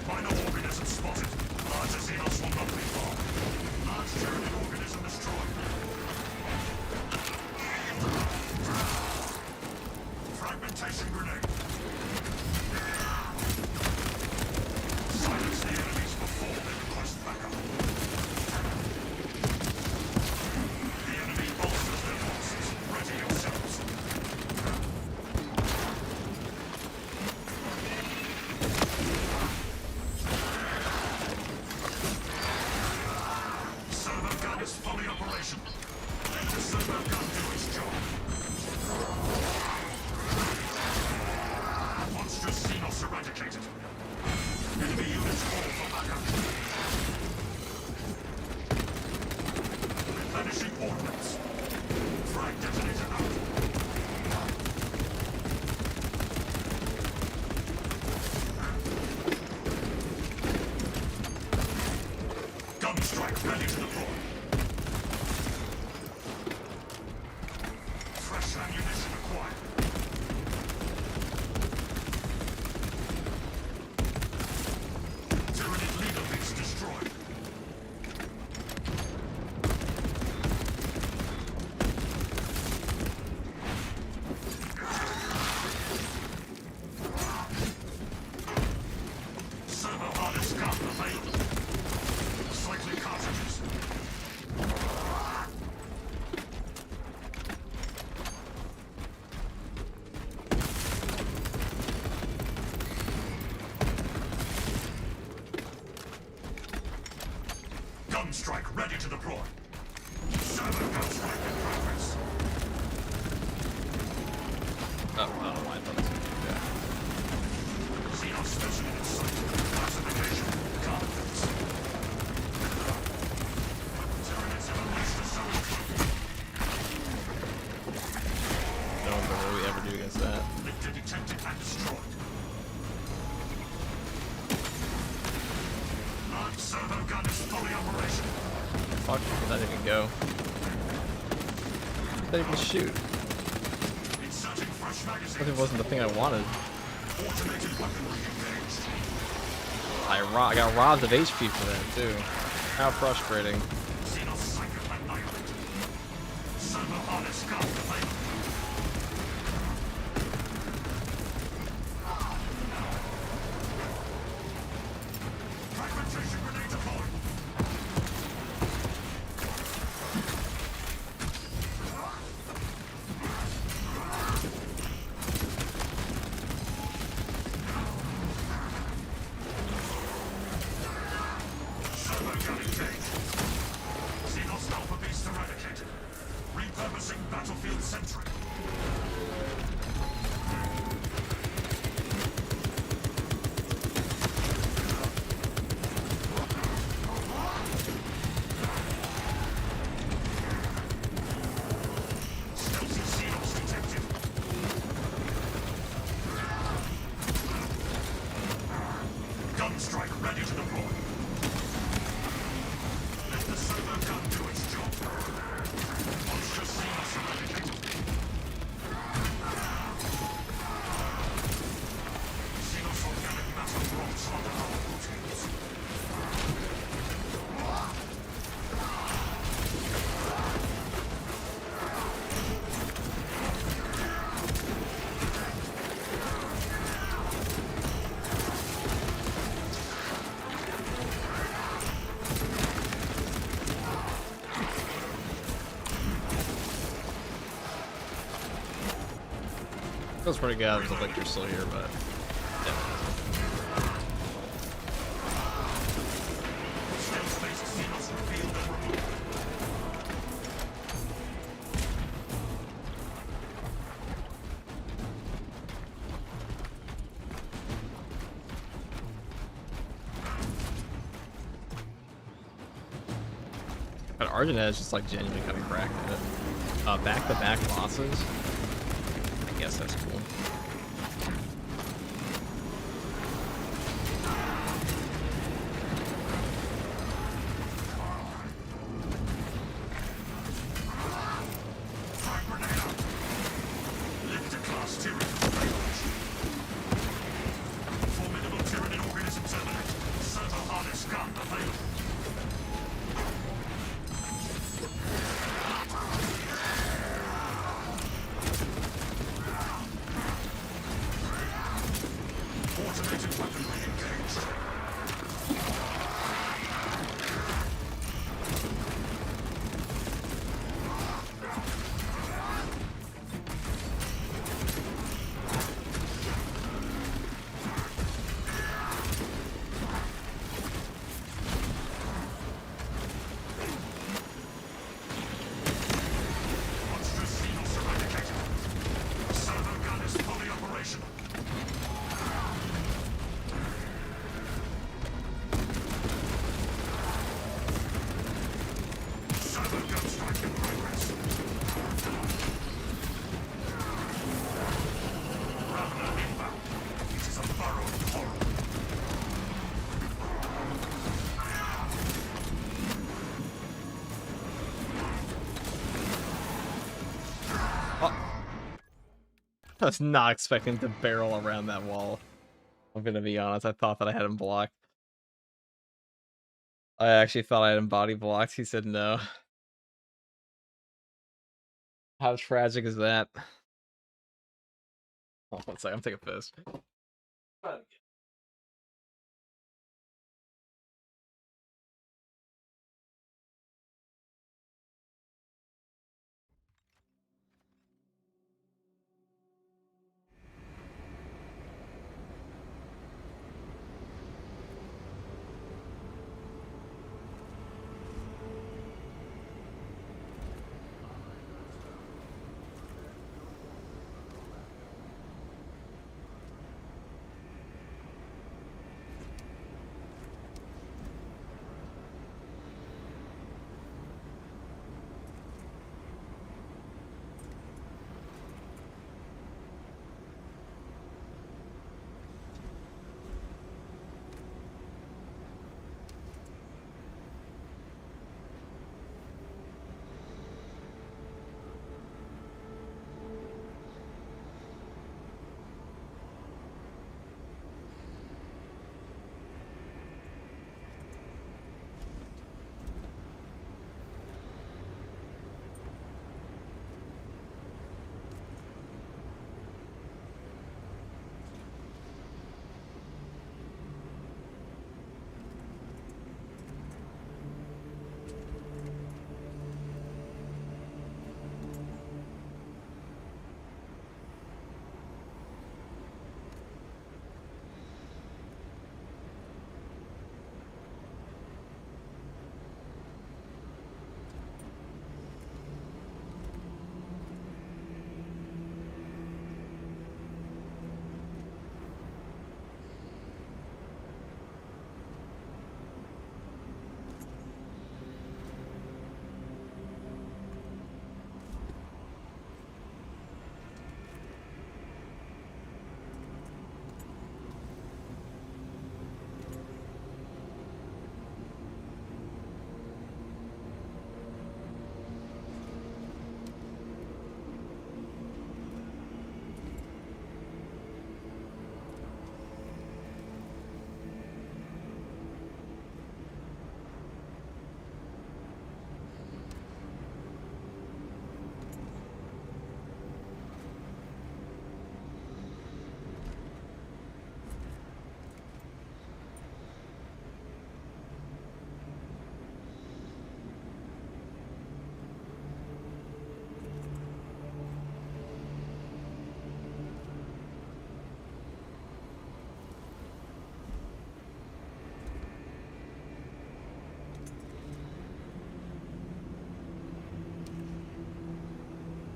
C: Minor organism spotted. Larger Xenos will not be far. Large Tyranid organism destroyed. Fragmentation grenade. Silence the enemies before they request backup. is fully operational. Let the servo gun do its job. Monstrous Xenos eradicated. Enemy units call for backup. Replenishing ordnance. Frag detonator out. Gun strike ready to deploy. Fresh ammunition acquired. Tyranid leader base destroyed. Servo harness gun available. Cycling cartridges. Gun strike ready to deploy. Servo gun strike in progress.
A: Oh, I don't know why I thought it was gonna do that.
C: Xenon specimen in sight. Classification. Confidence. Tyranids have unleashed a zone trophy.
A: No one what we ever do against that.
C: Lictor detected and destroyed. Large servo gun is fully operational.
A: Fuck, where did that even go? Where did that even shoot?
C: Inserting fresh magazines.
A: That wasn't the thing I wanted.
C: Automated weaponry engaged.
A: I got robbed of HP for that too. How frustrating.
C: Xenos cycle annihilated. Servo harness gun available. Fragmentation grenade deployed. Servo gun engaged. Xenos alpha beast eradicated. Repurposing battlefield sentry. Stealthy Xenos detected. Gun strike ready to deploy. Let the servo gun do its job. Monstrous Xenos eradicated. Xenos organic matter rocks under our routines.
A: Feels pretty good. There's a Lictor still here, but yeah.
C: Stealth-based Xenos revealed and removed.
A: But Argentina is just like genuinely kind of cracked at it. Back-to-back losses. I guess that's cool.
C: Frag grenade out. Lictor class Tyranid available. Formidable Tyranid organism terminate. Servo harness gun available.
A: I was not expecting to barrel around that wall. I'm gonna be honest, I thought that I had him blocked. I actually thought I had him body blocked. He said no. How tragic is that? Oh, one second, I'm taking a piss.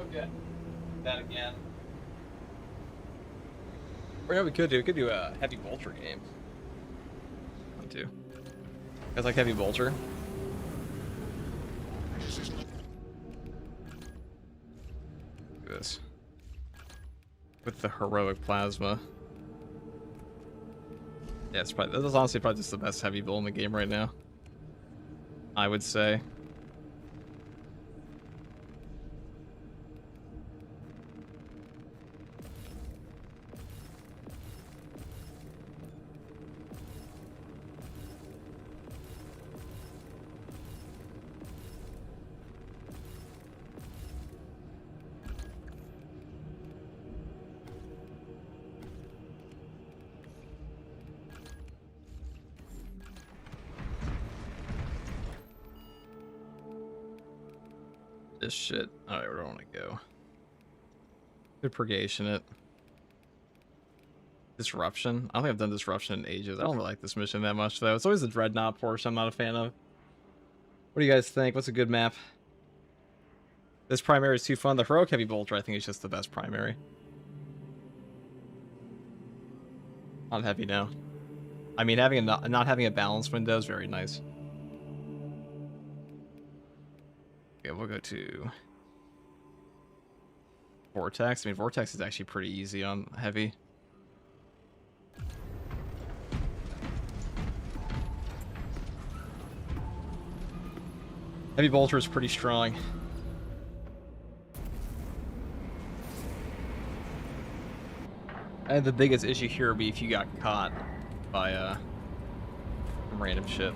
A: Okay. That again. Or yeah, we could do a heavy bolter game. One, two. Guys like heavy bolter? Look at this. With the heroic plasma. Yeah, it's probably, this is honestly probably just the best heavy bull in the game right now, I would say. This shit. Alright, where do I want to go? Good purgation it. Disruption. I don't think I've done disruption in ages. I don't really like this mission that much though. It's always the dreadnought portion I'm not a fan of. What do you guys think? What's a good map? This primary is too fun. The heroic heavy bolter I think is just the best primary. Not heavy now. I mean, having a not having a balance window is very nice. Okay, we'll go to Vortex. I mean, Vortex is actually pretty easy on heavy. Heavy bolter is pretty strong. And the biggest issue here would be if you got caught by some random shit.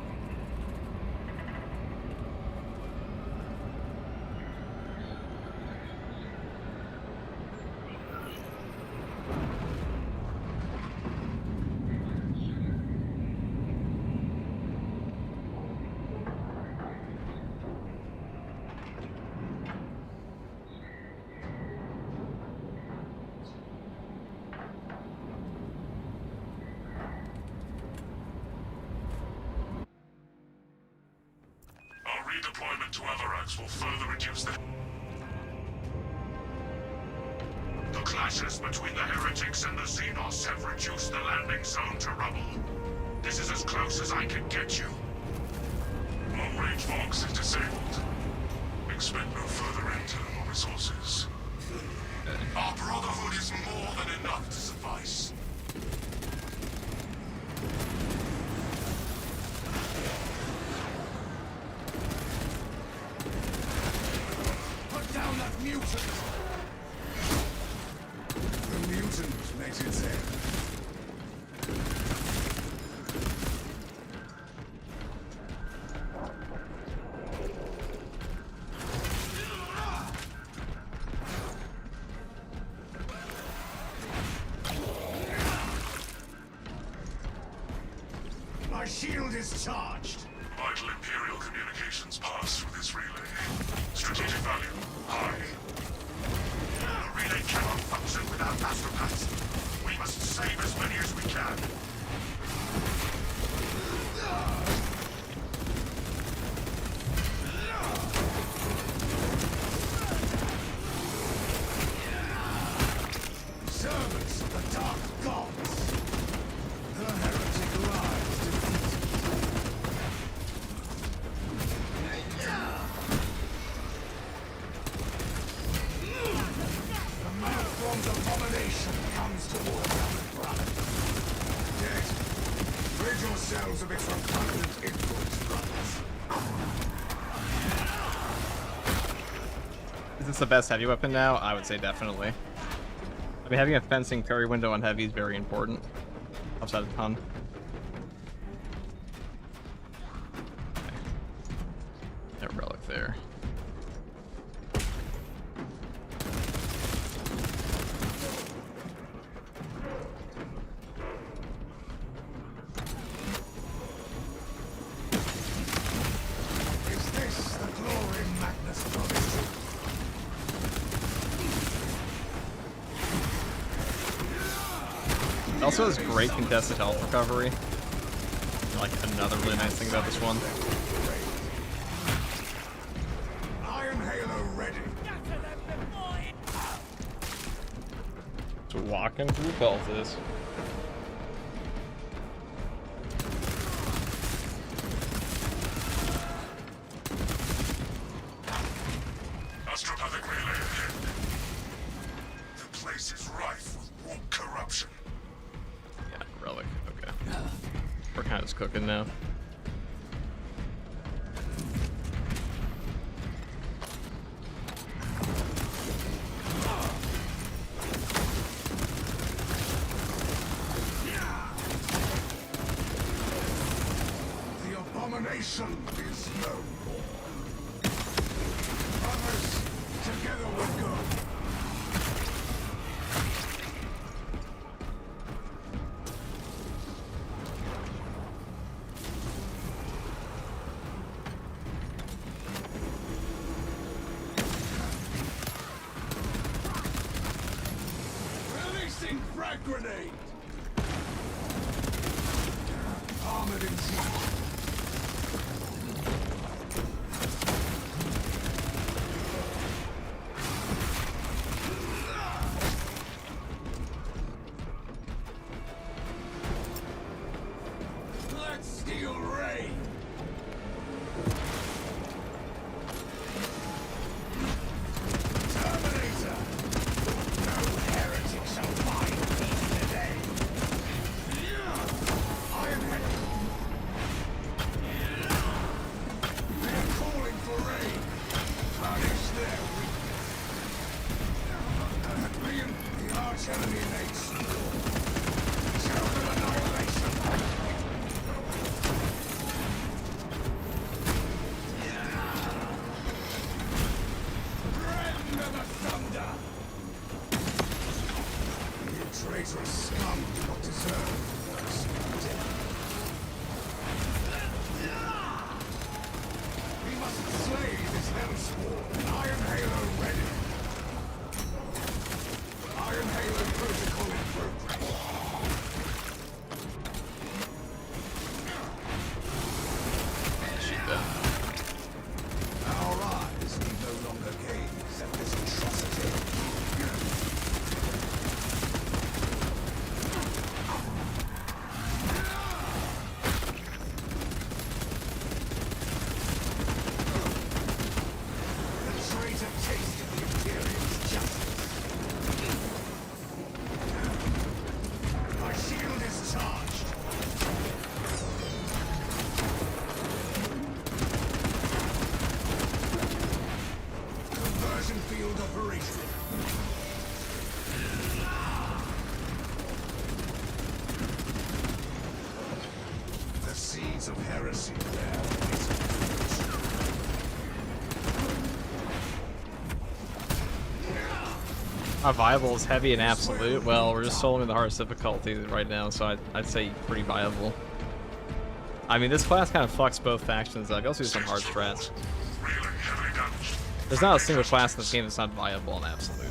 C: Our redeployment to Everax will further reduce the clashes between the heretics and the Xenos have reduced the landing zone to rubble. This is as close as I can get you. Long-range Vox is disabled. Expect no further intel or resources. Our Brotherhood is more than enough to suffice.
B: Put down that mutant! The mutant makes it safe. My shield is charged.
C: Vital Imperial communications pass through this relay. Strategic value, high. The relay cannot function without astronauts. We must save as many as we can.
B: Servants of the Dark Gods. The heretic lies defeated. The malformed abomination comes toward our brother. Dead. Rid yourselves of its repugnant influence, brothers.
A: Is this the best heavy weapon now? I would say definitely. I mean, having a fencing parry window on heavy is very important. Helps out a ton. Okay. That relic there.
B: Is this the glory Magnus promised?
A: It also has great contested health recovery. Like another really nice thing about this one.
B: Iron Halo ready.
A: So walking through Beltis.
C: Astropathic relay ahead. The place is rife with warp corruption.
A: Yeah, relic. Okay. We're kind of just cooking now.
B: The abomination is no more. Brothers, together we go. Releasing frag grenade. Armored in siege. Let's steal Ray. Terminator. No heretic shall find me today. traitorous scum do not deserve personal death. We must slay this hellspawn. Iron Halo ready. Iron Halo protocol in progress.
A: Shoot them.
B: Our eyes need no longer gaze at this atrocity. The traitor tasted the Imperium's justice. My shield is charged. Conversion field operational. The seeds of heresy bear bitter fruit.
A: How viable is heavy and absolute? Well, we're just soloing the hardest difficulty right now, so I'd say pretty viable. I mean, this class kind of fucks both factions up. You also do some hard strats. There's not a single class in this game that's not viable and absolute.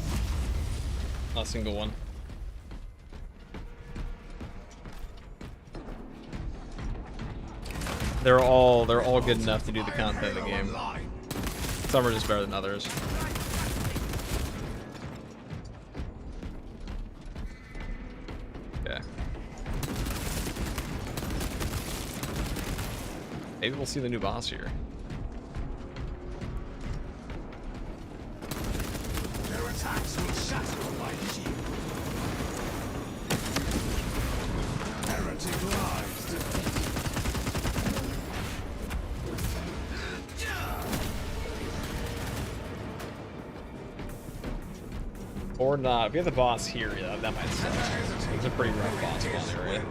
A: Not a single one. They're all good enough to do the content of the game. Some are just better than others. Okay. Maybe we'll see the new boss here.
B: Their attacks will shatter my shield. Heretic lies defeated.
A: Or not. If we have the boss here, yeah, that might suck. It's a pretty rough boss one area.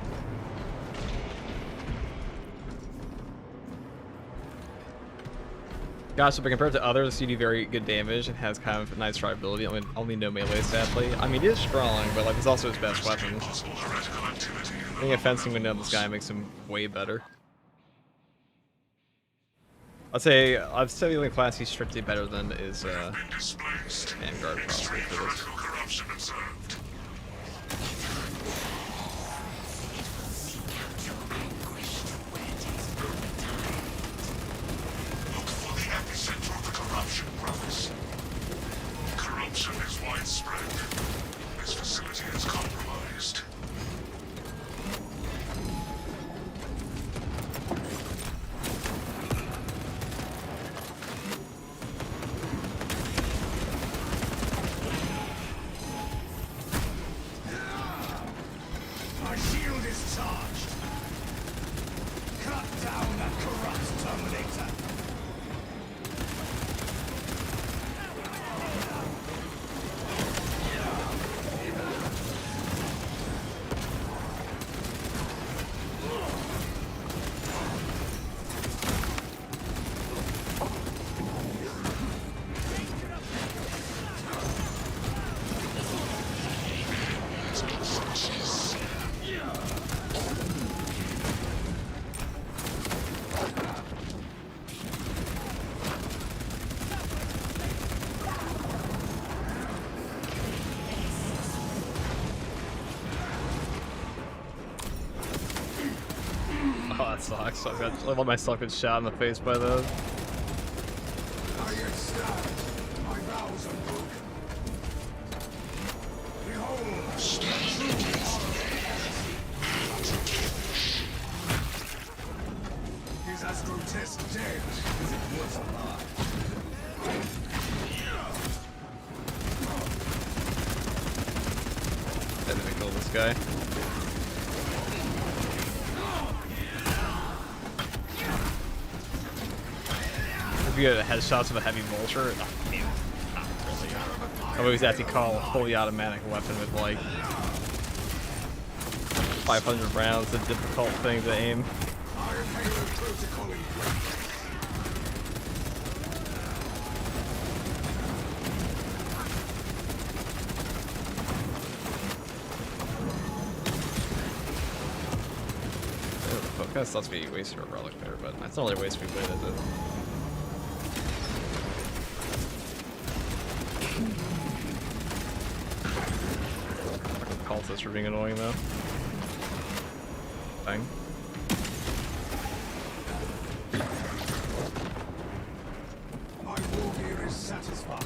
A: Gosh, but compared to others, you do very good damage and has kind of nice survivability. Only no melee, sadly. I mean, he is strong, but like it's also his best weapon. Being a fencing window on this guy makes him way better. I'd say the only class he's strictly better than is Vanguard, probably for this.
C: Look for the epicenter of the corruption, brothers. Corruption is widespread. This facility is compromised.
B: My shield is charged. Cut down that corrupt Terminator.
A: Oh, that sucks. I let myself get shot in the face by those.
B: I get stabbed. My vows are broken. Behold, he's as grotesque dead as it was alive.
A: I didn't kill this guy. If you get headshots with a heavy vulture, I mean, not really. I always actually call a fully automatic weapon with like 500 rounds a difficult thing to aim.
B: Iron Halo protocol in place.
A: kind of sucks to be wasted a relic there, but it's not really a waste we played it. Fucking cultists for being annoying though. Bang.
B: My war gear is satisfied.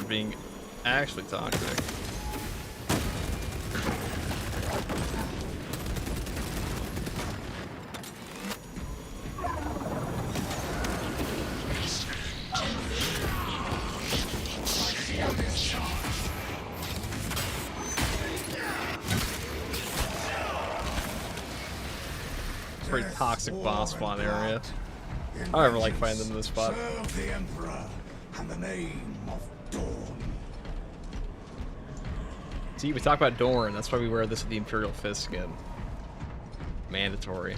A: Being actually toxic. Pretty toxic boss spawn area. I don't ever like fighting them in this spot.
B: Serve the Emperor and the name of Dawn.
A: See, we talk about Dorn, that's why we wear this with the Imperial Fist skin. Mandatory.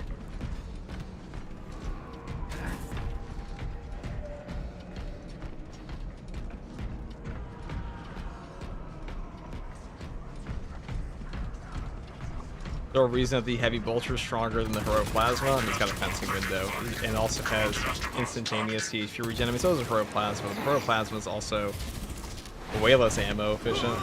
A: The reason that the Heavy Bolter is stronger than the Heroic Plasma, and it's got a fencing window, and also has instantaneous HP regen. I mean, so does the Heroic Plasma. The Heroic Plasma is also way less ammo efficient.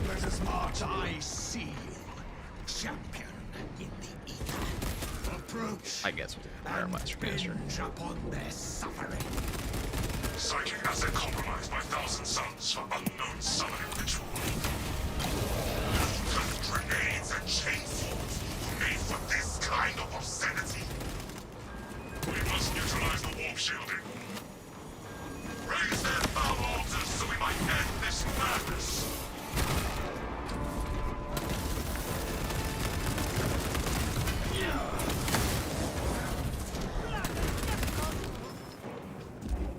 B: Let us march. I see you, champion in the ether. Approach.
A: I guess with the Fire Master Canister.
B: Upon their suffering.
C: Psychic asset compromised by Thousand Suns for unknown summoning ritual. Grenades and chainsaws made for this kind of obscenity. We must neutralize the warp shielding. Raise their foul altars so we might end this madness.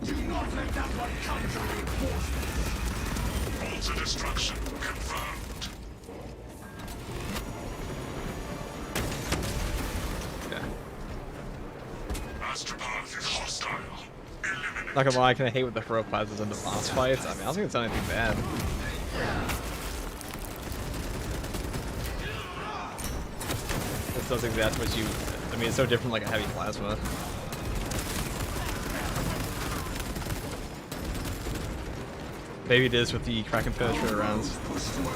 B: Do not let that one come to reinforcement.
C: Altar destruction confirmed.
A: Okay.
C: Astropath is hostile. Eliminate.
A: Not gonna lie, I kinda hate with the Heroic Plasmas in the boss fights. I mean, I don't think it's done anything bad. This does exactly what you... I mean, it's so different like a Heavy Plasma. Maybe it is with the Kraken Penetrator rounds,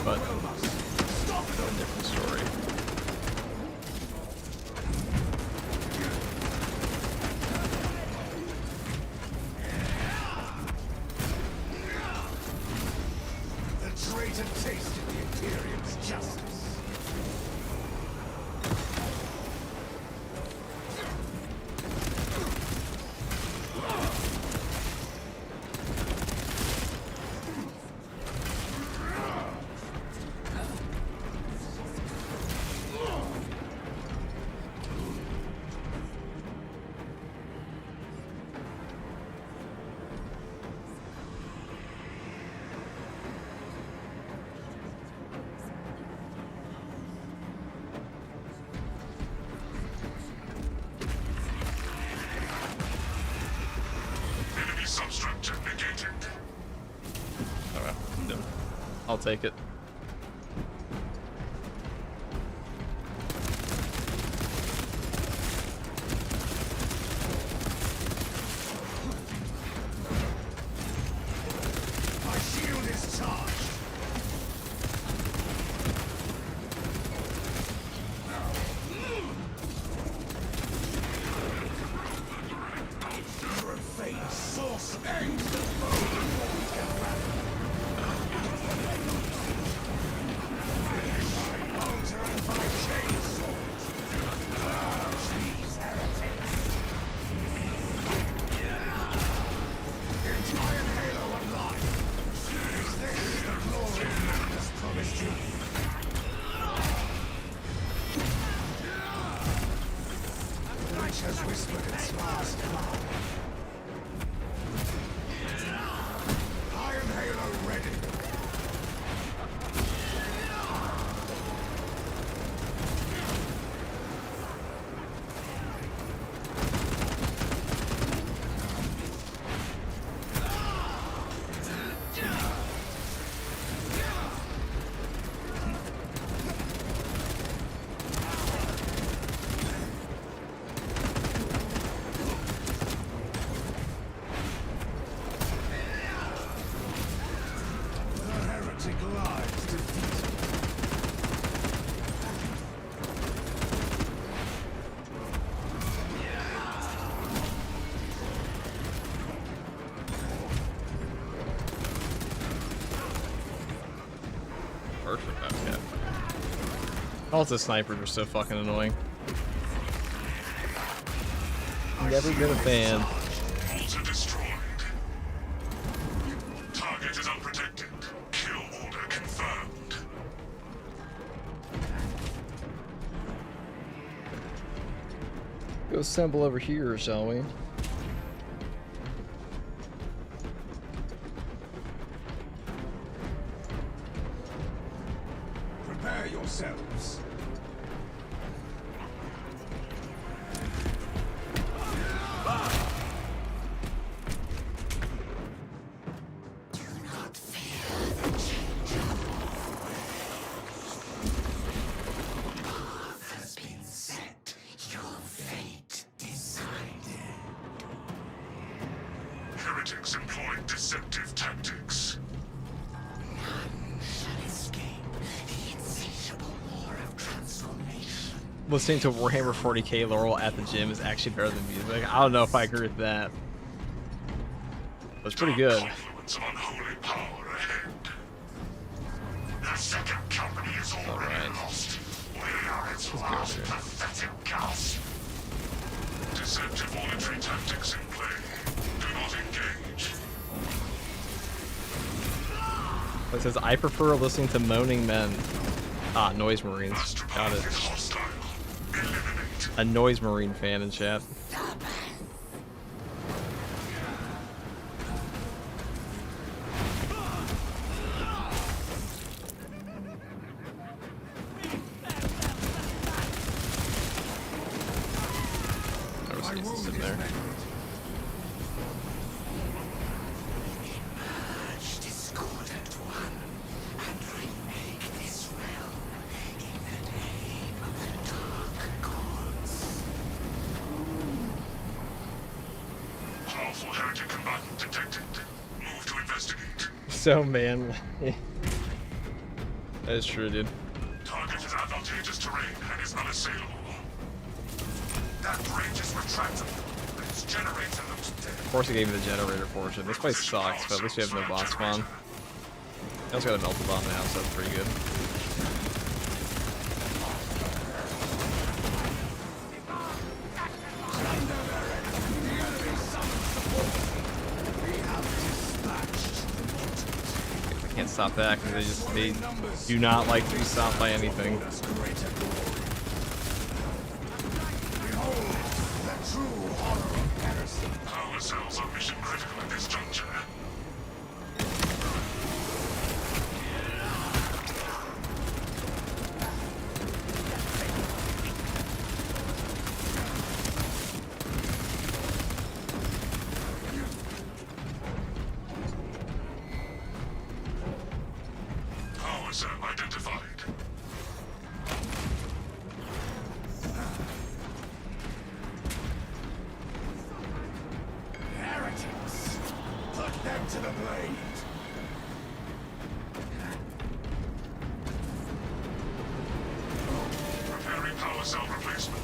A: but a different story.
B: The traitor tasted the Imperium's justice.
C: Enemy substructure negated.
A: Alright, no. I'll take it.
B: My shield is charged. Profane sorcery. End the foe before we can rally.
A: Perfect. Okay. All the snipers are so fucking annoying. Never been a fan.
C: Altar destroyed. Target is unprotected. Kill order confirmed.
A: Go assemble over here, shall we?
B: Prepare yourselves.
D: Do not fear the change of path has been set. Your fate decided.
C: Heretics employing deceptive tactics.
D: None shall escape the insatiable war of transformation.
A: Listening to Warhammer 40k Laurel at the gym is actually better than music. I don't know if I agree with that. But it's pretty good.
C: Confluence of unholy power ahead. The second company is already
A: Alright.
C: lost. We are its last
A: here.
C: pathetic gasp. Deceptive auditory tactics in play. Do not engage.
A: It says, I prefer listening to moaning men. Ah, noise marines. Got
C: Astropath
A: it.
C: is hostile. Eliminate.
A: A noise marine fan in chat. There was cases in there.
D: Emerge, discordant one, and remake this realm in the name of the dark gods.
C: Powerful heretic combatant detected. Move to investigate.
A: So manly. That is true, dude.
C: Target is advantageous terrain and is unassailable. That bridge is retractable. Its generator looks dead.
A: Of course, he gave me the generator portion. This place sucks, but at least we have no boss spawn. I also got a melted bomb now, so that's pretty good. I can't stop that because they do not like to be stopped by anything.
C: Power cells are mission critical at this juncture. Power cell identified.
B: Heretics! Put them to the blade!
C: Preparing power cell replacement.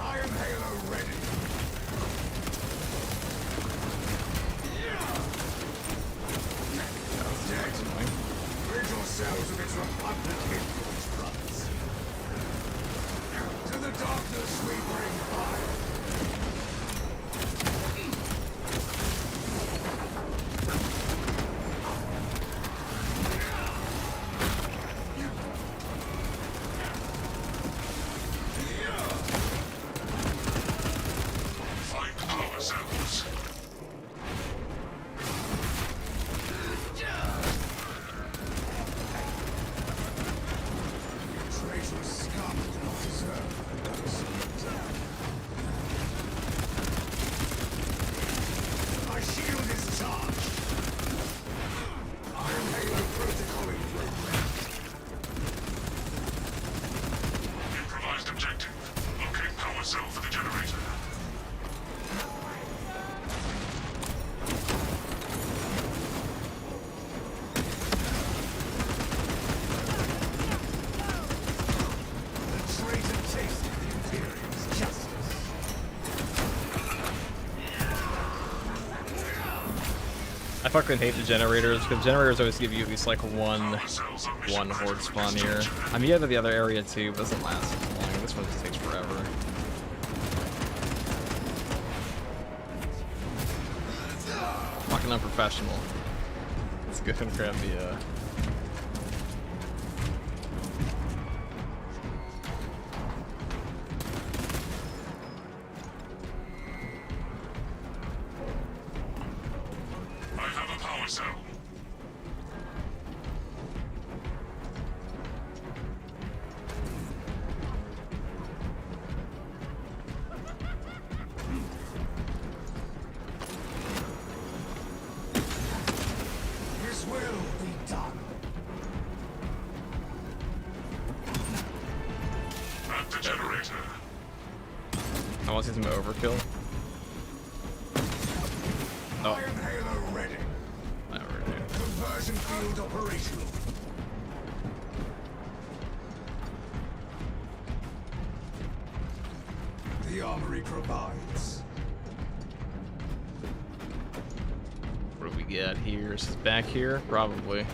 B: Iron Halo ready! Dead. Rid yourselves of its repugnant influence, brothers. To the darkness we bring fire.
A: I fucking hate the generators, because generators always give you at least like one horde spawn here. I'm here to the other area too, but it doesn't last as long. This one just takes forever. Fucking unprofessional. Let's go and grab the
C: I have a power cell.
B: His will be done.
C: At the generator.
A: I want to see some overkill. Oh,
B: Iron Halo ready.
A: not right here.
B: Conversion field operational. The armory provides.
A: What do we got here? Is this back here? Probably.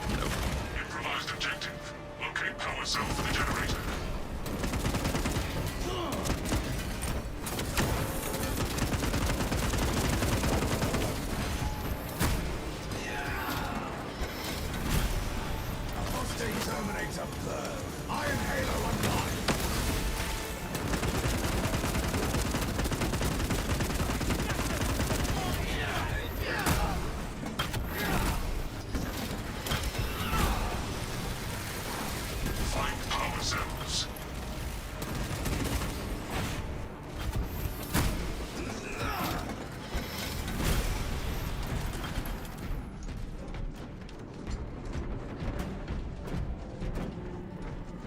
A: Nope.
C: Improvised objective. Locate power cell for the generator.
B: Apostate Terminator burn. Iron Halo online.
C: Find power cells.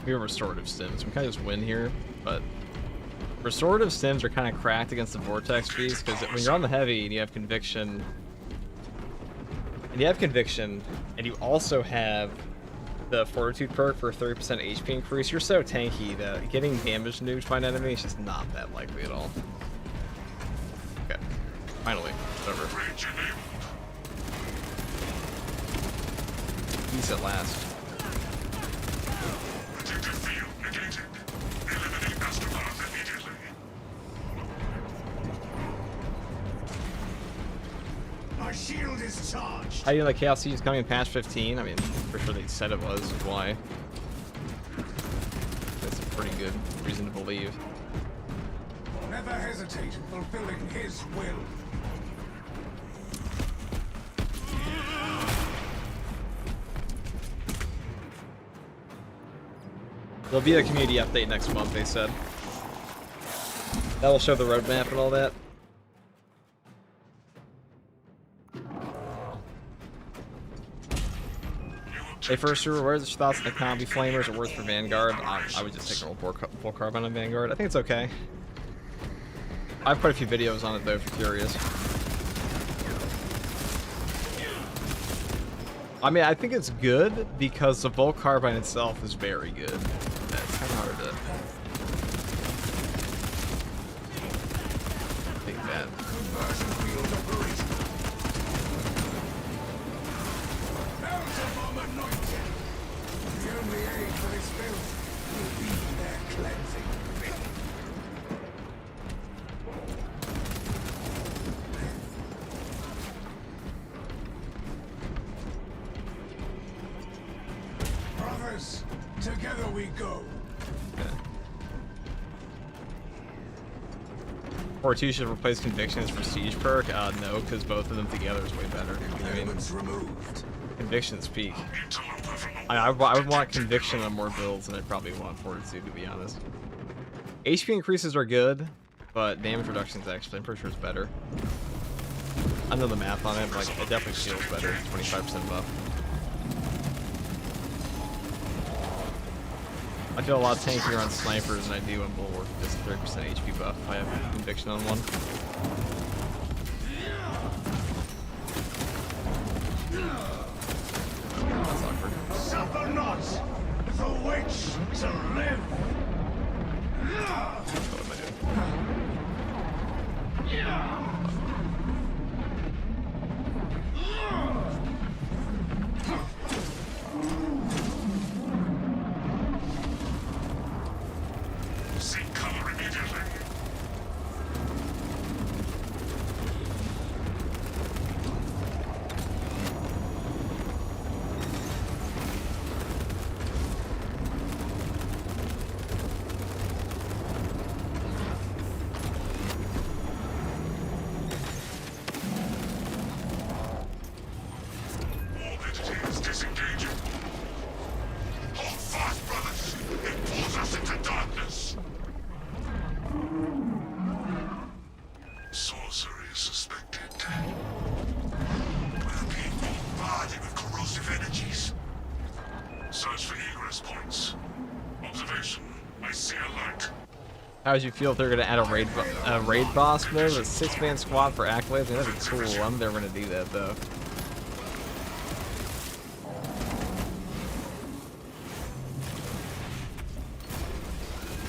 A: We have restorative stims. We kind of just win here, but restorative stims are kind of cracked against the vortex beast because when you're on the heavy and you have conviction, and you also have the fortitude perk for 30% HP increase, you're so tanky that getting damage nuked by an enemy is just not that likely at all. Okay, finally, it's over.
C: Bridge enabled.
A: Peace at last.
C: Protective field negated. Eliminate astropath immediately.
B: My shield is charged.
A: How do you know the Chaos Siege is coming in patch 15? I mean, for sure they said it was, is why. That's a pretty good reason to believe.
B: Never hesitate in fulfilling his will.
A: There'll be a community update next month, they said. That'll show the roadmap and all that. Hey, first rewards, thoughts on the combi flamers are worth for Vanguard? I would just take a full carbine on Vanguard. I think it's okay. I have quite a few videos on it though, if you're curious. I mean, I think it's good because the Volt Carbine itself is very good. That's kind of hard to think that.
B: Conversion field operational. Belzebub anointed. The only aid for this build will be their cleansing. Brothers, together we go.
A: Or two should replace Conviction as Prestige perk? No, because both of them together is way better. I mean,
B: Elements removed.
A: Conviction's peak.
C: Interloper from the
A: I would want Conviction on more builds than I'd probably want Fortitude, to be honest. HP increases are good, but damage reductions actually, I'm pretty sure it's better. I know the math on it, but like, it definitely feels better. 25% buff. I feel a lot tankier on snipers than I do on Bulwark. Just 30% HP buff. I have Conviction on one. That's awkward.
B: Suffer not the witch to live.
A: What am I doing?
C: Revelation. I see a light.
A: How would you feel if they're gonna add a raid boss mode, a 6-man squad for accolades? That'd be cool. I'm never gonna do that though.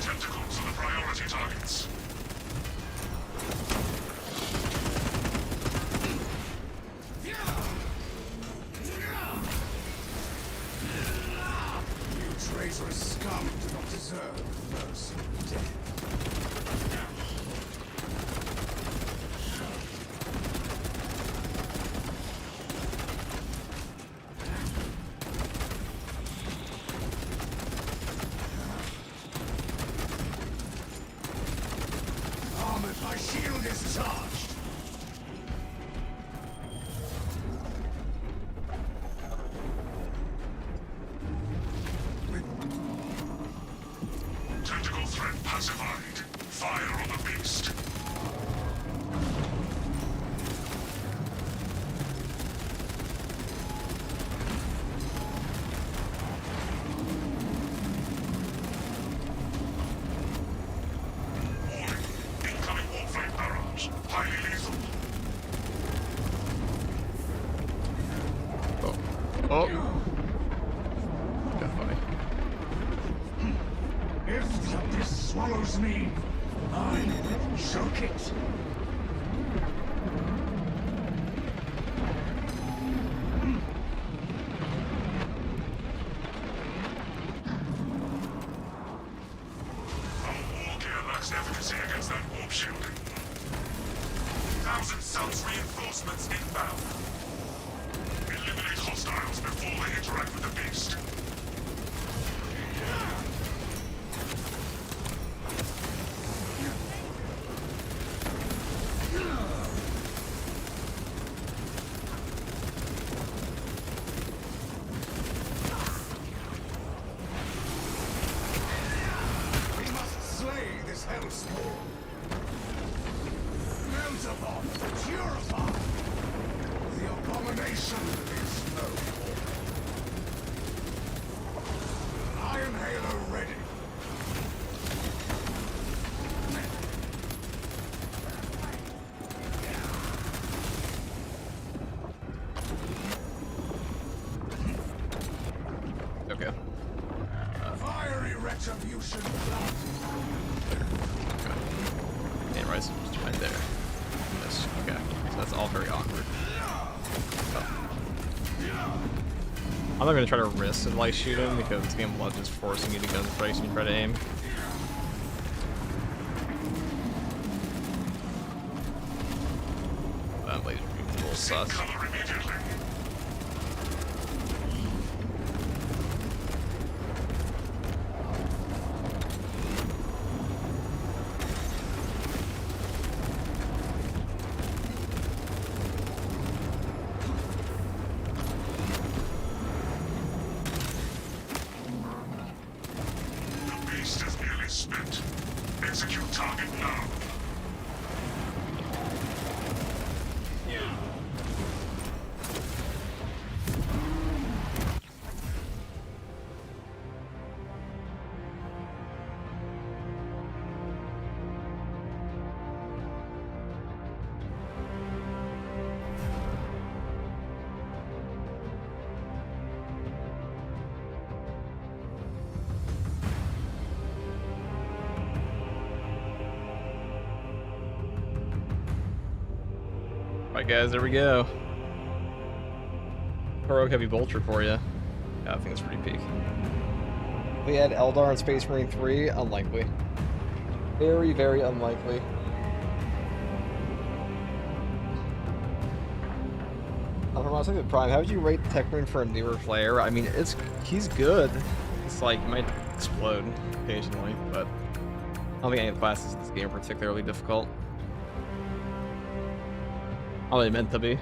C: Tentacles are the priority targets.
D: You traitorous scum do not deserve mercy and death. Armored, my shield is charged.
C: Tentacle threat pacified. Fire on the beast. Warning. Incoming warframe barrage. Highly lethal.
A: Oh. Kind of funny.
D: If this swallows me, I'll choke it.
C: Our war gear lacks efficacy against that warp shielding. 1,000 Suns reinforcements inbound. Eliminate hostiles before they interact with the beast.
D: We must slay this hellspawn. Melt upon, purify. The abomination is no more. Iron Halo ready.
A: Okay.
D: Fiery retribution blood.
A: And right, so just right there. Yes. Okay. So that's all very awkward. Oh. I'm not gonna try to risk a light shooting because this game will just forcing you to go in place and try to aim. That laser beam is a little sus.
C: Cover immediately. The beast is nearly spent. Execute target now.
A: Alright guys, there we go. Heroic Heavy Bolter for you. Yeah, I think it's pretty peak. We had Eldar and Space Marine 3? Unlikely. Very, very unlikely. I don't know, I was thinking of Prime. How would you rate the Tech Marine for a newer player? I mean, he's good. It's like, he might explode occasionally, but I don't think any of the classes in this game are particularly difficult. All they meant to be.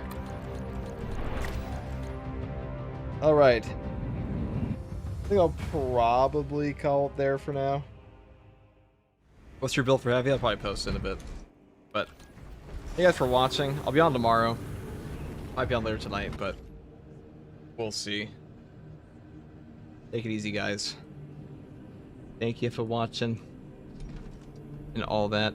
A: Alright. I think I'll probably call it there for now. What's your build for heavy? I'll probably post in a bit. But thank you guys for watching. I'll be on tomorrow. Might be on later tonight, but we'll see. Take it easy, guys. Thank you for watching and all that.